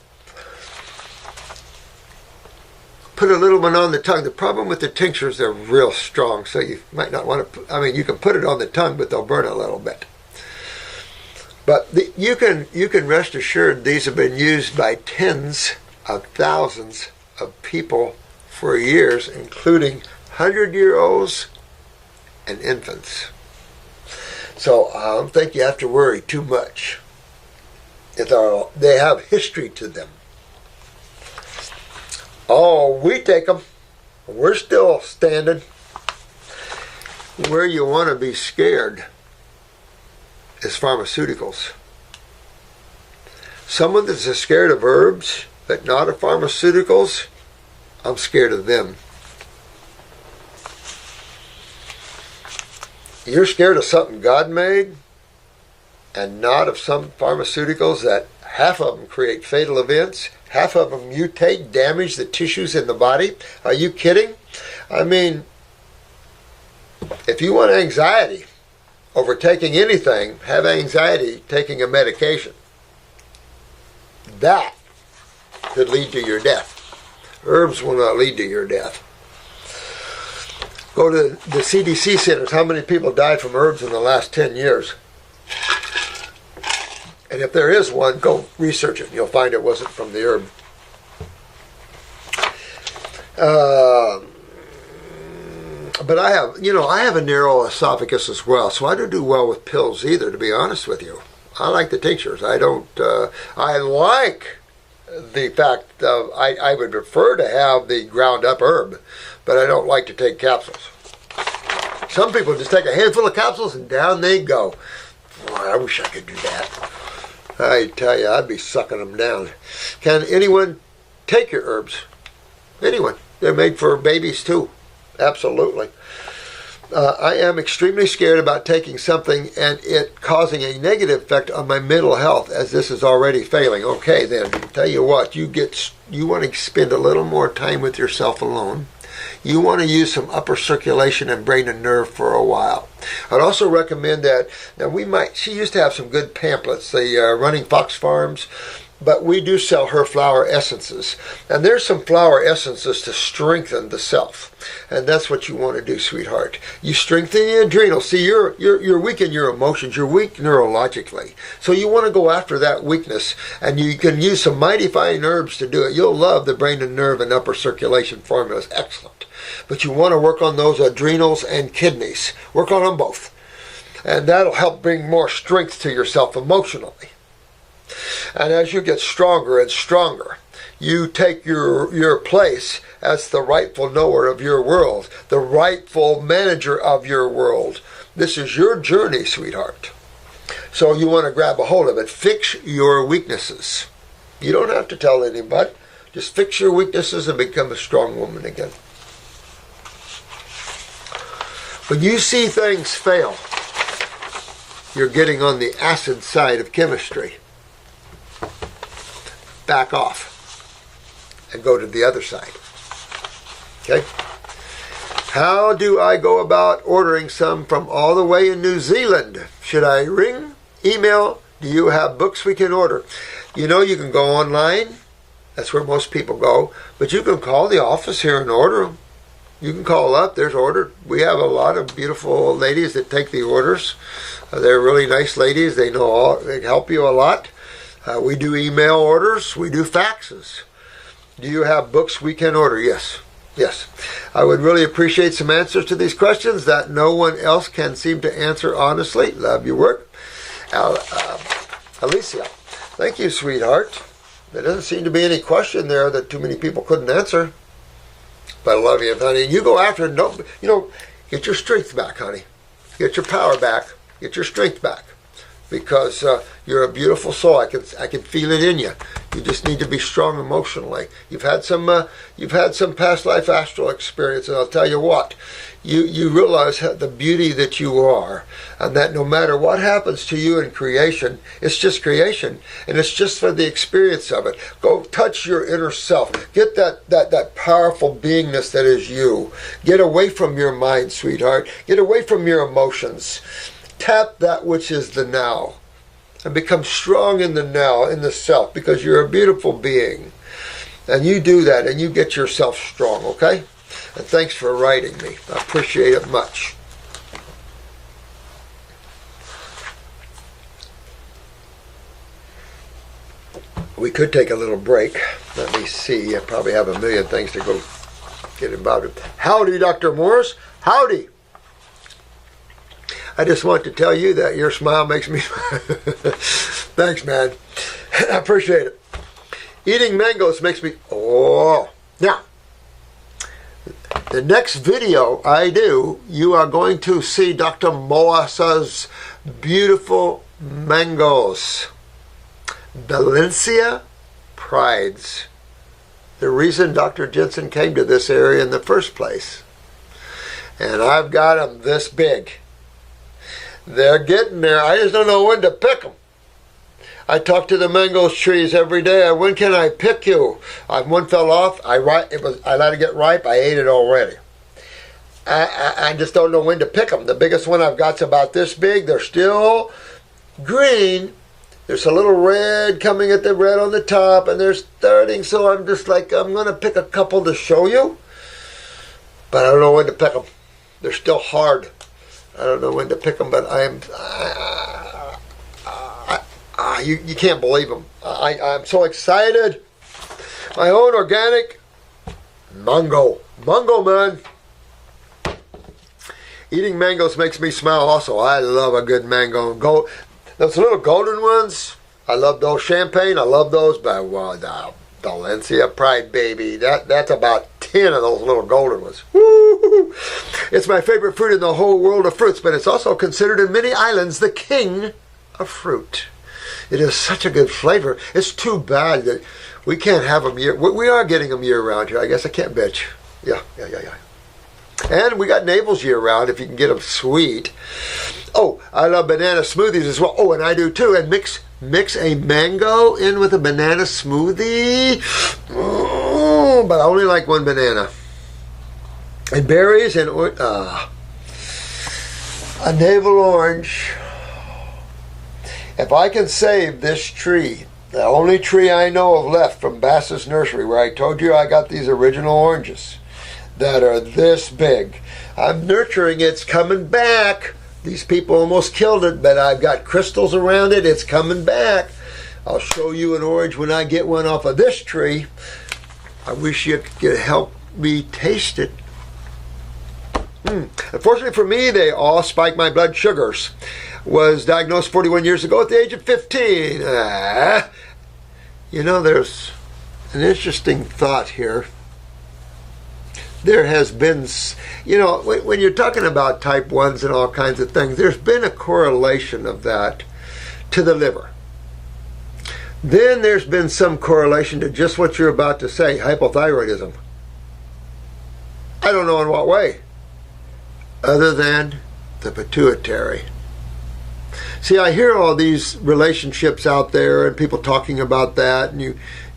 Put a little one on the tongue. The problem with the tinctures, they're real strong, so you might not want to, you can put it on the tongue, but they'll burn a little bit. But you can rest assured these have been used by tens of thousands of people for years, including 100-year-olds and infants. So I don't think you have to worry too much. They have history to them. Oh, we take them. We're still standing. Where you want to be scared is pharmaceuticals. Someone that's scared of herbs but not of pharmaceuticals, I'm scared of them. You're scared of something God made and not of some pharmaceuticals that half of them create fatal events, half of them mutate, damage the tissues in the body. Are you kidding? I mean, if you want anxiety over taking anything, have anxiety taking a medication. That could lead to your death. Herbs will not lead to your death. Go to the CDC centers. How many people died from herbs in the last 10 years? And if there is one, go research it. You'll find it wasn't from the herb. But I have a narrow esophagus as well, so I don't do well with pills either, to be honest with you. I like the tinctures. I like the fact of, I would prefer to have the ground up herb, but I don't like to take capsules. Some people just take a handful of capsules and down they go. Boy, I wish I could do that. I tell you, I'd be sucking them down. Can anyone take your herbs? Anyone. They're made for babies too. Absolutely. I am extremely scared about taking something and it causing a negative effect on my mental health, as this is already failing. Okay, then, tell you what, you want to spend a little more time with yourself alone. You want to use some upper circulation and brain and nerve for a while. I'd also recommend that, she used to have some good pamphlets, the Running Fox Farms, but we do sell her flower essences. And there's some flower essences to strengthen the self. And that's what you want to do, sweetheart. You strengthen the adrenal. See, you're weak in your emotions. You're weak neurologically. So you want to go after that weakness. And you can use some mighty fine herbs to do it. You'll love the brain and nerve and upper circulation formulas. Excellent. But you want to work on those adrenals and kidneys. Work on them both. And that'll help bring more strength to yourself emotionally. And as you get stronger and stronger, you take your place as the rightful knower of your world, the rightful manager of your world. This is your journey, sweetheart. So you want to grab a hold of it. Fix your weaknesses. You don't have to tell anybody. Just fix your weaknesses and become a strong woman again. When you see things fail, you're getting on the acid side of chemistry. Back off and go to the other side. Okay? How do I go about ordering some from all the way in New Zealand? Should I ring, email? Do you have books we can order? You know, you can go online. That's where most people go. But you can call the office here and order them. You can call up. There's order. We have a lot of beautiful ladies that take the orders. They're really nice ladies. They know all. They help you a lot. We do email orders. We do faxes. Do you have books we can order? Yes. Yes. I would really appreciate some answers to these questions that no one else can seem to answer honestly. Love your work. Alicia, thank you, sweetheart. There doesn't seem to be any question there that too many people couldn't answer. But I love you, honey. And you go after it. Don't, get your strength back, honey. Get your power back. Get your strength back. Because you're a beautiful soul. I can feel it in you. You just need to be strong emotionally. You've had some past life astral experience, and I'll tell you what, you realize the beauty that you are, and that no matter what happens to you in creation, it's just creation, and it's just for the experience of it. Go touch your inner self. Get that powerful beingness that is you. Get away from your mind, sweetheart. Get away from your emotions. Tap that which is the now and become strong in the now, in the self, because you're a beautiful being. And you do that and you get yourself strong, okay? And thanks for writing me. I appreciate it much. We could take a little break. Let me see. I probably have a million things to go get about it. Howdy, Dr. Morse. Howdy. I just want to tell you that your smile makes me Thanks, man. I appreciate it. Eating mangoes makes me Now, the next video I do, you are going to see Dr. Morse's beautiful mangoes. Valencia prides. The reason Dr. Jensen came to this area in the first place. And I've got them this big. They're getting there. I just don't know when to pick them. I talk to the mango trees every day. When can I pick you? One fell off. I let it get ripe. I ate it already. I just don't know when to pick them. The biggest one I've got's about this big. They're still green. There's a little red coming at the red on the top, and they're starting. So I'm just like, I'm going to pick a couple to show you, but I don't know when to pick them. They're still hard. I don't know when to pick them, but you can't believe them. I'm so excited. My own organic mango, man. Eating mangoes makes me smile. Also, I love a good mango. Those little golden ones, I love those. Champagne, I love those. But the Valencia Pride, baby, that's about 10 of those little golden ones. Woo! It's my favorite fruit in the whole world of fruits, but it's also considered in many islands the king of fruit. It is such a good flavor. It's too bad that we can't have them year. We are getting them year round here. I guess I can't bitch. Yeah. And we got navels year round if you can get them sweet. Oh, I love banana smoothies as well. Oh, and I do too. And mix a mango in with a banana smoothie. Oh, but I only like one banana. And berries and a navel orange. If I can save this tree, the only tree I know of left from Bass's nursery, where I told you I got these original oranges that are this big. I'm nurturing it. It's coming back. These people almost killed it, but I've got crystals around it. It's coming back. I'll show you an orange when I get one off of this tree. I wish you could help me taste it. Unfortunately for me, they all spike my blood sugars. Was diagnosed 41 years ago at the age of 15. There's an interesting thought here. There has been, when you're talking about type 1s and all kinds of things, there's been a correlation of that to the liver. Then there's been some correlation to just what you're about to say, hypothyroidism. I don't know in what way, other than the pituitary. See, I hear all these relationships out there and people talking about that, and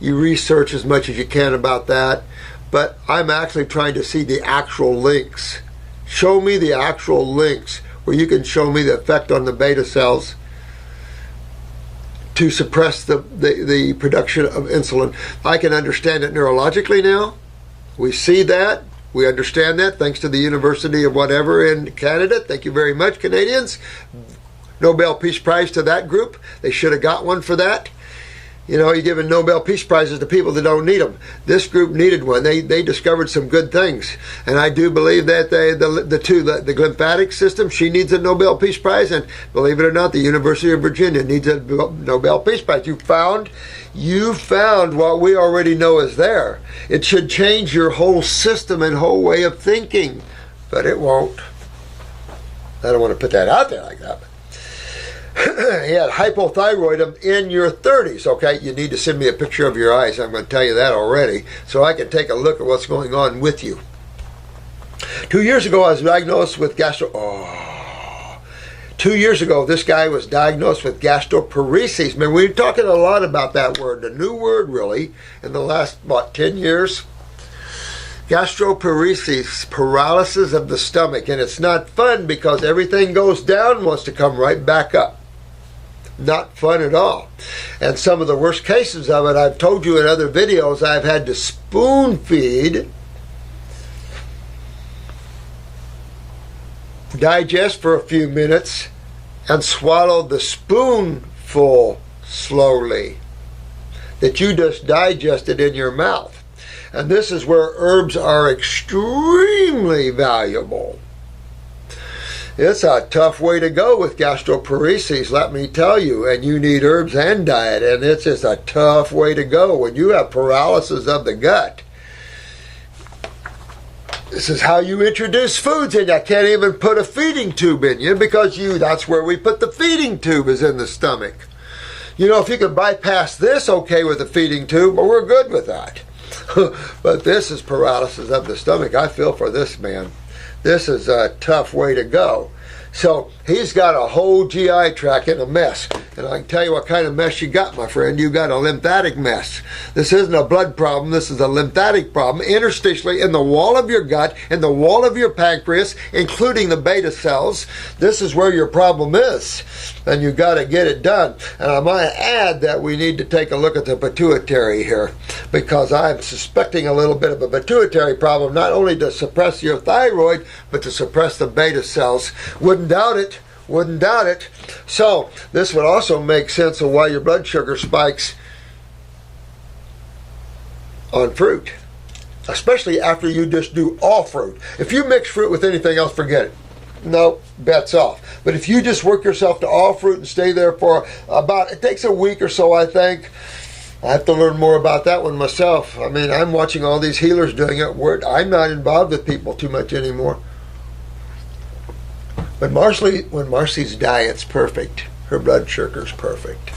you research as much as you can about that. but I'm actually trying to see the actual links. Show me the actual links where you can show me the effect on the beta cells to suppress the production of insulin. I can understand it neurologically now. We see that. We understand that thanks to the University of whatever in Canada. Thank you very much, Canadians. Nobel Peace Prize to that group. They should have got one for that. You know, you're giving Nobel Peace Prizes to people that don't need them. This group needed one. They discovered some good things. And I do believe that the glymphatic system, she needs a Nobel Peace Prize. And believe it or not, the University of Virginia needs a Nobel Peace Prize. You found what we already know is there. It should change your whole system and whole way of thinking. But it won't. I don't want to put that out there like that. He had hypothyroidism in your 30s. Okay, you need to send me a picture of your eyes. I'm going to tell you that already, so I can take a look at what's going on with you. 2 years ago, I was diagnosed with 2 years ago, this guy was diagnosed with gastroparesis. Man, we're talking a lot about that word, a new word really, in the last, 10 years. Gastroparesis, paralysis of the stomach, and it's not fun because everything goes down, wants to come right back up. Not fun at all. And some of the worst cases of it, I've told you in other videos, I've had to spoon feed, digest for a few minutes, and swallow the spoonful slowly that you just digested in your mouth. And this is where herbs are extremely valuable. It's a tough way to go with gastroparesis, let me tell you. And you need herbs and diet, and it's just a tough way to go when you have paralysis of the gut. This is how you introduce foods, and I can't even put a feeding tube in you because that's where we put the feeding tube, is in the stomach. You know, if you could bypass this, okay, with the feeding tube, but we're good with that. But this is paralysis of the stomach. I feel for this man. This is a tough way to go. So he's got a whole GI tract in a mess. And I can tell you what kind of mess you got, my friend. You got a lymphatic mess. This isn't a blood problem. This is a lymphatic problem interstitially in the wall of your gut, in the wall of your pancreas, including the beta cells. This is where your problem is. And you got to get it done. And I might add that we need to take a look at the pituitary here, because I'm suspecting a little bit of a pituitary problem, not only to suppress your thyroid, but to suppress the beta cells. Wouldn't doubt it. Wouldn't doubt it. So this would also make sense of why your blood sugar spikes on fruit, especially after you just do all fruit. If you mix fruit with anything else, forget it. No, bets off. But if you just work yourself to all fruit and stay there for it takes a week or so, I think. I have to learn more about that one myself. I mean, I'm watching all these healers doing it. I'm not involved with people too much anymore. But when Marcy's diet's perfect, her blood sugar's perfect.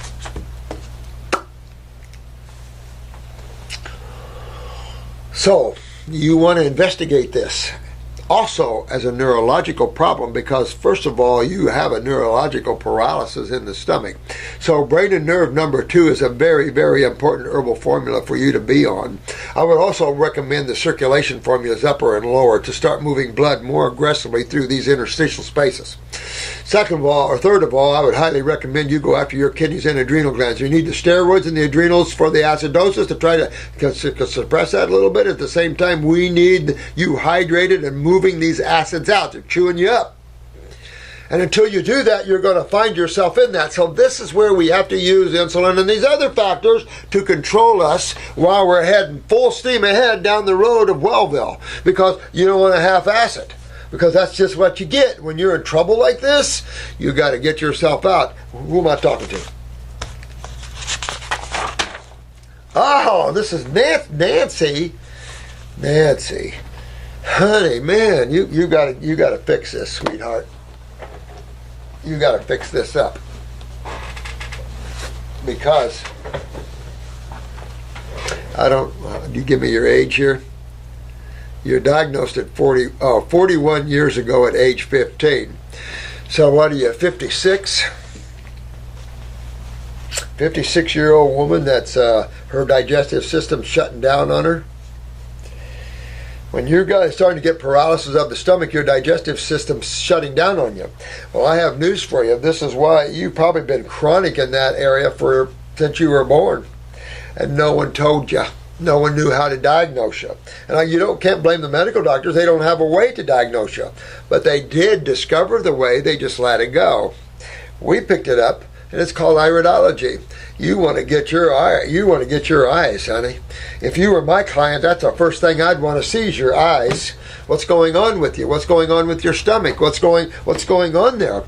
So, you want to investigate this also as a neurological problem, because first of all, you have a neurological paralysis in the stomach. So brain and nerve number 2 is a very, very important herbal formula for you to be on. I would also recommend the circulation formulas, upper and lower, to start moving blood more aggressively through these interstitial spaces. Second of all, or third of all, I would highly recommend you go after your kidneys and adrenal glands. You need the steroids and the adrenals for the acidosis to try to suppress that a little bit. At the same time, we need you hydrated and moving these acids out. They're chewing you up. And until you do that, you're going to find yourself in that. So this is where we have to use insulin and these other factors to control us while we're heading full steam ahead down the road of Wellville, because you don't want to half-ass it. Because that's just what you get when you're in trouble like this. You got to get yourself out. Who am I talking to? Oh, this is Nancy. Nancy, honey, man, you got to fix this, sweetheart. You got to fix this up, because you give me your age here. You're diagnosed at 41 years ago at age 15. So what are you, 56? 56-year-old woman that's her digestive system shutting down on her. When you're starting to get paralysis of the stomach, your digestive system's shutting down on you. Well, I have news for you. This is why you've probably been chronic in that area since you were born, and no one told you. No one knew how to diagnose you. And you can't blame the medical doctors. They don't have a way to diagnose you. But they did discover the way. They just let it go. We picked it up, and it's called iridology. You want to get your eyes, honey. If you were my client, that's the first thing I'd want to see is your eyes. What's going on with you? What's going on with your stomach? What's going on there?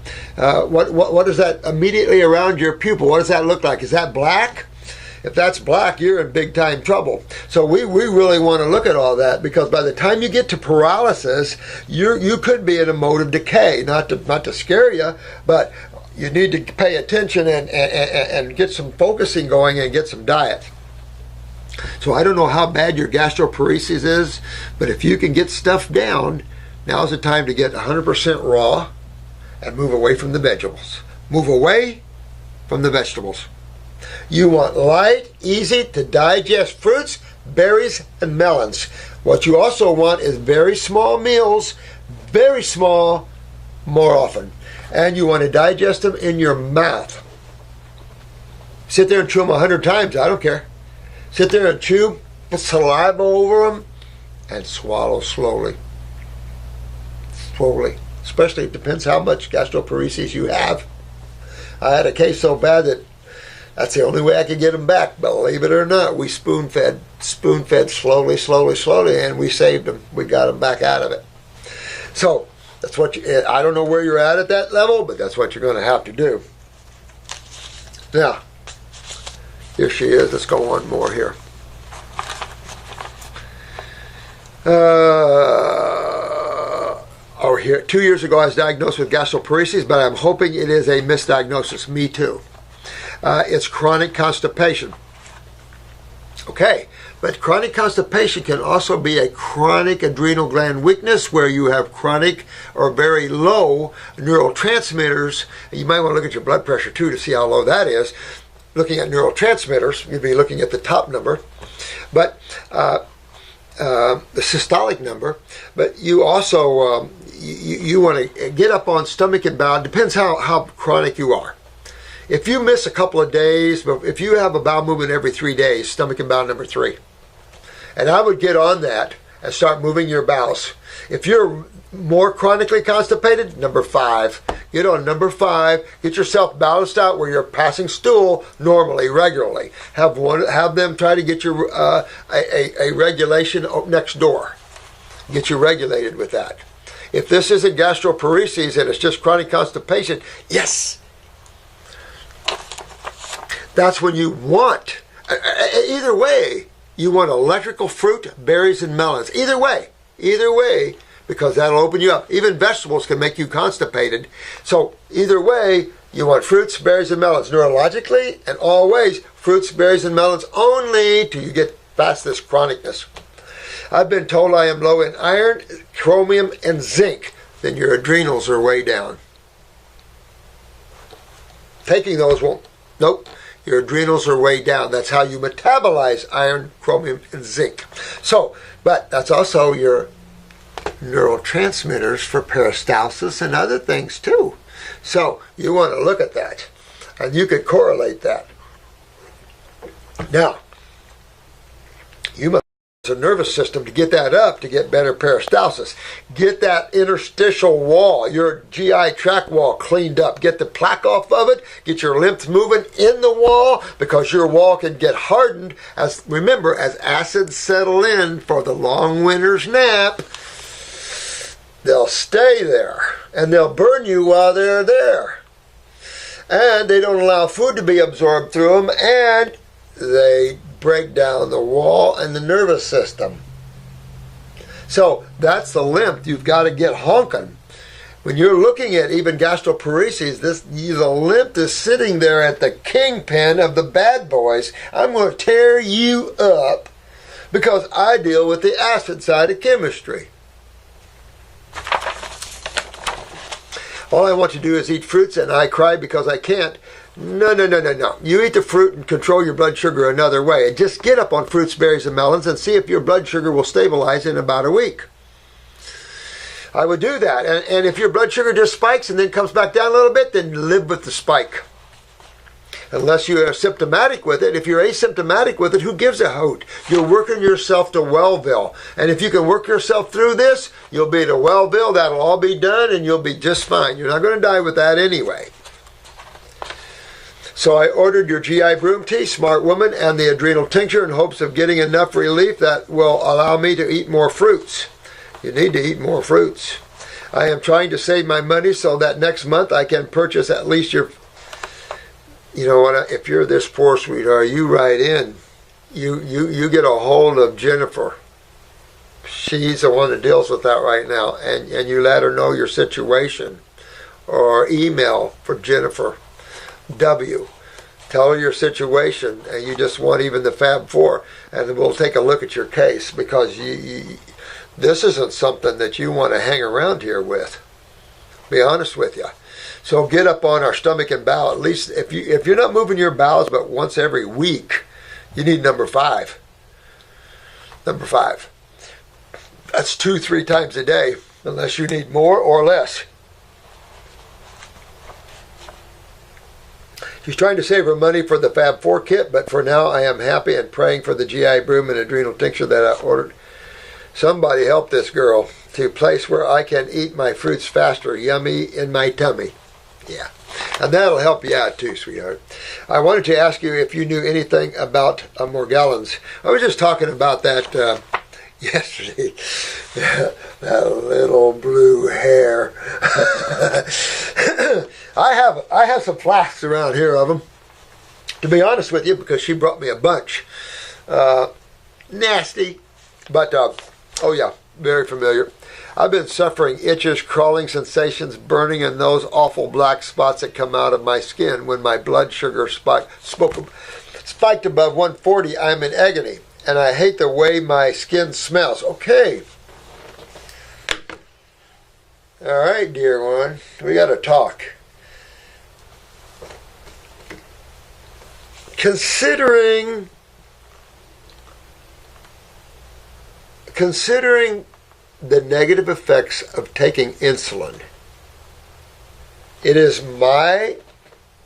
What is that immediately around your pupil? What does that look like? Is that black? If that's black, you're in big time trouble. So we really want to look at all that, because by the time you get to paralysis, you could be in a mode of decay. Not to scare you, but you need to pay attention and get some focusing going and get some diet. So I don't know how bad your gastroparesis is, but if you can get stuff down, now's the time to get 100% raw and move away from the vegetables. Move away from the vegetables. You want light, easy to digest fruits, berries, and melons. What you also want is very small meals, very small, more often. And you want to digest them in your mouth. Sit there and chew them 100 times, I don't care. Sit there and chew, put saliva over them, and swallow slowly. Slowly. Especially, it depends how much gastroparesis you have. I had a case so bad that that's the only way I could get them back. Believe it or not, we spoon-fed slowly, and we saved them. We got them back out of it. So, that's what I don't know where you're at that level, but that's what you're going to have to do. Now, here she is. Let's go on more here. Here, 2 years ago I was diagnosed with gastroparesis, but I'm hoping it is a misdiagnosis. Me too. It's chronic constipation. Okay, but chronic constipation can also be a chronic adrenal gland weakness where you have chronic or very low neurotransmitters. You might want to look at your blood pressure too to see how low that is. Looking at neurotransmitters, you'd be looking at the top number, but the systolic number. But you also you want to get up on stomach and bowel. Depends how chronic you are. If you miss a couple of days, but if you have a bowel movement every 3 days, stomach and bowel number 3. And I would get on that and start moving your bowels. If you're more chronically constipated, number 5. Get on number 5. Get yourself balanced out where you're passing stool normally, regularly. Have them try to get your a regulation next door. Get you regulated with that. If this isn't gastroparesis and it's just chronic constipation, yes. That's when you want, either way, you want electrical fruit, berries, and melons. Either way, because that'll open you up. Even vegetables can make you constipated. So either way, you want fruits, berries, and melons. Neurologically and always, fruits, berries, and melons only till you get past this chronicness. I've been told I am low in iron, chromium, and zinc. Then your adrenals are way down. Taking those won't, nope. Your adrenals are way down. That's how you metabolize iron, chromium, and zinc. So, but that's also your neurotransmitters for peristalsis and other things too. So, you want to look at that. And you could correlate that. Now, you must use a nervous system to get that up to get better peristalsis. Get that interstitial wall, your GI tract wall cleaned up. Get the plaque off of it. Get your lymph moving in the wall, because your wall can get hardened as acids settle in for the long winter's nap. They'll stay there and they'll burn you while they're there. And they don't allow food to be absorbed through them, and they break down the wall and the nervous system. So that's the lymph. You've got to get honking. When you're looking at even gastroparesis, the lymph is sitting there at the kingpin of the bad boys. I'm going to tear you up because I deal with the acid side of chemistry. All I want to do is eat fruits, and I cry because I can't. No, no, no, no, no. You eat the fruit and control your blood sugar another way. And just get up on fruits, berries, and melons and see if your blood sugar will stabilize in about a week. I would do that. And if your blood sugar just spikes and then comes back down a little bit, then live with the spike. Unless you are symptomatic with it. If you're asymptomatic with it, who gives a hoot? You're working yourself to Wellville. And if you can work yourself through this, you'll be to Wellville. That'll all be done, and you'll be just fine. You're not going to die with that anyway. So I ordered your GI Broom Tea, Smart Woman, and the Adrenal Tincture in hopes of getting enough relief that will allow me to eat more fruits. You need to eat more fruits. I am trying to save my money so that next month I can purchase at least your... You know what, if you're this poor, sweetheart, you write in. You get a hold of Jennifer. She's the one that deals with that right now. And you let her know your situation. Or email for Jennifer W. Tell her your situation, and you just want even the Fab Four. And then we'll take a look at your case, because this isn't something that you want to hang around here with. Be honest with you. So get up on our stomach and bowel. At least if you're not moving your bowels but once every week, you need number 5. Number 5. That's 2-3 times a day, unless you need more or less. She's trying to save her money for the Fab 4 kit, but for now I am happy and praying for the GI Broom and Adrenal Tincture that I ordered. Somebody help this girl to a place where I can eat my fruits faster, yummy in my tummy. Yeah, and that'll help you out too, sweetheart. I wanted to ask you if you knew anything about Morgellons. I was just talking about that yesterday. That little blue hair. I have some flasks around here of them, to be honest with you, because she brought me a bunch. Nasty, but oh yeah, very familiar. I've been suffering itches, crawling sensations, burning, and those awful black spots that come out of my skin when my blood sugar spiked above 140. I'm in agony, and I hate the way my skin smells. Okay. All right, dear one. We got to talk. Considering the negative effects of taking insulin, it is my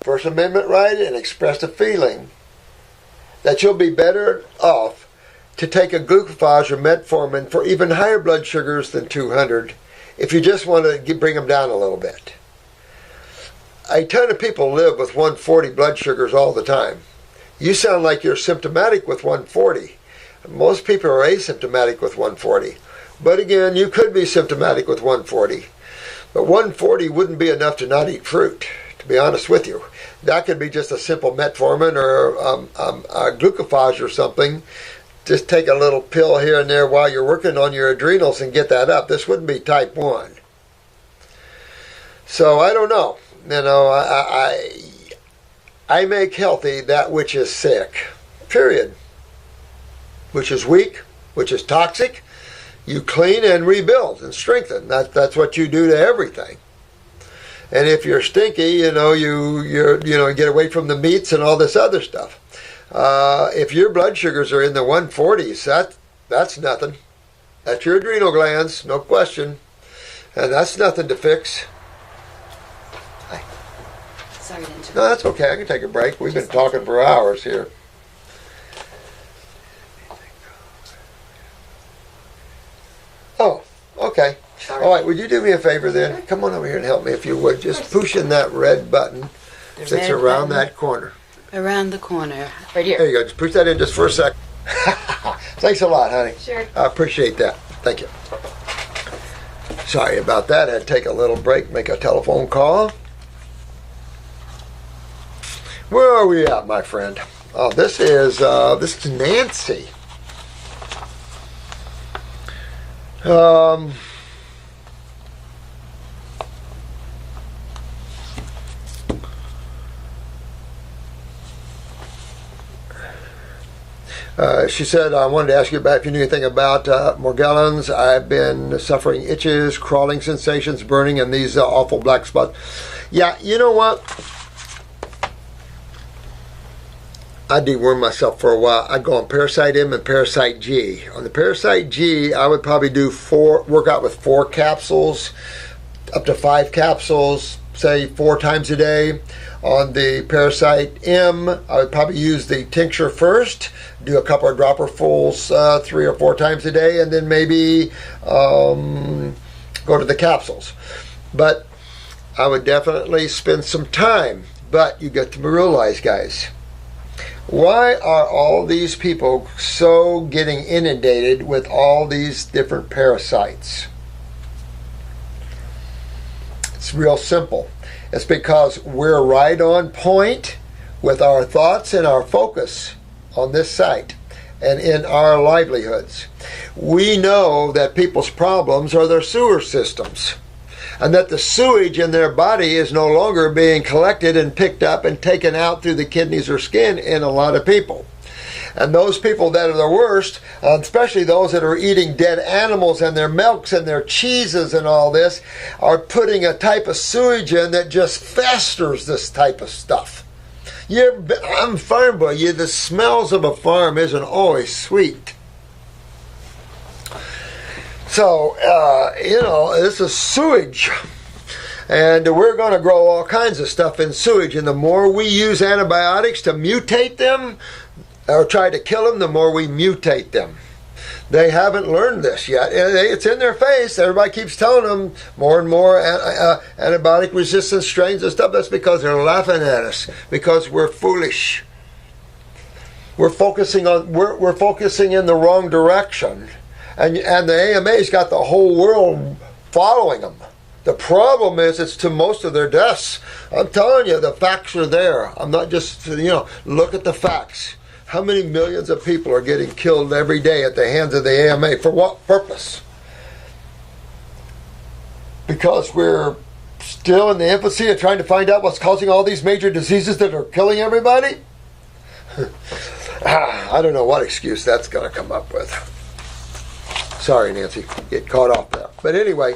First Amendment right and expressed a feeling that you'll be better off to take a glucophage or metformin for even higher blood sugars than 200 if you just want to bring them down a little bit. A ton of people live with 140 blood sugars all the time. You sound like you're symptomatic with 140. Most people are asymptomatic with 140. But again, you could be symptomatic with 140. But 140 wouldn't be enough to not eat fruit, to be honest with you. That could be just a simple metformin or a glucophage or something. Just take a little pill here and there while you're working on your adrenals and get that up. This wouldn't be type 1. So I don't know. You know, I make healthy that which is sick. Period. Which is weak, which is toxic. You clean and rebuild and strengthen. That's what you do to everything. And if you're stinky, you get away from the meats and all this other stuff. If your blood sugars are in the 140s, that's nothing. That's your adrenal glands, no question. And that's nothing to fix. Hi. Sorry to interrupt. No, that's okay. I can take a break. We've been talking for hours here. Oh, okay. Sorry. All right, would you do me a favor then? Sure. Come on over here and help me if you would. Just push in that red button that's around that corner. Around the corner. Right here. There you go. Just push that in just for a sec. Thanks a lot, honey. Sure. I appreciate that. Thank you. Sorry about that. I had to take a little break, make a telephone call. Where are we at, my friend? Oh, this is Nancy. She said, I wanted to ask you about if you knew anything about Morgellons. I've been suffering itches, crawling sensations, burning, and these awful black spots. Yeah, you know what? I dewormed myself for a while. I'd go on Parasite M and Parasite G. On the Parasite G, I would probably do work out with 4 capsules, up to 5 capsules, say 4 times a day. On the Parasite M, I would probably use the tincture first, do a couple of dropperfuls 3 or 4 times a day, and then maybe go to the capsules. But I would definitely spend some time. But you get to realize, guys, why are all these people so getting inundated with all these different parasites? It's real simple. It's because we're right on point with our thoughts and our focus on this site and in our livelihoods. We know that people's problems are their sewer systems, and that the sewage in their body is no longer being collected and picked up and taken out through the kidneys or skin in a lot of people. And those people that are the worst, especially those that are eating dead animals and their milks and their cheeses and all this, are putting a type of sewage in that just festers this type of stuff. I'm a farm boy. The smells of a farm isn't always sweet. So, this is sewage. And we're going to grow all kinds of stuff in sewage. And the more we use antibiotics to mutate them, or try to kill them, the more we mutate them. They haven't learned this yet. It's in their face. Everybody keeps telling them more and more antibiotic resistant strains and stuff. That's because they're laughing at us, because we're foolish. We're focusing in the wrong direction. And the AMA's got the whole world following them. The problem is it's to most of their deaths. I'm telling you, the facts are there. I'm not just, look at the facts. How many millions of people are getting killed every day at the hands of the AMA? For what purpose? Because we're still in the infancy of trying to find out what's causing all these major diseases that are killing everybody? I don't know what excuse that's going to come up with. Sorry, Nancy, get caught off there. But anyway,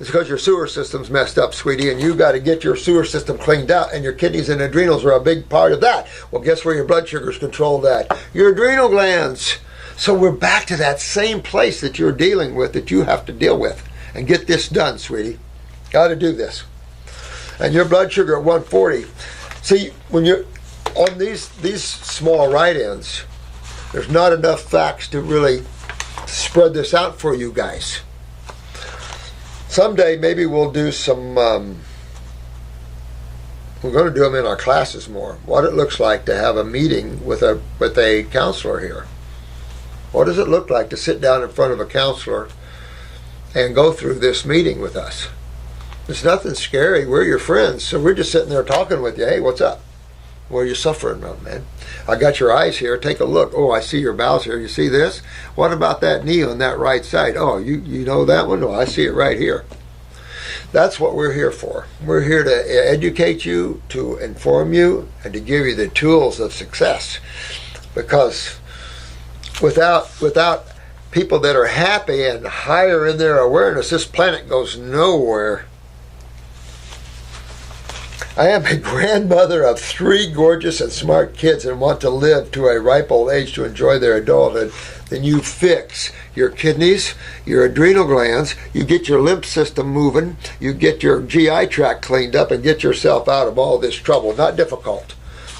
it's because your sewer system's messed up, sweetie, and you've got to get your sewer system cleaned out, and your kidneys and adrenals are a big part of that. Well, guess where your blood sugars control that? Your adrenal glands. So we're back to that same place that you're dealing with, that you have to deal with. And get this done, sweetie. Got to do this. And your blood sugar at 140. See, when you're on these small write-ins, there's not enough facts to really spread this out for you guys. Someday maybe we'll do some, we're going to do them in our classes more. What it looks like to have a meeting with a counselor here. What does it look like to sit down in front of a counselor and go through this meeting with us? It's nothing scary. We're your friends. So we're just sitting there talking with you. Hey, what's up? What are you suffering from, man? I got your eyes here. Take a look. Oh, I see your bowels here. You see this? What about that knee on that right side? Oh, you know that one? Oh, I see it right here. That's what we're here for. We're here to educate you, to inform you, and to give you the tools of success. Because without people that are happy and higher in their awareness, this planet goes nowhere. I am a grandmother of 3 gorgeous and smart kids and want to live to a ripe old age to enjoy their adulthood. Then you fix your kidneys, your adrenal glands, you get your lymph system moving, you get your GI tract cleaned up, and get yourself out of all this trouble. Not difficult.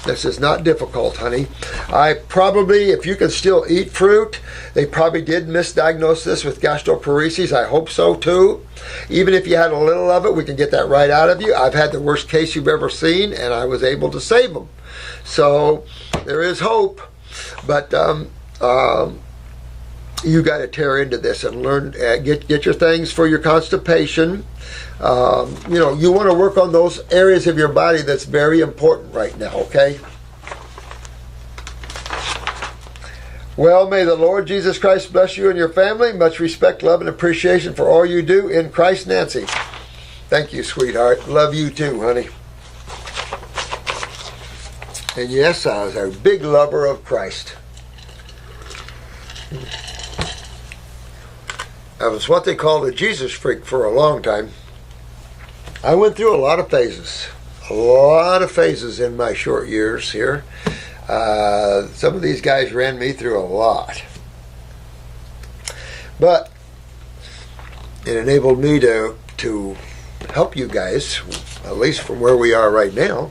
This is not difficult, honey. If you can still eat fruit, they probably did misdiagnose this with gastroparesis. I hope so too. Even if you had a little of it, we can get that right out of you. I've had the worst case you've ever seen, and I was able to save them. So there is hope, but you got to tear into this and learn. Get your things for your constipation. You want to work on those areas of your body that's very important right now, okay? Well, may the Lord Jesus Christ bless you and your family. Much respect, love, and appreciation for all you do in Christ, Nancy. Thank you, sweetheart. Love you too, honey. And yes, I was a big lover of Christ. I was what they called a Jesus freak for a long time. I went through a lot of phases. A lot of phases in my short years here. Some of these guys ran me through a lot. But it enabled me to help you guys, at least from where we are right now.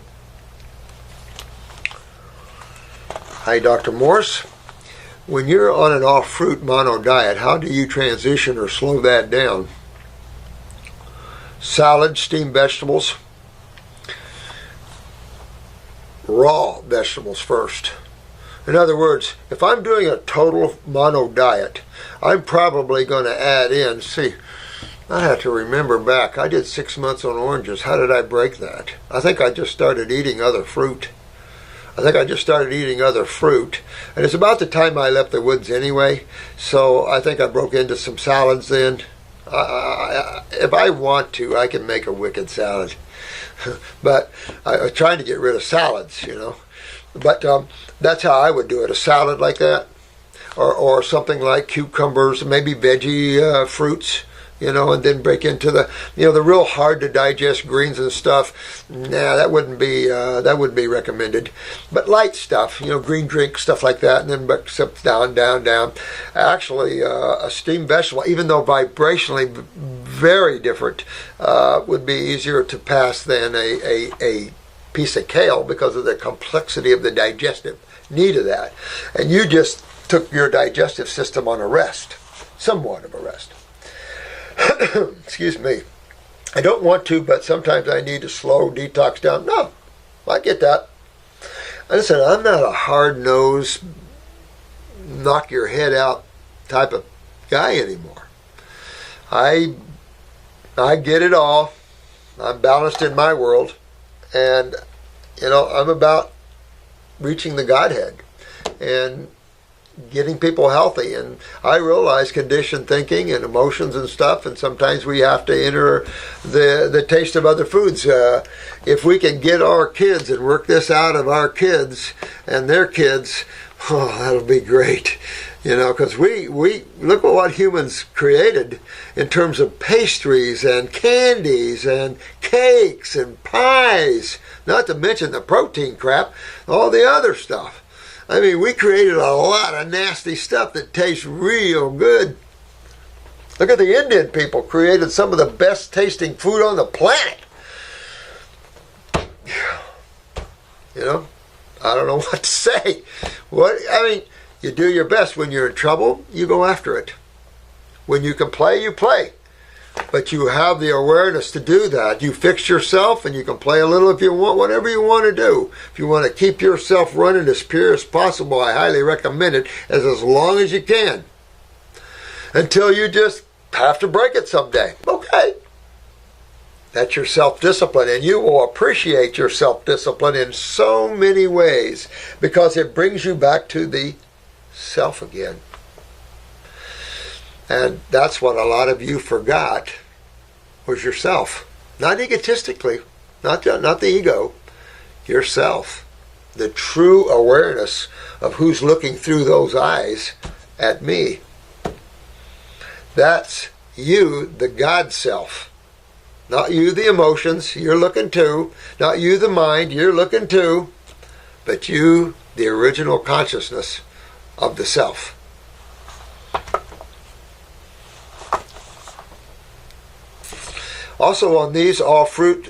Hi, Dr. Morse. When you're on an all-fruit mono diet, how do you transition or slow that down? Salad, steamed vegetables, raw vegetables first. In other words, if I'm doing a total mono diet, I'm probably going to add in, see, I have to remember back, I did 6 months on oranges. How did I break that? I think I just started eating other fruit. And it's about the time I left the woods anyway, so I think I broke into some salads then. If I want to, I can make a wicked salad. But I was trying to get rid of salads, you know. But that's how I would do it, a salad like that. Or something like cucumbers, maybe veggie fruits, you know, and then break into the, you know, the real hard to digest greens and stuff. Nah, that wouldn't be recommended. But light stuff, you know, green drink, stuff like that, and then down. Actually, a steamed vegetable, even though vibrationally very different, would be easier to pass than a piece of kale because of the complexity of the digestive need of that. And you just took your digestive system on a rest, somewhat of a rest. Excuse me. I don't want to, but sometimes I need to slow detox down. No, I get that. Listen, I'm not a hard-nosed, knock your head out type of guy anymore. I get it all. I'm balanced in my world. And, you know, I'm about reaching the Godhead and getting people healthy. And I realize conditioned thinking and emotions and stuff, and sometimes we have to enter the taste of other foods. If we can get our kids and work this out of our kids and their kids, oh, that'll be great. You know, because we look at what humans created in terms of pastries and candies and cakes and pies, not to mention the protein crap, all the other stuff. I mean, we created a lot of nasty stuff that tastes real good. Look at the Indian people, created some of the best tasting food on the planet. You know, I don't know what to say. You do your best. When you're in trouble, you go after it. When you can play, you play. But you have the awareness to do that. You fix yourself and you can play a little if you want, whatever you want to do. If you want to keep yourself running as pure as possible, I highly recommend it as long as you can. Until you just have to break it someday. Okay. That's your self-discipline, and you will appreciate your self-discipline in so many ways because it brings you back to the self again. And that's what a lot of you forgot, was yourself. Not egotistically, not the ego, yourself. The true awareness of who's looking through those eyes at me. That's you, the God self. Not you, the emotions, you're looking to. Not you, the mind, you're looking to. But you, the original consciousness of the self. Also on these all fruit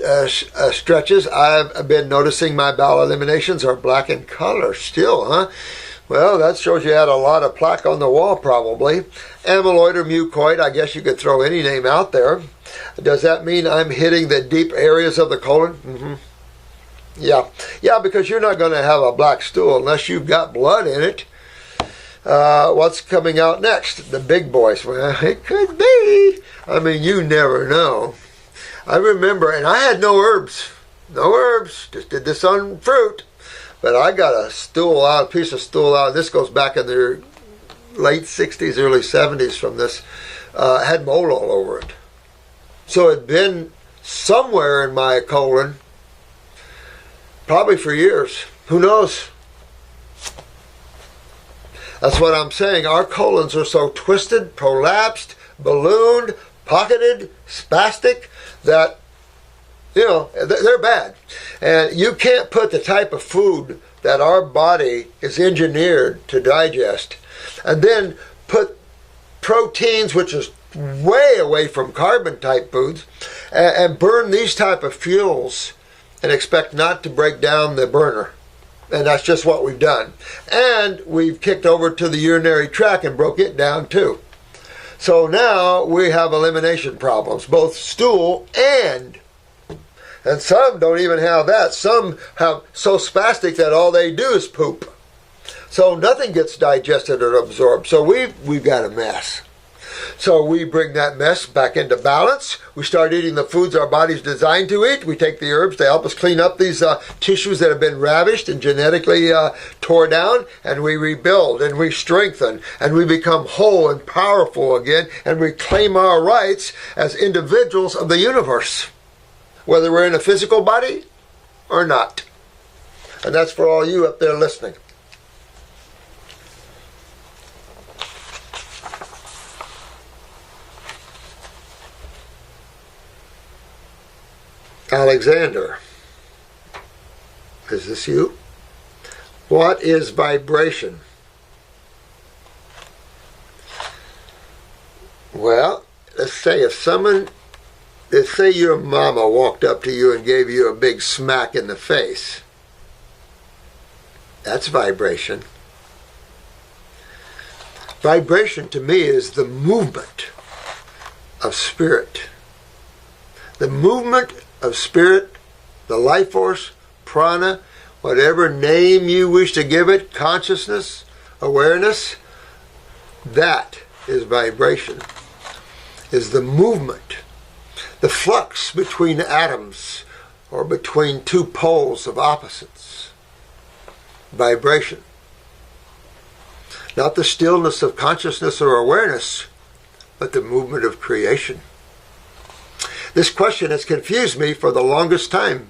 stretches, I've been noticing my bowel eliminations are black in color still, huh? Well, that shows you had a lot of plaque on the wall probably. Amyloid or mucoid, I guess you could throw any name out there. Does that mean I'm hitting the deep areas of the colon? Mm-hmm. Yeah, because you're not going to have a black stool unless you've got blood in it. What's coming out next? The big boys. Well, it could be. I mean, you never know. I remember, and I had no herbs, just did this on fruit. But I got a piece of stool out. This goes back in the late 60s, early 70s from this. Had mold all over it. So it'd been somewhere in my colon, probably for years. Who knows? That's what I'm saying. Our colons are so twisted, prolapsed, ballooned, pocketed, spastic, that, they're bad. And you can't put the type of food that our body is engineered to digest and then put proteins, which is way away from carbon type foods, and burn these type of fuels and expect not to break down the burner. And that's just what we've done. And we've kicked over to the urinary tract and broke it down too. So now we have elimination problems, both stool and some don't even have that. Some have so spastic that all they do is poop. So nothing gets digested or absorbed. So we've got a mess. So we bring that mess back into balance. We start eating the foods our body's designed to eat. We take the herbs to help us clean up these tissues that have been ravished and genetically tore down, and we rebuild and we strengthen and we become whole and powerful again and reclaim our rights as individuals of the universe, whether we're in a physical body or not. And that's for all you up there listening. Alexander, is this you? What is vibration? Well, let's say your mama walked up to you and gave you a big smack in the face. That's vibration. Vibration to me is the movement of spirit. The movement of spirit, the life force, prana, whatever name you wish to give it, consciousness, awareness, that is vibration, is the movement, the flux between atoms or between two poles of opposites. Vibration. Not the stillness of consciousness or awareness, but the movement of creation. This question has confused me for the longest time.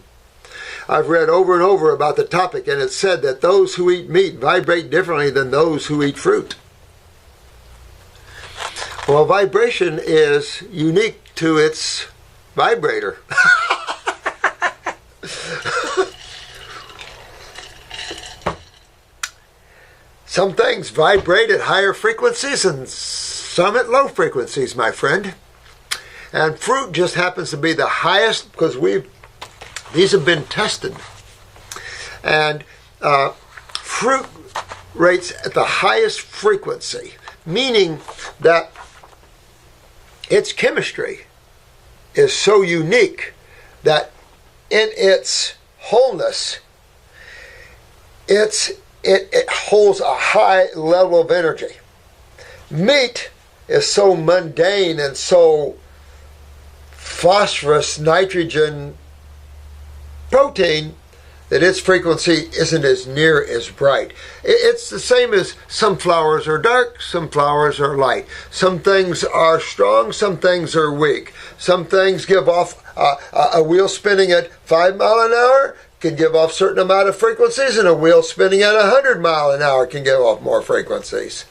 I've read over and over about the topic, and it's said that those who eat meat vibrate differently than those who eat fruit. Well, vibration is unique to its vibrator. Some things vibrate at higher frequencies and some at low frequencies, my friend. And fruit just happens to be the highest because these have been tested. And fruit rates at the highest frequency, meaning that its chemistry is so unique that in its wholeness, it holds a high level of energy. Meat is so mundane and so phosphorus, nitrogen, protein, that its frequency isn't as near as bright. It's the same as some flowers are dark, some flowers are light. Some things are strong, some things are weak. Some things give off, a wheel spinning at 5 miles an hour can give off certain amount of frequencies, and a wheel spinning at 100 miles an hour can give off more frequencies.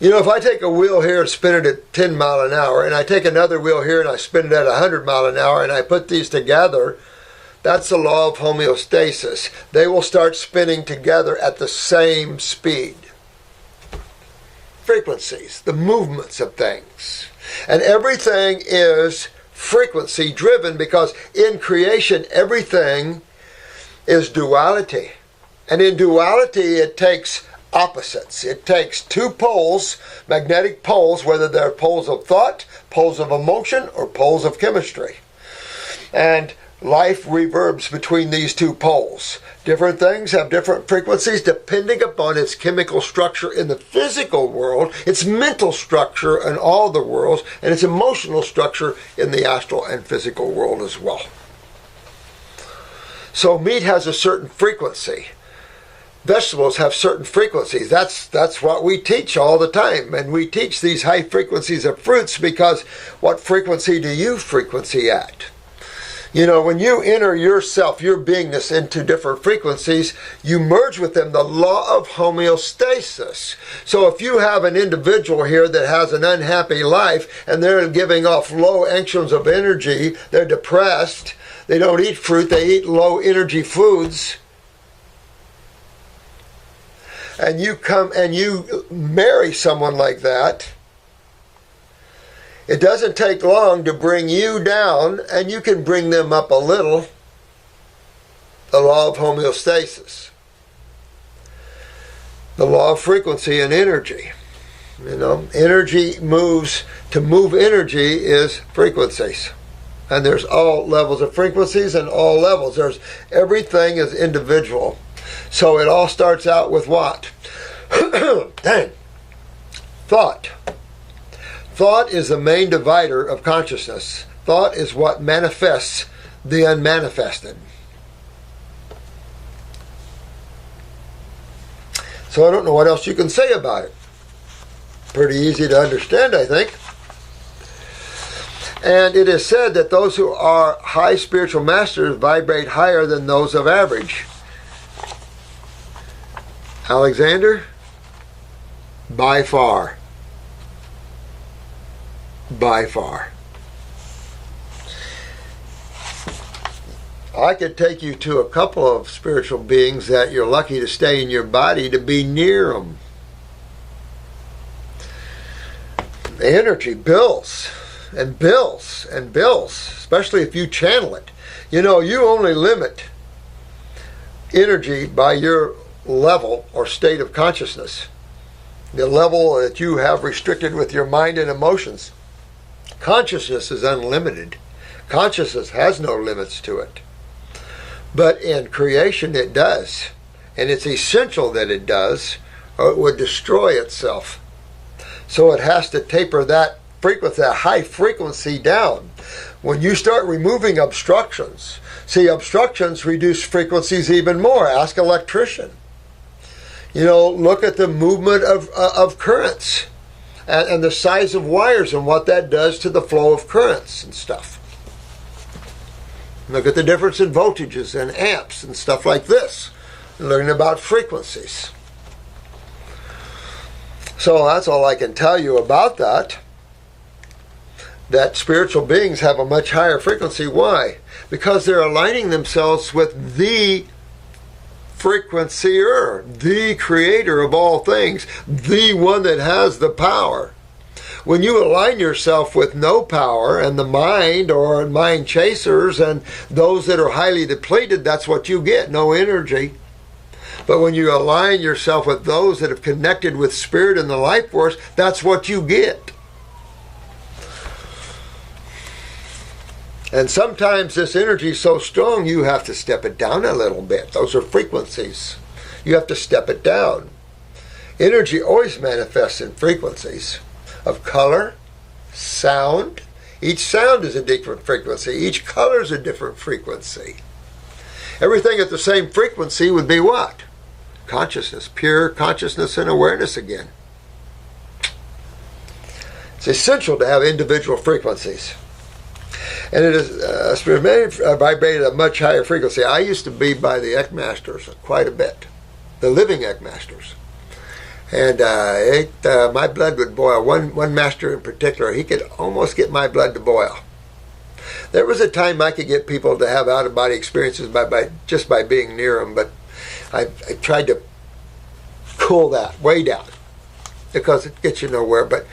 If I take a wheel here and spin it at 10 miles an hour, and I take another wheel here and I spin it at 100 miles an hour, and I put these together, that's the law of homeostasis. They will start spinning together at the same speed. Frequencies, the movements of things. And everything is frequency driven because in creation everything is duality. And in duality it takes opposites. It takes two poles, magnetic poles, whether they're poles of thought, poles of emotion, or poles of chemistry. And life reverbs between these two poles. Different things have different frequencies depending upon its chemical structure in the physical world, its mental structure in all the worlds, and its emotional structure in the astral and physical world as well. So meat has a certain frequency. Vegetables have certain frequencies. That's what we teach all the time. And we teach these high frequencies of fruits because what frequency do you frequency at? You know, when you enter yourself, your beingness, into different frequencies, you merge with them, the law of homeostasis. So if you have an individual here that has an unhappy life and they're giving off low angstroms of energy, they're depressed, they don't eat fruit, they eat low energy foods, and you come and you marry someone like that, it doesn't take long to bring you down, and you can bring them up a little. The law of homeostasis. The law of frequency and energy. You know, energy moves. To move energy is frequencies. And there's all levels of frequencies and all levels. Everything is individual. So it all starts out with what? Dang. Thought. Thought is the main divider of consciousness. Thought is what manifests the unmanifested. So I don't know what else you can say about it. Pretty easy to understand, I think. And it is said that those who are high spiritual masters vibrate higher than those of average. Alexander? By far. By far. I could take you to a couple of spiritual beings that you're lucky to stay in your body to be near them. The energy builds and builds and builds, especially if you channel it. You know, you only limit energy by your level or state of consciousness, the level that you have restricted with your mind and emotions. Consciousness is unlimited. Consciousness has no limits to it. But in creation it does. And it's essential that it does, or it would destroy itself. So it has to taper that frequency, that high frequency down. When you start removing obstructions, see, obstructions reduce frequencies even more. Ask an electrician. You know, look at the movement of currents. And the size of wires and what that does to the flow of currents and stuff. Look at the difference in voltages and amps and stuff like this. Learn about frequencies. So that's all I can tell you about that. That spiritual beings have a much higher frequency. Why? Because they're aligning themselves with the frequencier, the creator of all things, the one that has the power. When you align yourself with no power and the mind or mind chasers and those that are highly depleted, that's what you get, no energy. But when you align yourself with those that have connected with spirit and the life force, that's what you get. And sometimes this energy is so strong you have to step it down a little bit. Those are frequencies. You have to step it down. Energy always manifests in frequencies of color, sound. Each sound is a different frequency. Each color is a different frequency. Everything at the same frequency would be what? Consciousness, pure consciousness and awareness again. It's essential to have individual frequencies. And it is vibrated at a much higher frequency. I used to be by the Eckmasters quite a bit, the living Eckmasters. And my blood would boil. One master in particular, he could almost get my blood to boil. There was a time I could get people to have out-of-body experiences just by being near them, but I tried to cool that way down because it gets you nowhere. But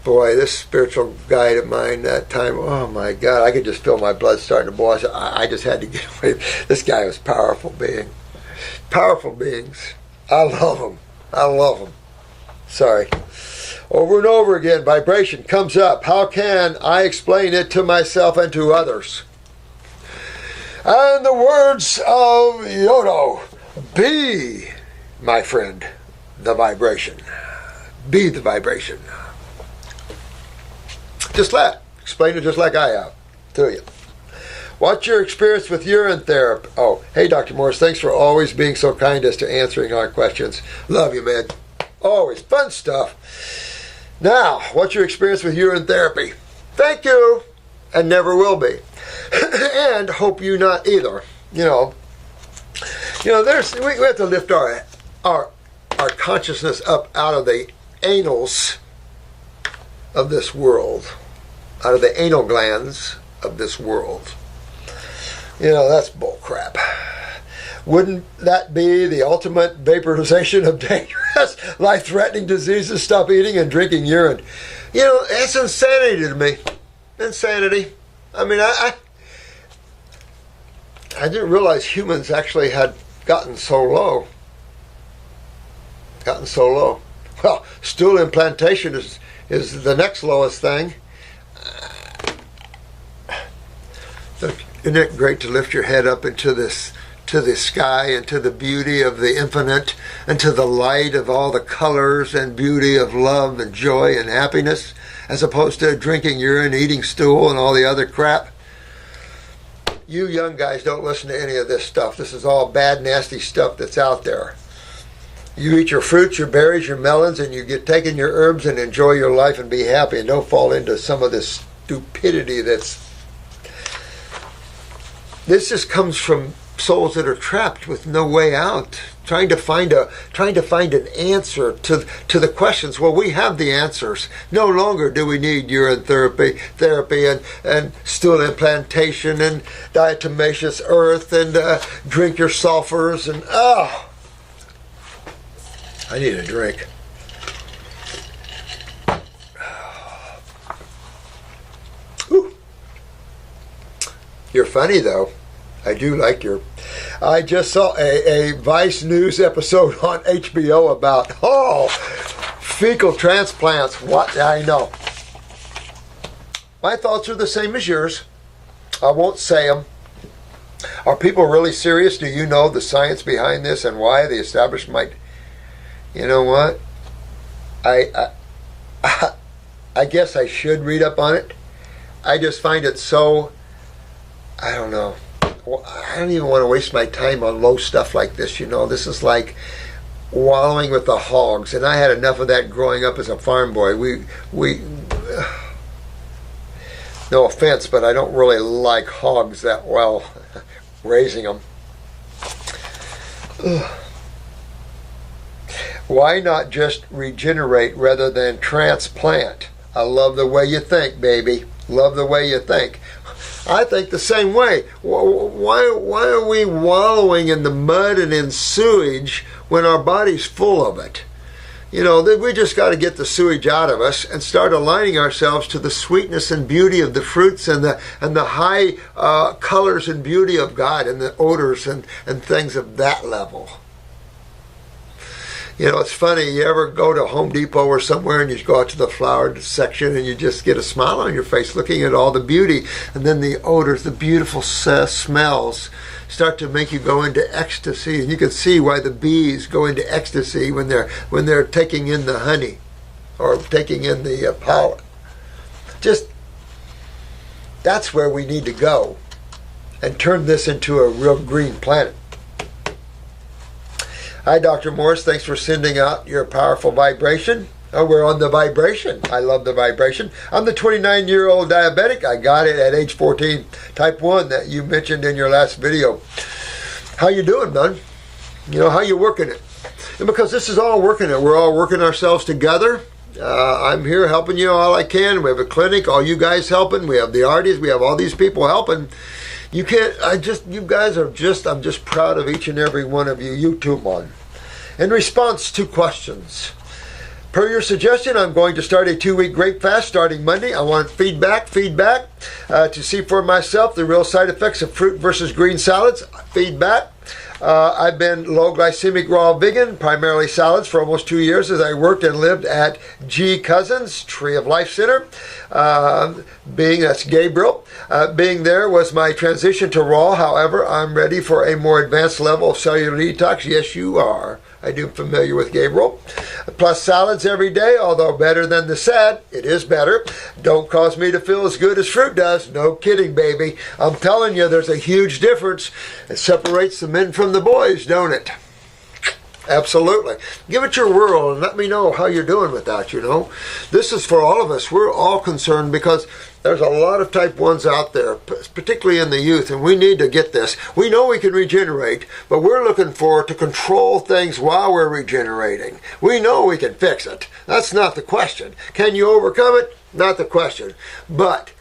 boy, this spiritual guide of mine that time, oh my God, I could just feel my blood starting to boil. I just had to get away. This guy was a powerful being. Powerful beings. I love them. I love them. Sorry. Over and over again, vibration comes up. How can I explain it to myself and to others? And the words of Yodo, be, my friend, the vibration. Be the vibration. Just that. Explain it just like I have to you. What's your experience with urine therapy? Oh, hey, Dr. Morse, thanks for always being so kind as to answering our questions. Love you, man. Always fun stuff. Now, what's your experience with urine therapy? Thank you, and never will be. And hope you not either. We have to lift our consciousness up out of the anals of this world, out of the anal glands of this world. That's bull crap. Wouldn't that be the ultimate vaporization of dangerous, life-threatening diseases? Stop eating and drinking urine. It's insanity to me. Insanity. I mean, I didn't realize humans actually had gotten so low. Well, stool implantation is the next lowest thing. Isn't it great to lift your head up into the sky, into the beauty of the infinite, into the light of all the colors and beauty of love and joy and happiness, as opposed to drinking urine, eating stool, and all the other crap? You young guys don't listen to any of this stuff. This is all bad, nasty stuff that's out there. You eat your fruits, your berries, your melons, and you get taking your herbs and enjoy your life and be happy, and don't fall into some of this stupidity this just comes from souls that are trapped with no way out, trying to find an answer to the questions. Well, we have the answers. No longer do we need urine therapy and stool implantation and diatomaceous earth and drink your sulfurs and I need a drink. Ooh. You're funny though. I do like your... I just saw a Vice News episode on HBO about, fecal transplants. What? I know. My thoughts are the same as yours. I won't say them. Are people really serious? Do you know the science behind this and why the establishment might... You know what? I guess I should read up on it. I just find it so... I don't know. I don't even want to waste my time on low stuff like this, This is like wallowing with the hogs, and I had enough of that growing up as a farm boy. We no offense, but I don't really like hogs that well, raising them. Why not just regenerate rather than transplant? I love the way you think, baby. Love the way you think. I think the same way. Why are we wallowing in the mud and in sewage when our body's full of it? We just got to get the sewage out of us and start aligning ourselves to the sweetness and beauty of the fruits and the high colors and beauty of God and the odors and things of that level. It's funny, you ever go to Home Depot or somewhere and you go out to the flower section and you just get a smile on your face looking at all the beauty, and then the odors, the beautiful smells start to make you go into ecstasy, and you can see why the bees go into ecstasy when they're taking in the honey or taking in the pollen. Just, that's where we need to go and turn this into a real green planet. Hi, Dr. Morse. Thanks for sending out your powerful vibration. Oh, we're on the vibration. I love the vibration. I'm the 29-year-old diabetic. I got it at age 14, type 1, that you mentioned in your last video. How you doing, man? How you working it? And because this is all working it, we're all working ourselves together. I'm here helping you all I can. We have a clinic, all you guys helping. We have the artists. We have all these people helping. You can't, you guys are I'm just proud of each and every one of you. You too, man. In response to questions. Per your suggestion, I'm going to start a 2-week grape fast starting Monday. I want feedback to see for myself the real side effects of fruit versus green salads. Feedback. I've been low glycemic raw vegan, primarily salads, for almost 2 years as I worked and lived at G. Cousins Tree of Life Center. That's Gabriel. Being there was my transition to raw. However, I'm ready for a more advanced level of cellular detox. Yes, you are. I do familiar with Gabriel. Plus salads every day, although better than the sad. It is better. Don't cause me to feel as good as fruit does. No kidding, baby. I'm telling you, there's a huge difference. It separates the men from the boys, don't it? Absolutely. Give it your whirl and let me know how you're doing with that, you know. This is for all of us. We're all concerned because there's a lot of type 1s out there, particularly in the youth, and we need to get this. We know we can regenerate, but we're looking for to control things while we're regenerating. We know we can fix it. That's not the question. Can you overcome it? Not the question. But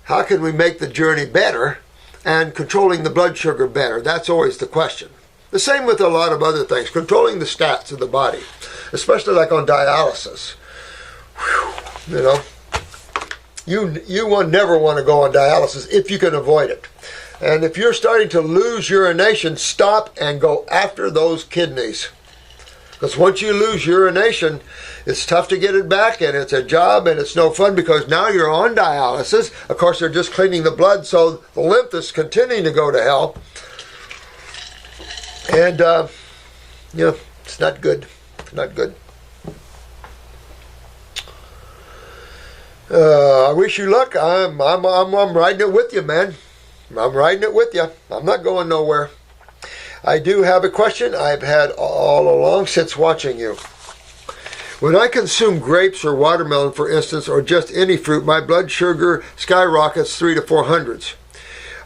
how can we make the journey better and controlling the blood sugar better? That's always the question. The same with a lot of other things, controlling the stats of the body, especially like on dialysis. Whew, you know, you will never want to go on dialysis if you can avoid it. And if you're starting to lose urination, stop and go after those kidneys. Because once you lose urination, it's tough to get it back, and it's a job, and it's no fun because now you're on dialysis. Of course, they're just cleaning the blood, so the lymph is continuing to go to hell. And, you know, it's not good. It's not good. I wish you luck. I'm riding it with you, man. I'm riding it with you. I'm not going nowhere. I do have a question I've had all along since watching you. When I consume grapes or watermelon, for instance, or just any fruit, my blood sugar skyrockets 300 to 400s.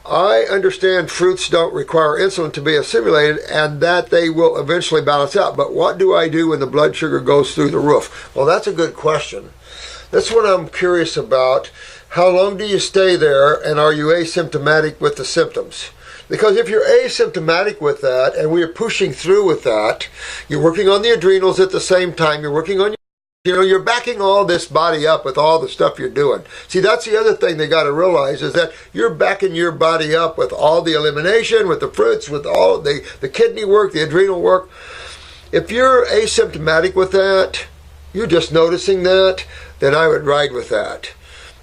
I understand fruits don't require insulin to be assimilated and that they will eventually balance out. But what do I do when the blood sugar goes through the roof? Well, that's a good question. That's what I'm curious about. How long do you stay there, and are you asymptomatic with the symptoms? Because if you're asymptomatic with that and we're pushing through with that, you're working on the adrenals at the same time, you're working on you're backing all this body up with all the stuff you're doing. See, that's the other thing they got to realize is that you're backing your body up with all the elimination, with the fruits, with all the kidney work, the adrenal work. If you're asymptomatic with that, you're just noticing that, then I would ride with that.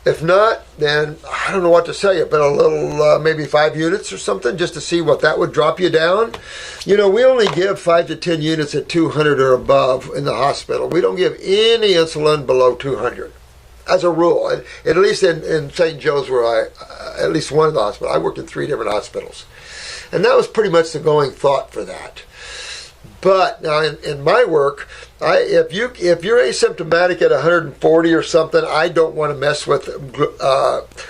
If not, then I don't know what to say, but a little, maybe 5 units or something, just to see what that would drop you down. You know, we only give 5 to 10 units at 200 or above in the hospital. We don't give any insulin below 200, as a rule. And at least in St. Joe's, where at least one of the hospitals, I worked in 3 different hospitals. And that was pretty much the going thought for that. But now in my work, if you're asymptomatic at 140 or something, I don't want to mess with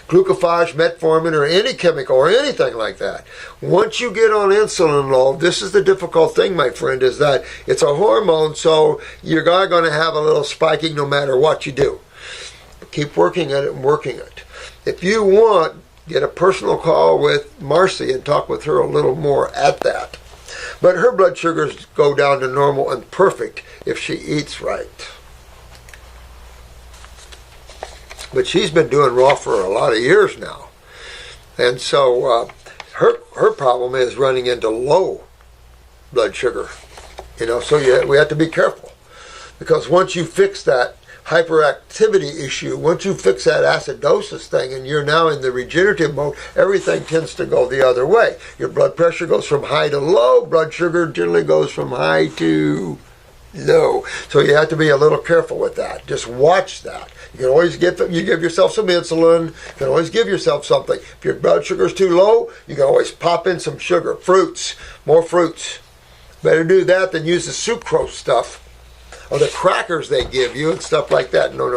glucophage, metformin, or any chemical or anything like that. Once you get on insulin low, this is the difficult thing, my friend, is that it's a hormone, so you're going to have a little spiking no matter what you do. Keep working at it and working it. If you want, get a personal call with Marcy and talk with her a little more at that. But her blood sugars go down to normal and perfect if she eats right. But she's been doing raw for a lot of years now. And so her problem is running into low blood sugar. You know, so we have to be careful. Because once you fix that hyperactivity issue, once you fix that acidosis thing and you're now in the regenerative mode, everything tends to go the other way. Your blood pressure goes from high to low. Blood sugar generally goes from high to low. So you have to be a little careful with that. Just watch that. You can always give yourself some insulin. You can always give yourself something. If your blood sugar is too low, you can always pop in some sugar. Fruits. More fruits. Better do that than use the sucrose stuff or the crackers they give you and stuff like that. No.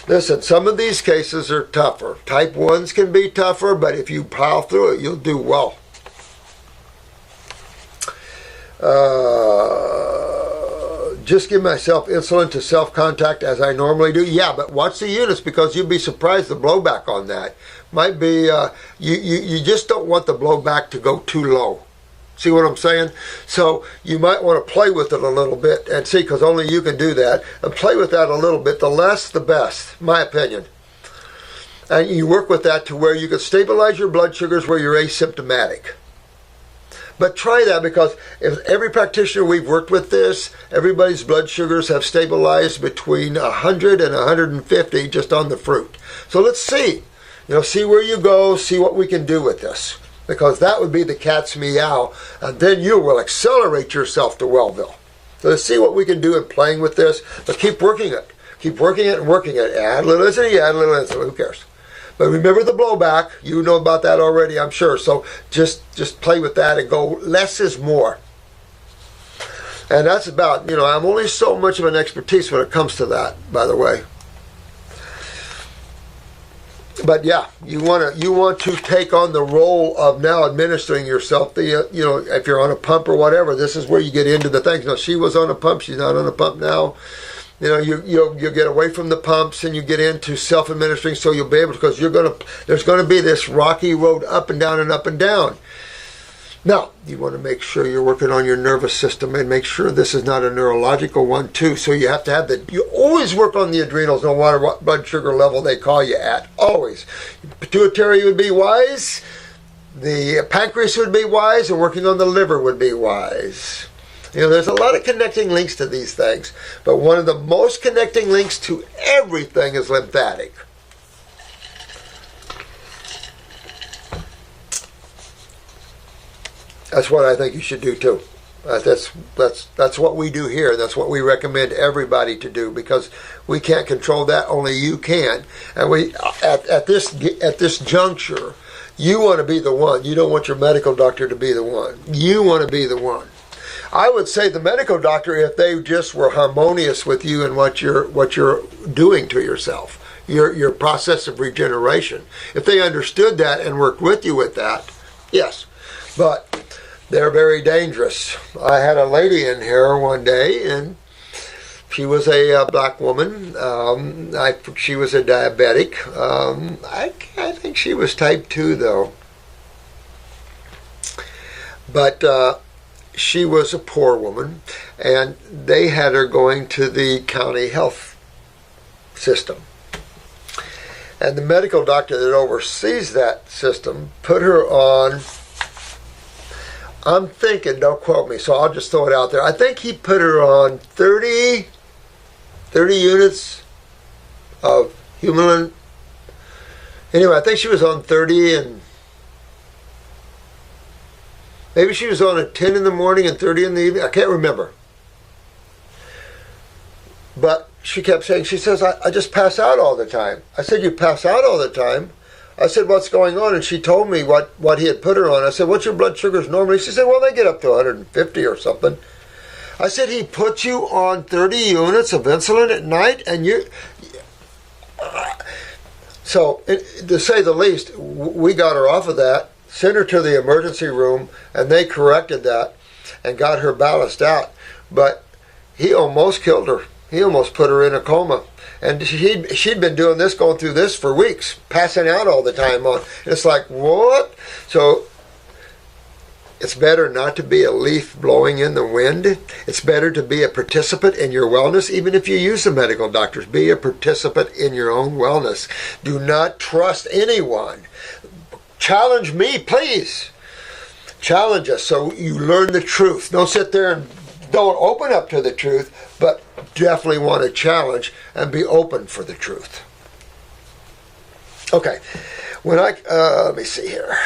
Listen, some of these cases are tougher. Type 1s can be tougher, but if you plow through it, you'll do well. Just give myself insulin to self-contact as I normally do. Yeah, but watch the units because you'll be surprised the blowback on that. Might be, you just don't want the blowback to go too low. See what I'm saying? So you might want to play with it a little bit and see, because only you can do that. And play with that a little bit. The less, the best, my opinion. And you work with that to where you can stabilize your blood sugars where you're asymptomatic. But try that, because if every practitioner we've worked with this, everybody's blood sugars have stabilized between 100 and 150 just on the fruit. So let's see. See where you go, see what we can do with this. Because that would be the cat's meow, and then you will accelerate yourself to Wellville. So let's see what we can do in playing with this, but keep working it. Keep working it and working it. Add a little insulin, you add a little insulin, who cares? But remember the blowback. You know about that already, I'm sure. So just play with that and go less is more. And that's about, I'm only so much of an expertise when it comes to that, by the way. But yeah, you want to take on the role of now administering yourself. If you're on a pump or whatever, this is where you get into the things. Now, she was on a pump, she's not on a pump now. You get away from the pumps and you get into self-administering, so you'll be able to, because there's going to be this rocky road up and down and up and down. Now, you want to make sure you're working on your nervous system and make sure this is not a neurological one too. So you have to have you always work on the adrenals, no matter what blood sugar level they call you at. Always. Pituitary would be wise, the pancreas would be wise, and working on the liver would be wise. There's a lot of connecting links to these things, but one of the most connecting links to everything is lymphatic. That's what I think you should do too. That's what we do here. That's what we recommend everybody to do, because we can't control that. Only you can. And we at this juncture, you want to be the one. You don't want your medical doctor to be the one. You want to be the one. I would say the medical doctor, if they just were harmonious with you and what you're doing to yourself, your process of regeneration, if they understood that and worked with you with that, yes. But they're very dangerous. I had a lady in here one day, and she was a black woman. She was a diabetic. I think she was type 2, though. But she was a poor woman, and they had her going to the county health system. And the medical doctor that oversees that system put her on, I'm thinking, don't quote me, so I'll just throw it out there. I think he put her on 30 units of human. Anyway, I think she was on 30, and maybe she was on at 10 in the morning and 30 in the evening. I can't remember. But she kept saying, she says, I just pass out all the time. I said, you pass out all the time? I said, what's going on? And she told me what he had put her on. I said, what's your blood sugars normally? She said, well, they get up to 150 or something. I said, he put you on 30 units of insulin at night, and you... So, to say the least, we got her off of that, sent her to the emergency room, and they corrected that and got her balanced out. But he almost killed her. He almost put her in a coma. And she'd been doing this, going through this for weeks, passing out all the time on. It's like, what? So it's better not to be a leaf blowing in the wind. It's better to be a participant in your wellness. Even if you use the medical doctors, be a participant in your own wellness. Do not trust anyone. Challenge me, please. Challenge us so you learn the truth. Don't sit there and don't open up to the truth, but definitely want to challenge and be open for the truth. Okay, let me see here.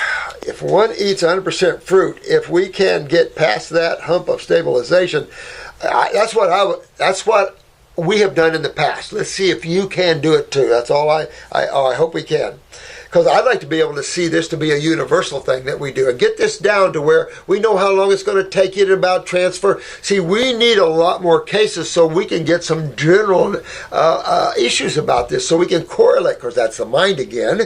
If one eats 100% fruit, if we can get past that hump of stabilization, that's what we have done in the past. Let's see if you can do it too. That's all I hope we can. Because I'd like to be able to see this to be a universal thing that we do and get this down to where we know how long it's going to take you to about transfer. See, we need a lot more cases so we can get some general issues about this, so we can correlate, because that's the mind again,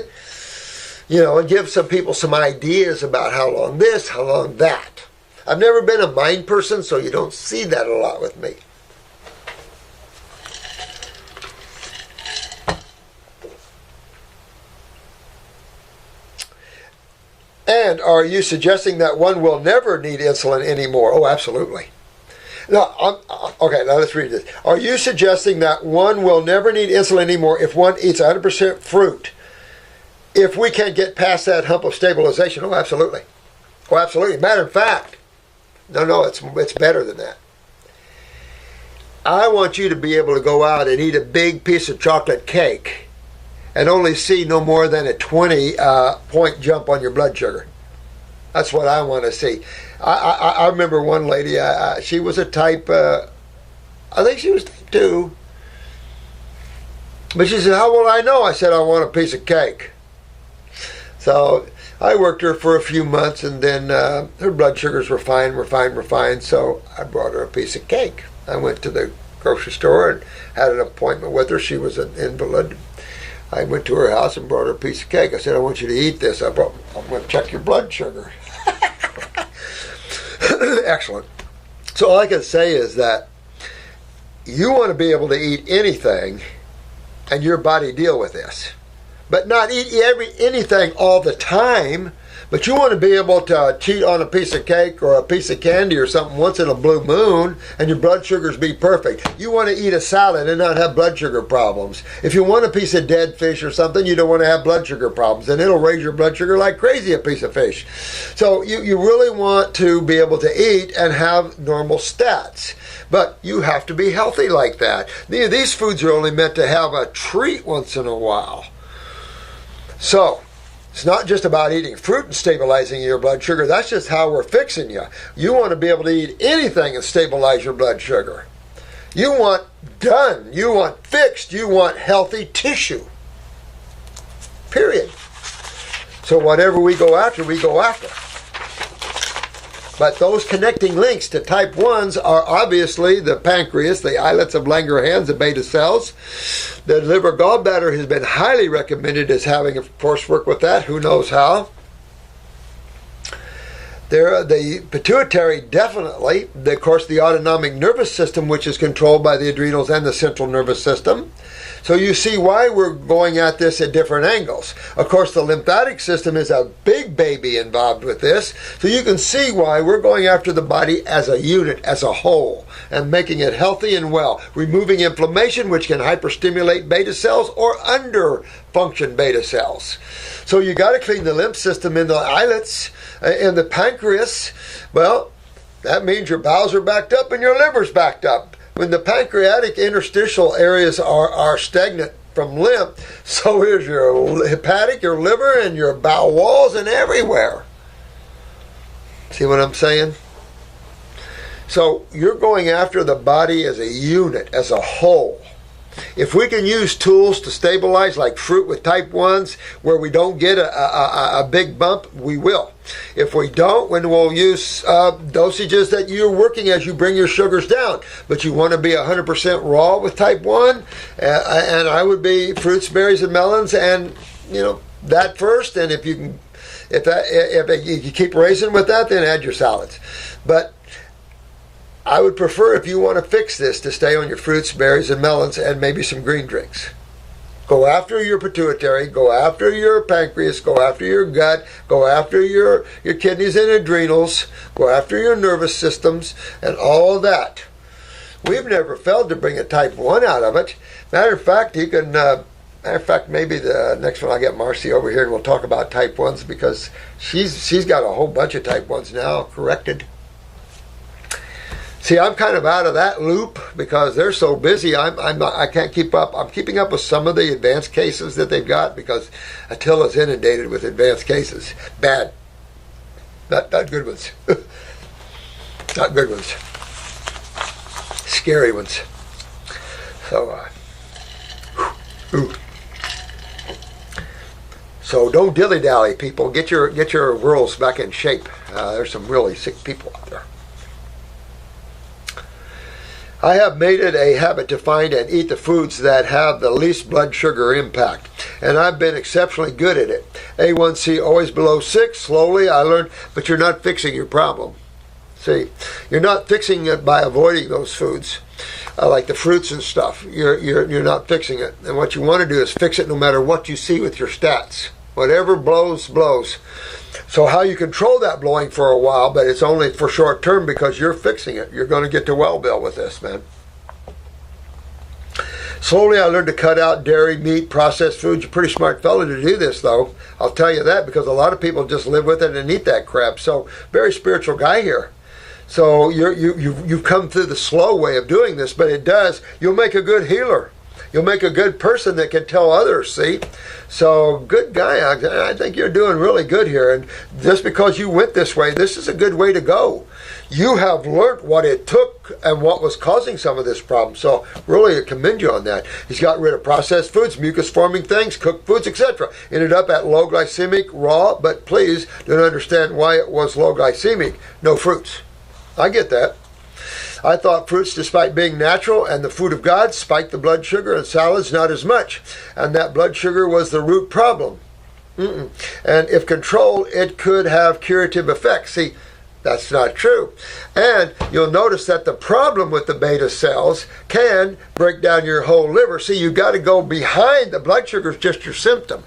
and give some people some ideas about how long this, how long that. I've never been a mind person, so you don't see that a lot with me. And are you suggesting that one will never need insulin anymore? Oh, absolutely. Now, okay, now let's read this. Are you suggesting that one will never need insulin anymore if one eats 100% fruit, if we can get past that hump of stabilization? Oh, absolutely. Oh, absolutely. Matter of fact, no, it's better than that. I want you to be able to go out and eat a big piece of chocolate cake and only see no more than a 20-point jump on your blood sugar. That's what I want to see. I remember one lady, she was a type, I think she was type 2. But she said, how will I know? I said, I want a piece of cake. So I worked her for a few months, and then her blood sugars were fine, so I brought her a piece of cake. I went to the grocery store and had an appointment with her. She was an invalid. I went to her house and brought her a piece of cake. I said, I want you to eat this. I'm going to check your blood sugar. Excellent. So all I can say is that you want to be able to eat anything and your body deal with this. But not eat anything all the time. But you want to be able to cheat on a piece of cake or a piece of candy or something once in a blue moon and your blood sugars be perfect. You want to eat a salad and not have blood sugar problems. If you want a piece of dead fish or something, you don't want to have blood sugar problems. And it'll raise your blood sugar like crazy, a piece of fish. So you really want to be able to eat and have normal stats. But you have to be healthy like that. These foods are only meant to have a treat once in a while. So it's not just about eating fruit and stabilizing your blood sugar. That's just how we're fixing you. You want to be able to eat anything and stabilize your blood sugar. You want done. You want fixed. You want healthy tissue. Period. So whatever we go after, we go after. But those connecting links to type 1s are obviously the pancreas, the islets of Langerhans, the beta cells. The liver gallbladder has been highly recommended as having, of course, work with that. Who knows how? The pituitary, definitely. Of course, the autonomic nervous system, which is controlled by the adrenals and the central nervous system. So you see why we're going at this at different angles. Of course, the lymphatic system is a big baby involved with this. So you can see why we're going after the body as a unit, as a whole, and making it healthy and well. Removing inflammation, which can hyperstimulate beta cells or underfunction beta cells. So you got to clean the lymph system in the islets, in the pancreas. Well, that means your bowels are backed up and your liver's backed up. When the pancreatic interstitial areas are stagnant from lymph, so is your hepatic, your liver, and your bowel walls and everywhere. See what I'm saying? So you're going after the body as a unit, as a whole. If we can use tools to stabilize, like fruit with type 1s, where we don't get a big bump, we will. If we don't, then we'll use dosages that you're working as you bring your sugars down. But you want to be 100% raw with type 1, and I would be fruits, berries, and melons, and that first. And if you keep raising with that, then add your salads. But I would prefer, if you want to fix this, to stay on your fruits, berries, and melons, and maybe some green drinks. Go after your pituitary, go after your pancreas, go after your gut, go after your kidneys and adrenals, go after your nervous systems, and all of that. We've never failed to bring a type 1 out of it. Matter of fact, maybe the next one I'll get Marcy over here and we'll talk about type 1s, because she's got a whole bunch of type 1s now corrected. See, I'm kind of out of that loop because they're so busy. I can't keep up. I'm keeping up with some of the advanced cases that they've got because Attila's inundated with advanced cases. Bad. Not good ones. Not good ones. Scary ones. So, So don't dilly-dally, people. Get your worlds back in shape. There's some really sick people out there. I have made it a habit to find and eat the foods that have the least blood sugar impact, and I've been exceptionally good at it. A1C always below 6. Slowly I learned, but you're not fixing your problem. See, you're not fixing it by avoiding those foods, like the fruits and stuff. You're not fixing it, and what you want to do is fix it no matter what you see with your stats. Whatever blows, blows. So how you control that blowing for a while, but it's only for short term because you're fixing it. You're going to get to well, Bill, with this, man. Slowly I learned to cut out dairy, meat, processed foods. You're a pretty smart fellow to do this, though. I'll tell you that, because a lot of people just live with it and eat that crap. So very spiritual guy here. So you've come through the slow way of doing this, but it does. You'll make a good healer. You'll make a good person that can tell others, see? So, good guy. I think you're doing really good here. And just because you went this way, this is a good way to go. You have learned what it took and what was causing some of this problem. So, really, I commend you on that. He's got rid of processed foods, mucus-forming things, cooked foods, etc. Ended up at low glycemic, raw, but please don't understand why it was low glycemic. No fruits. I get that. I thought fruits, despite being natural and the food of God, spiked the blood sugar, and salads not as much. And that blood sugar was the root problem. And if controlled, it could have curative effects. See, that's not true. And you'll notice that the problem with the beta cells can break down your whole liver. See, you've got to go behind. The blood sugar is just your symptom.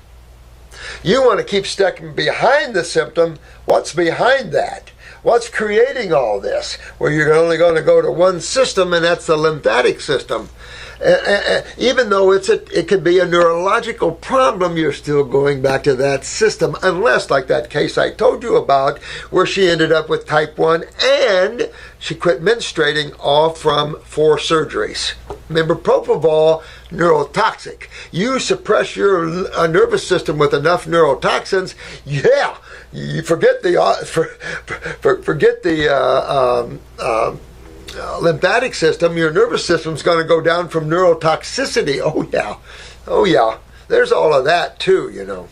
You want to keep stepping behind the symptom. What's behind that? What's creating all this? Well, you're only going to go to one system, and that's the lymphatic system. Even though it could be a neurological problem, you're still going back to that system, unless, like that case I told you about, where she ended up with type 1 and she quit menstruating, all from 4 surgeries. Remember, propofol, neurotoxic. You suppress your nervous system with enough neurotoxins, yeah, you forget the lymphatic system, your nervous system's going to go down from neurotoxicity. Oh yeah, there's all of that too, you know.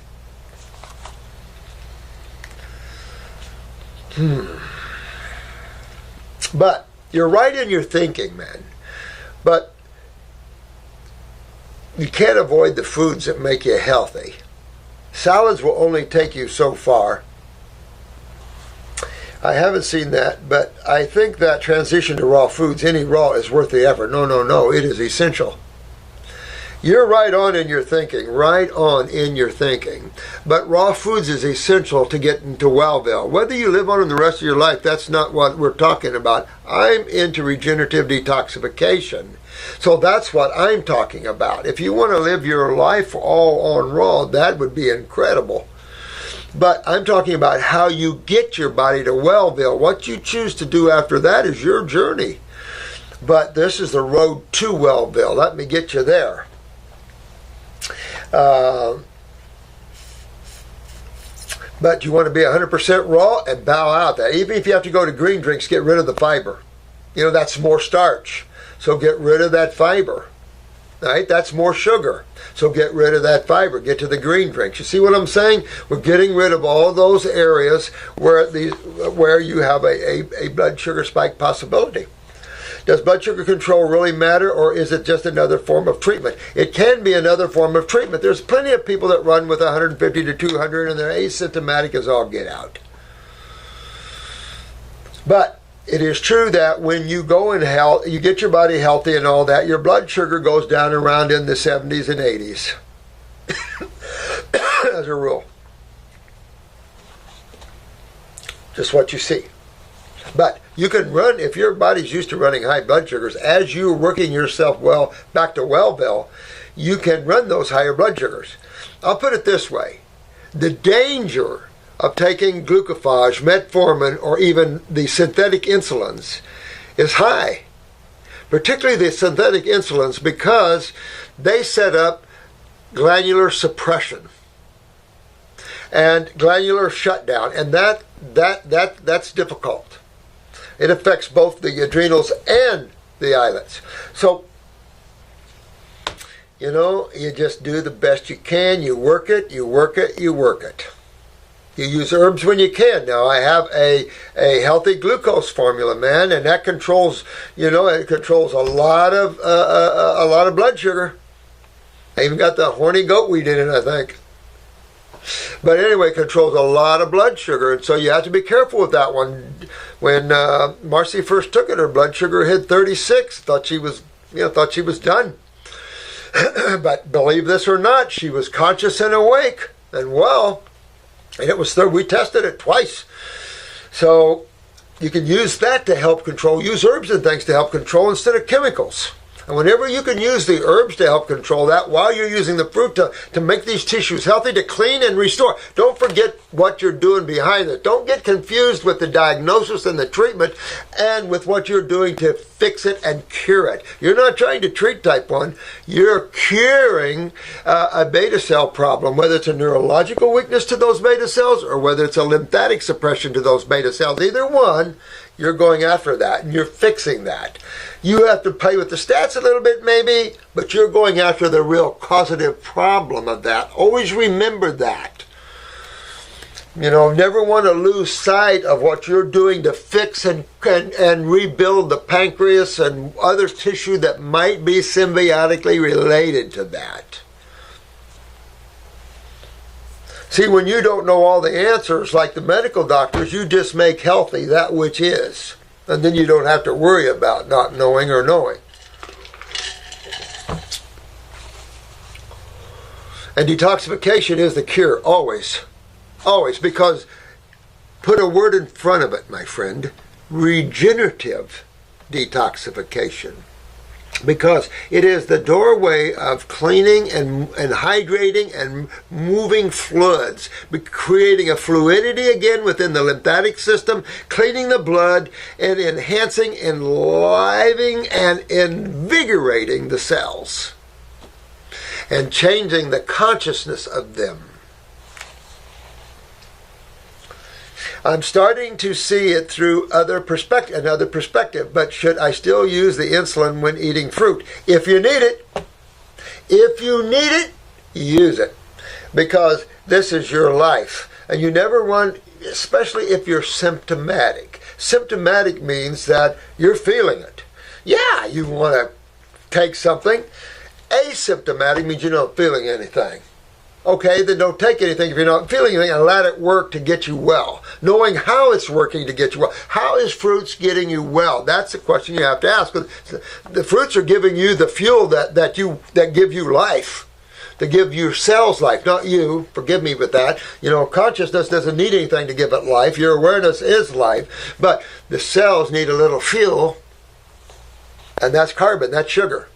But you're right in your thinking, man. But you can't avoid the foods that make you healthy. Salads will only take you so far. I haven't seen that, but I think that transition to raw foods, any raw, is worth the effort. No, it is essential. You're right on in your thinking, But raw foods is essential to get into Wellville. Whether you live on them the rest of your life, that's not what we're talking about. I'm into regenerative detoxification. So that's what I'm talking about. If you want to live your life all on raw, that would be incredible. But I'm talking about how you get your body to Wellville. What you choose to do after that is your journey. But this is the road to Wellville. Let me get you there. But you want to be 100% raw and bow out that. Even if you have to go to green drinks, get rid of the fiber. You know, that's more starch. So get rid of that fiber. Right? That's more sugar. So get rid of that fiber. Get to the green drinks. You see what I'm saying? We're getting rid of all those areas where you have a blood sugar spike possibility. Does blood sugar control really matter, or is it just another form of treatment? It can be another form of treatment. There's plenty of people that run with 150 to 200 and they're asymptomatic as all get out. But it is true that when you go in health, you get your body healthy and all that, your blood sugar goes down around in the 70s and 80s. As a rule. Just what you see. But you can run, if your body's used to running high blood sugars, as you're working yourself back to Wellville, you can run those higher blood sugars. I'll put it this way. The danger of taking glucophage, metformin, or even the synthetic insulins is high. Particularly the synthetic insulins, because they set up glandular suppression and glandular shutdown, and that's difficult. It affects both the adrenals and the islets. So, you know, you just do the best you can. You work it. You use herbs when you can. Now, I have a healthy glucose formula, man, and that controls, it controls a lot of blood sugar. I even got the horny goat weed in it, I think. But anyway, it controls a lot of blood sugar, and so you have to be careful with that one. When Marcy first took it, her blood sugar hit 36. Thought she was done. But believe this or not, she was conscious and awake and well. And it was we tested it twice. So you can use that to help control. Use herbs and things to help control instead of chemicals. And whenever you can use the herbs to help control that while you're using the fruit to make these tissues healthy, to clean and restore. Don't forget what you're doing behind it. Don't get confused with the diagnosis and the treatment and with what you're doing to fix it and cure it. You're not trying to treat type 1. You're curing a beta cell problem, whether it's a neurological weakness to those beta cells or whether it's a lymphatic suppression to those beta cells. Either one, you're going after that and you're fixing that. You have to play with the stats a little bit maybe, but you're going after the real causative problem of that. Always remember that. You know, never want to lose sight of what you're doing to fix and rebuild the pancreas and other tissue that might be symbiotically related to that. See, when you don't know all the answers, like the medical doctors, you just make healthy that which is. And then you don't have to worry about not knowing or knowing. And detoxification is the cure, always. Always, because put a word in front of it, my friend, regenerative detoxification. Because it is the doorway of cleaning and hydrating and moving fluids, creating a fluidity again within the lymphatic system, cleaning the blood, and enhancing, enlivening, and invigorating the cells, and changing the consciousness of them. I'm starting to see it through another perspective, but should I still use the insulin when eating fruit? If you need it, use it. Because this is your life. And you never want, especially if you're symptomatic. Symptomatic means that you're feeling it. Yeah, you want to take something. Asymptomatic means you're not feeling anything. Okay, then don't take anything if you're not feeling anything and let it work to get you well. Knowing how it's working to get you well. How is fruits getting you well? That's the question you have to ask. The fruits are giving you the fuel that give you life. To give your cells life, not you. Forgive me with that. You know, consciousness doesn't need anything to give it life. Your awareness is life. But the cells need a little fuel, and that's carbon, that's sugar.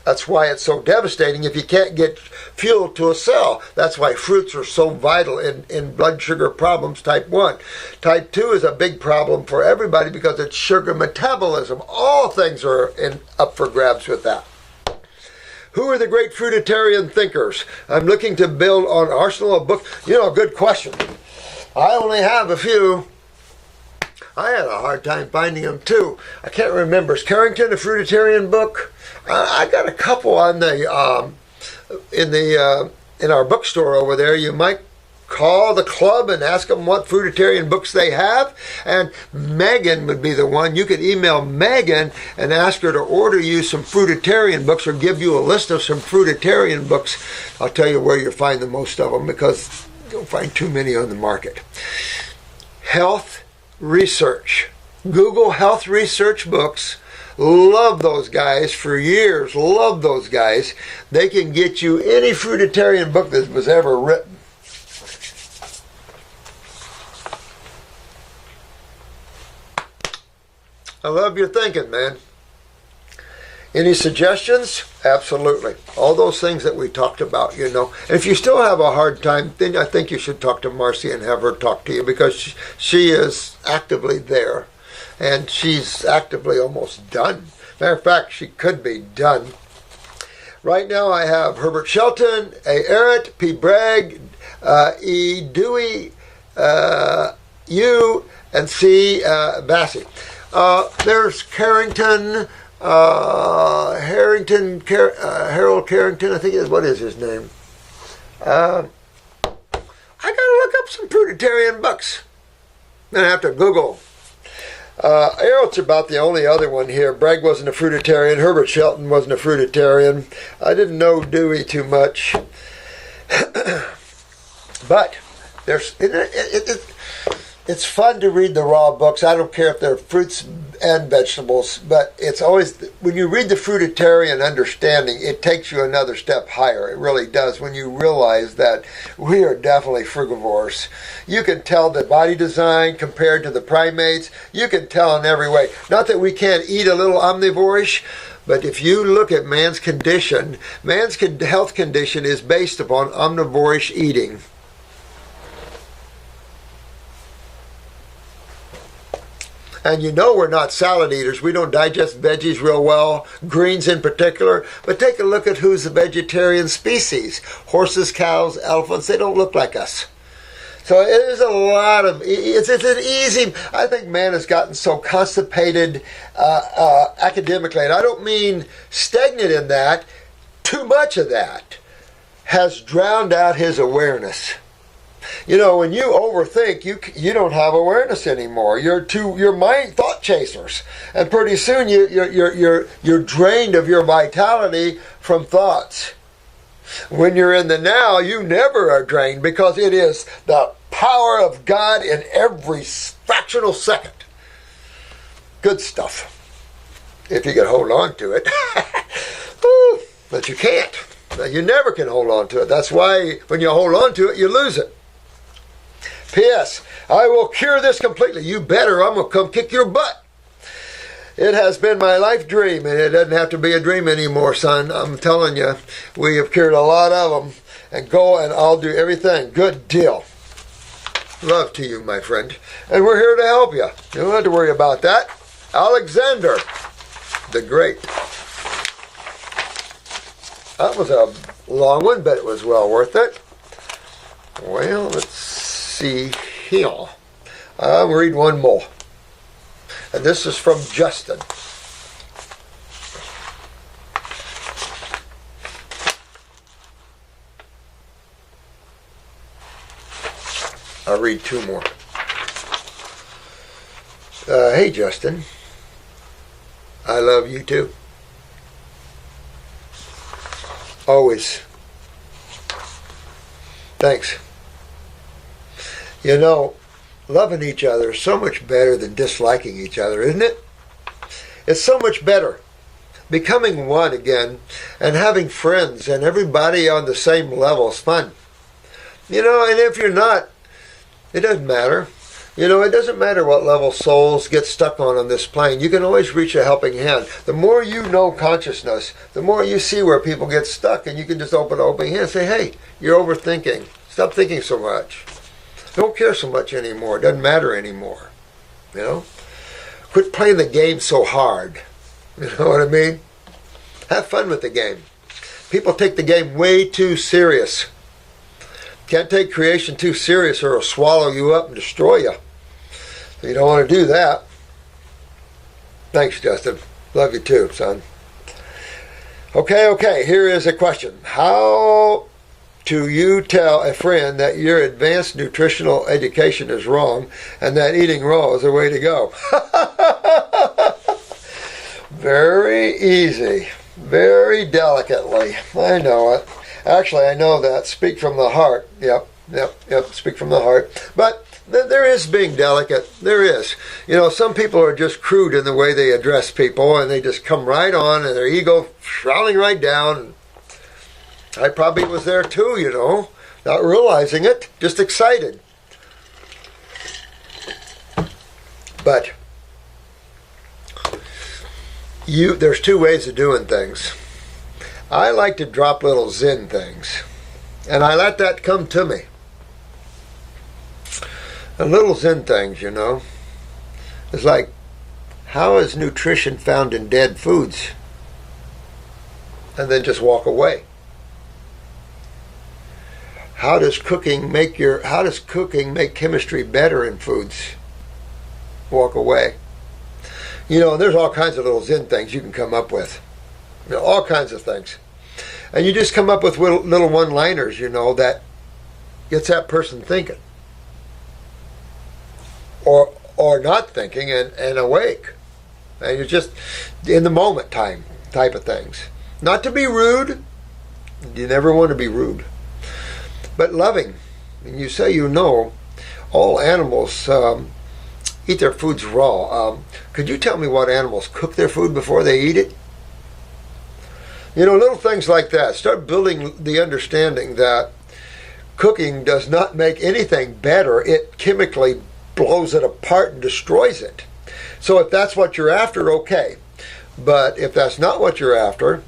That's why it's so devastating if you can't get fuel to a cell. That's why fruits are so vital in blood sugar problems, type 1. Type 2 is a big problem for everybody because it's sugar metabolism. All things are up for grabs with that. Who are the great fruitarian thinkers? I'm looking to build on an arsenal of books. You know, good question. I only have a few. I had a hard time finding them too. I can't remember. Is Carrington a fruitarian book? I got a couple on the in our bookstore over there. You might call the club and ask them what fruitarian books they have. And Megan would be the one. You could email Megan and ask her to order you some fruitarian books or give you a list of some fruitarian books. I'll tell you where you'll find the most of them because you'll find too many on the market. Health research. Google health research books. Love those guys for years. Love those guys. They can get you any fruitarian book that was ever written. I love your thinking, man. Any suggestions? Absolutely. All those things that we talked about, you know. And if you still have a hard time, then I think you should talk to Marcy and have her talk to you because she is actively there. And she's actively almost done. Matter of fact, she could be done. Right now I have Herbert Shelton, A. Arrett, P. Bragg, E. Dewey, U, and C. Bassey. There's Carrington, Harold Carrington, I think is, what is his name? I gotta look up some fruitarian books. I'm gonna have to Google. Arrott's about the only other one here. Bragg wasn't a fruitarian. Herbert Shelton wasn't a fruitarian. I didn't know Dewey too much. But there's it's fun to read the raw books. I don't care if they're fruits and vegetables, but it's always, when you read the fruitarian understanding, it takes you another step higher. It really does when you realize that we are definitely frugivores. You can tell the body design compared to the primates. You can tell in every way. Not that we can't eat a little omnivorish, But if you look at man's condition, health condition is based upon omnivorish eating. And you know we're not salad eaters. We don't digest veggies real well, greens in particular. But take a look at who's the vegetarian species. Horses, cows, elephants, they don't look like us. So there's a lot of, it's an easy, I think man has gotten so constipated academically, and I don't mean stagnant in that, too much of that has drowned out his awareness. You know, when you overthink, you don't have awareness anymore. You're mind thought chasers, and pretty soon you're drained of your vitality from thoughts. When you're in the now, you never are drained because it is the power of God in every fractional second. Good stuff. If you can hold on to it. But you can't. You never can hold on to it. That's why when you hold on to it, you lose it. P.S. I will cure this completely. You better. I'm going to come kick your butt. It has been my life dream, and it doesn't have to be a dream anymore, son. I'm telling you, we have cured a lot of them. And go, and I'll do everything. Good deal. Love to you, my friend. And we're here to help you. You don't have to worry about that. Alexander the Great. That was a long one, but it was well worth it. Well, let's see here. I'll read one more. And this is from Justin. I'll read two more. Hey, Justin. I love you too. Always. Thanks. You know, loving each other is so much better than disliking each other, isn't it? It's so much better. Becoming one again and having friends and everybody on the same level is fun. You know, and if you're not, it doesn't matter. You know, it doesn't matter what level souls get stuck on this plane. You can always reach a helping hand. The more you know consciousness, the more you see where people get stuck, and you can just open an open hand and say, hey, you're overthinking. Stop thinking so much. Don't care so much anymore. It doesn't matter anymore. You know? Quit playing the game so hard. You know what I mean? Have fun with the game. People take the game way too serious. Can't take creation too serious or it'll swallow you up and destroy you. So you don't want to do that. Thanks, Justin. Love you too, son. Okay. Here is a question. How do you tell a friend that your advanced nutritional education is wrong and that eating raw is the way to go? Very easy. Very delicately. I know it. Actually, I know that. Speak from the heart. Yep. Speak from the heart. But there is being delicate. There is. You know, some people are just crude in the way they address people, and they just come right on, and their ego shouting right down. I probably was there too, you know, not realizing it, just excited. But there's two ways of doing things. I like to drop little Zen things, and I let that come to me. And little Zen things, you know, it's like, how is nutrition found in dead foods? And then just walk away. How does cooking make chemistry better in foods? Walk away. You know, there's all kinds of little Zen things you can come up with. You know, all kinds of things. And you just come up with little one-liners, you know, that gets that person thinking. Or not thinking and awake. And you're just in the moment type of things. Not to be rude. You never want to be rude. But loving. And you say you know all animals eat their foods raw. Could you tell me what animals cook their food before they eat it? You know, little things like that. Start building the understanding that cooking does not make anything better. It chemically blows it apart and destroys it. So if that's what you're after, okay. But if that's not what you're after,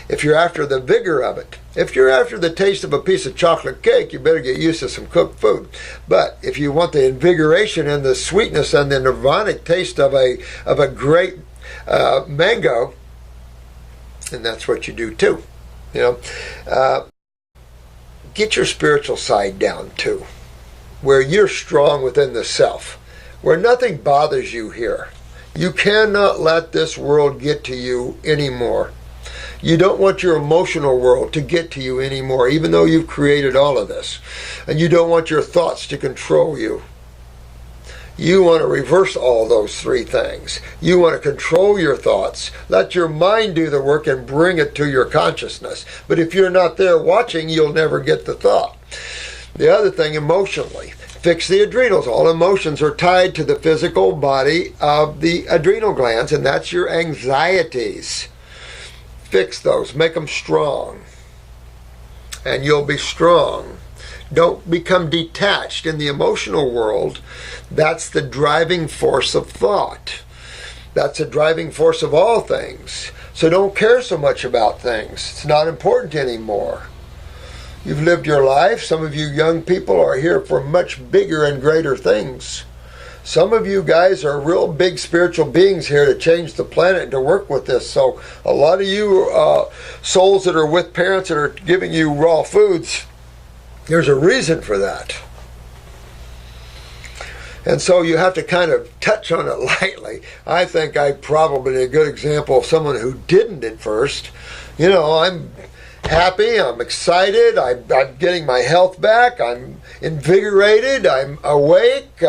if you're after the vigor of it, if you're after the taste of a piece of chocolate cake, you better get used to some cooked food. But if you want the invigoration and the sweetness and the nirvanic taste of a great mango, and that's what you do too. You know, get your spiritual side down too, where you're strong within the self, where nothing bothers you here. You cannot let this world get to you anymore. You don't want your emotional world to get to you anymore, even though you've created all of this. And you don't want your thoughts to control you. You want to reverse all those three things. You want to control your thoughts. Let your mind do the work and bring it to your consciousness. But if you're not there watching, you'll never get the thought. The other thing, emotionally. Fix the adrenals. All emotions are tied to the physical body of the adrenal glands, and that's your anxieties. Fix those. Make them strong. And you'll be strong. Don't become detached. In the emotional world, that's the driving force of thought. That's the driving force of all things. So don't care so much about things. It's not important anymore. You've lived your life. Some of you young people are here for much bigger and greater things. Some of you guys are real big spiritual beings here to change the planet and to work with this. So a lot of you souls that are with parents that are giving you raw foods, there's a reason for that. And so you have to kind of touch on it lightly. I think I'm probably a good example of someone who didn't at first. You know, I'm happy, I'm excited, I'm getting my health back, I'm invigorated, I'm awake,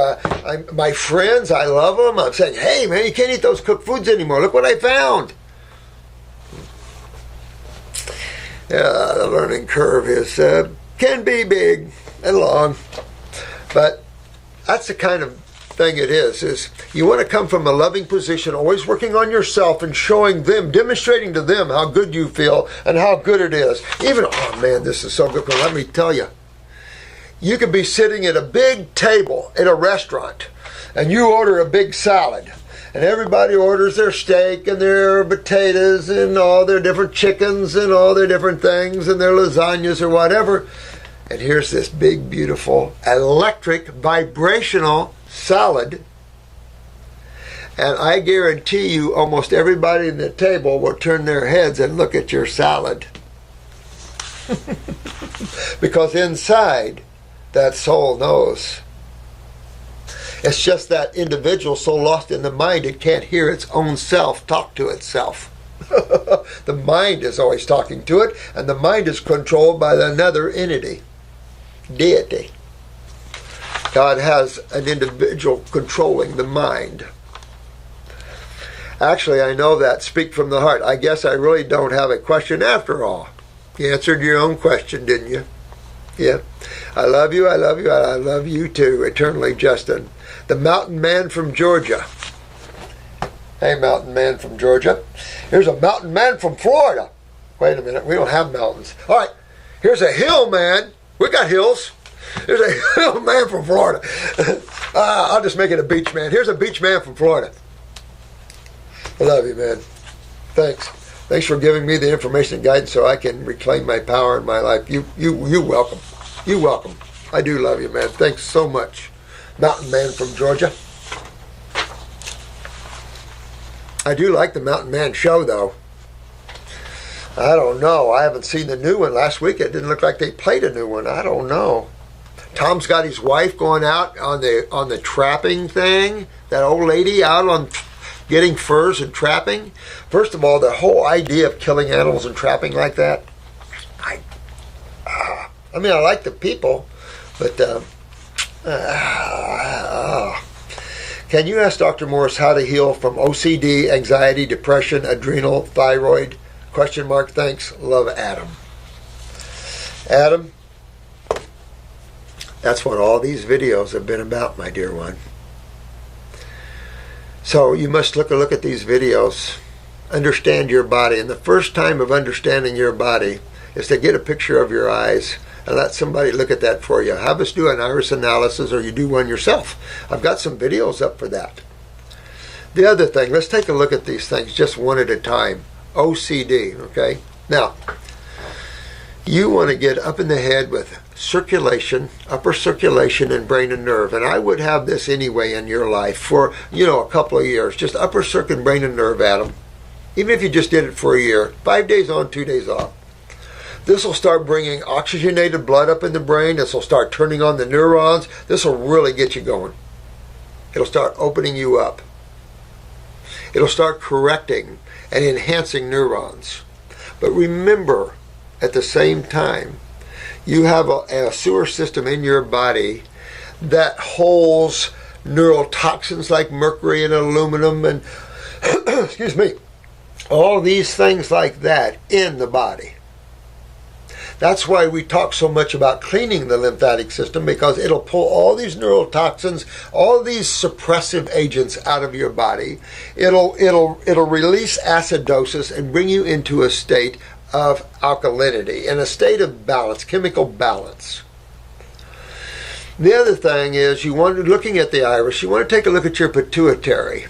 my friends, I love them. I'm saying, hey man, you can't eat those cooked foods anymore. Look what I found. Yeah, the learning curve is can be big and long, but that's the kind of thing it is you want to come from a loving position, always working on yourself and showing them, demonstrating to them how good you feel and how good it is. Even, oh man, this is so good. But let me tell you, you could be sitting at a big table at a restaurant and you order a big salad and everybody orders their steak and their potatoes and all their different chickens and all their different things and their lasagnas or whatever. And here's this big, beautiful, electric, vibrational salad. And I guarantee you almost everybody in the table will turn their heads and look at your salad. Because inside, that soul knows. It's just that individual so lost in the mind it can't hear its own self talk to itself. The mind is always talking to it, and the mind is controlled by another entity. Deity. God has an individual controlling the mind. Actually, I know that. Speak from the heart. I guess I really don't have a question after all. You answered your own question, didn't you? Yeah. I love you, I love you, and I love you too. Eternally, Justin. The mountain man from Georgia. Hey, mountain man from Georgia. Here's a mountain man from Florida. Wait a minute. We don't have mountains. All right. Here's a hill man. We got hills. There's a hill man from Florida. I'll just make it a beach man. Here's a beach man from Florida. I love you, man. Thanks. Thanks for giving me the information and guidance so I can reclaim my power in my life. You welcome. You welcome. I do love you, man. Thanks so much. Mountain man from Georgia. I do like the Mountain Man show, though. I don't know. I haven't seen the new one. Last week it didn't look like they played a new one. I don't know. Tom's got his wife going out on the trapping thing. That old lady out on getting furs and trapping. First of all, the whole idea of killing animals and trapping like that. I mean, I like the people, but can you ask Dr. Morse how to heal from OCD, anxiety, depression, adrenal, thyroid? Question mark. Thanks. Love, Adam. Adam, that's what all these videos have been about, my dear one. So you must look at these videos, understand your body, and the first time of understanding your body is to get a picture of your eyes and let somebody look at that for you. Have us do an iris analysis, or you do one yourself. I've got some videos up for that. The other thing, let's take a look at these things just one at a time. OCD, okay? Now, you want to get up in the head with circulation, upper circulation and brain and nerve. And I would have this anyway in your life for, a couple of years. Just upper circuit, brain and nerve, Adam. Even if you just did it for a year. 5 days on, 2 days off. This will start bringing oxygenated blood up in the brain. This will start turning on the neurons. This will really get you going. It'll start opening you up. It'll start correcting and enhancing neurons. But remember, at the same time, you have a sewer system in your body that holds neurotoxins like mercury and aluminum and, excuse me, all these things like that in the body. That's why we talk so much about cleaning the lymphatic system, because it'll pull all these neurotoxins, all these suppressive agents out of your body. It'll release acidosis and bring you into a state of alkalinity, in a state of balance, chemical balance. The other thing is, looking at the iris, you want to take a look at your pituitary,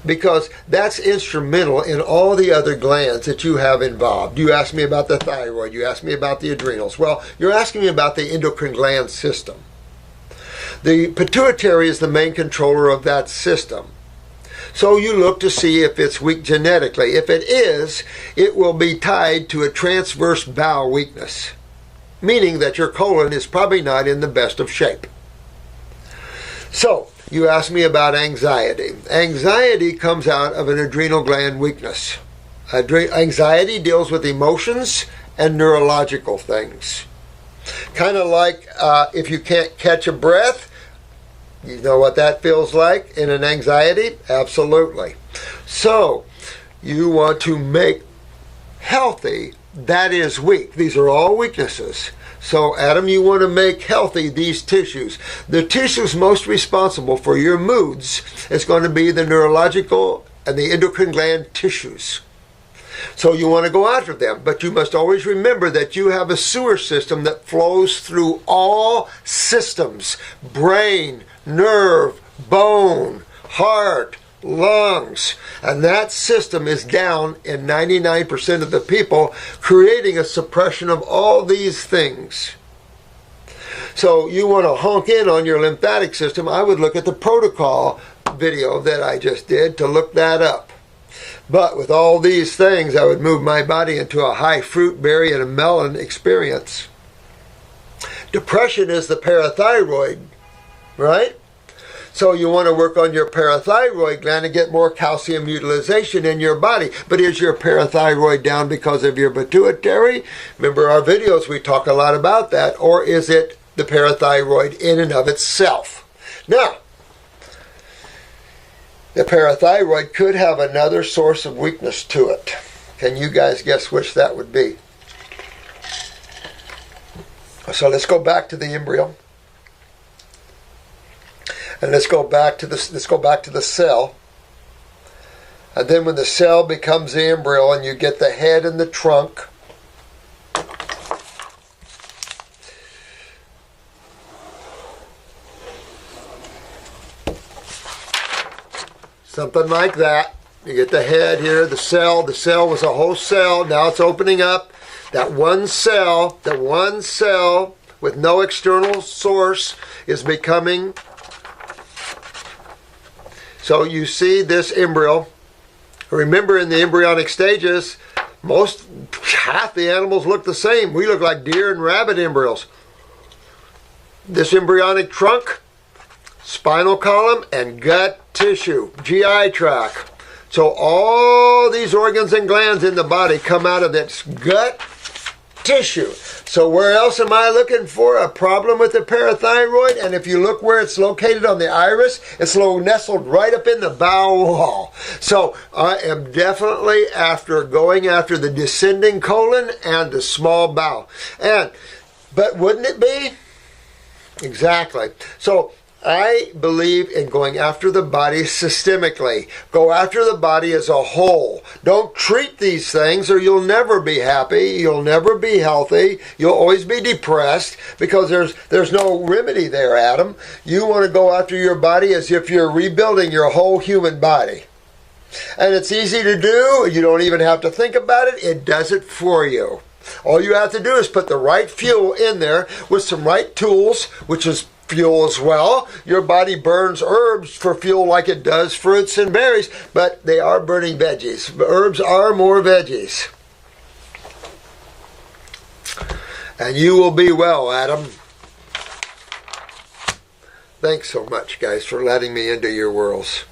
because that's instrumental in all the other glands that you have involved. You asked me about the thyroid, you asked me about the adrenals. Well, you're asking me about the endocrine gland system. The pituitary is the main controller of that system. So you look to see if it's weak genetically. If it is, it will be tied to a transverse bowel weakness, meaning that your colon is probably not in the best of shape. So, you asked me about anxiety. Anxiety comes out of an adrenal gland weakness. Anxiety deals with emotions and neurological things. Kind of like if you can't catch a breath, you know what that feels like in an anxiety? Absolutely. So, you want to make healthy that is weak. These are all weaknesses. So, Adam, you want to make healthy these tissues. The tissues most responsible for your moods is going to be the neurological and the endocrine gland tissues. So you want to go after them, but you must always remember that you have a sewer system that flows through all systems: brain, nerve, bone, heart, lungs. And that system is down in 99% of the people, creating a suppression of all these things. So you want to honk in on your lymphatic system. I would look at the protocol video that I just did to look that up. But with all these things, I would move my body into a high fruit, berry, and a melon experience. Depression is the parathyroid, right? So you want to work on your parathyroid gland and get more calcium utilization in your body. But is your parathyroid down because of your pituitary? Remember our videos, we talk a lot about that. Or is it the parathyroid in and of itself? Now, the parathyroid could have another source of weakness to it. Can you guys guess which that would be? So let's go back to the embryo. And let's go back to the cell. And then when the cell becomes the embryo and you get the head and the trunk, something like that. You get the head here, the cell. The cell was a whole cell. Now it's opening up. That one cell with no external source is becoming. So you see this embryo. Remember, in the embryonic stages, half the animals look the same. We look like deer and rabbit embryos. This embryonic trunk, spinal column, and gut tissue, GI tract. So all these organs and glands in the body come out of this gut tissue. So where else am I looking for a problem with the parathyroid? And if you look where it's located on the iris, it's nestled right up in the bowel wall. So I am definitely going after the descending colon and the small bowel. But wouldn't it be? Exactly. So I believe in going after the body systemically. Go after the body as a whole. Don't treat these things or you'll never be happy. You'll never be healthy. You'll always be depressed because there's no remedy there, Adam. You want to go after your body as if you're rebuilding your whole human body. And it's easy to do. You don't even have to think about it. It does it for you. All you have to do is put the right fuel in there with some right tools, which is fuel as well. Your body burns herbs for fuel like it does fruits and berries, but they are burning veggies. Herbs are more veggies. And you will be well, Adam. Thanks so much, guys, for letting me into your worlds.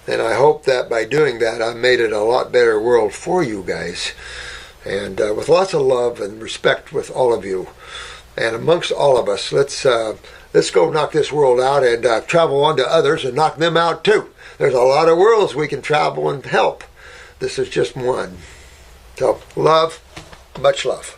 And I hope that by doing that, I've made it a lot better world for you guys. And with lots of love and respect with all of you. And amongst all of us, let's go knock this world out and travel on to others and knock them out too. There's a lot of worlds we can travel and help. This is just one. So, love, much love.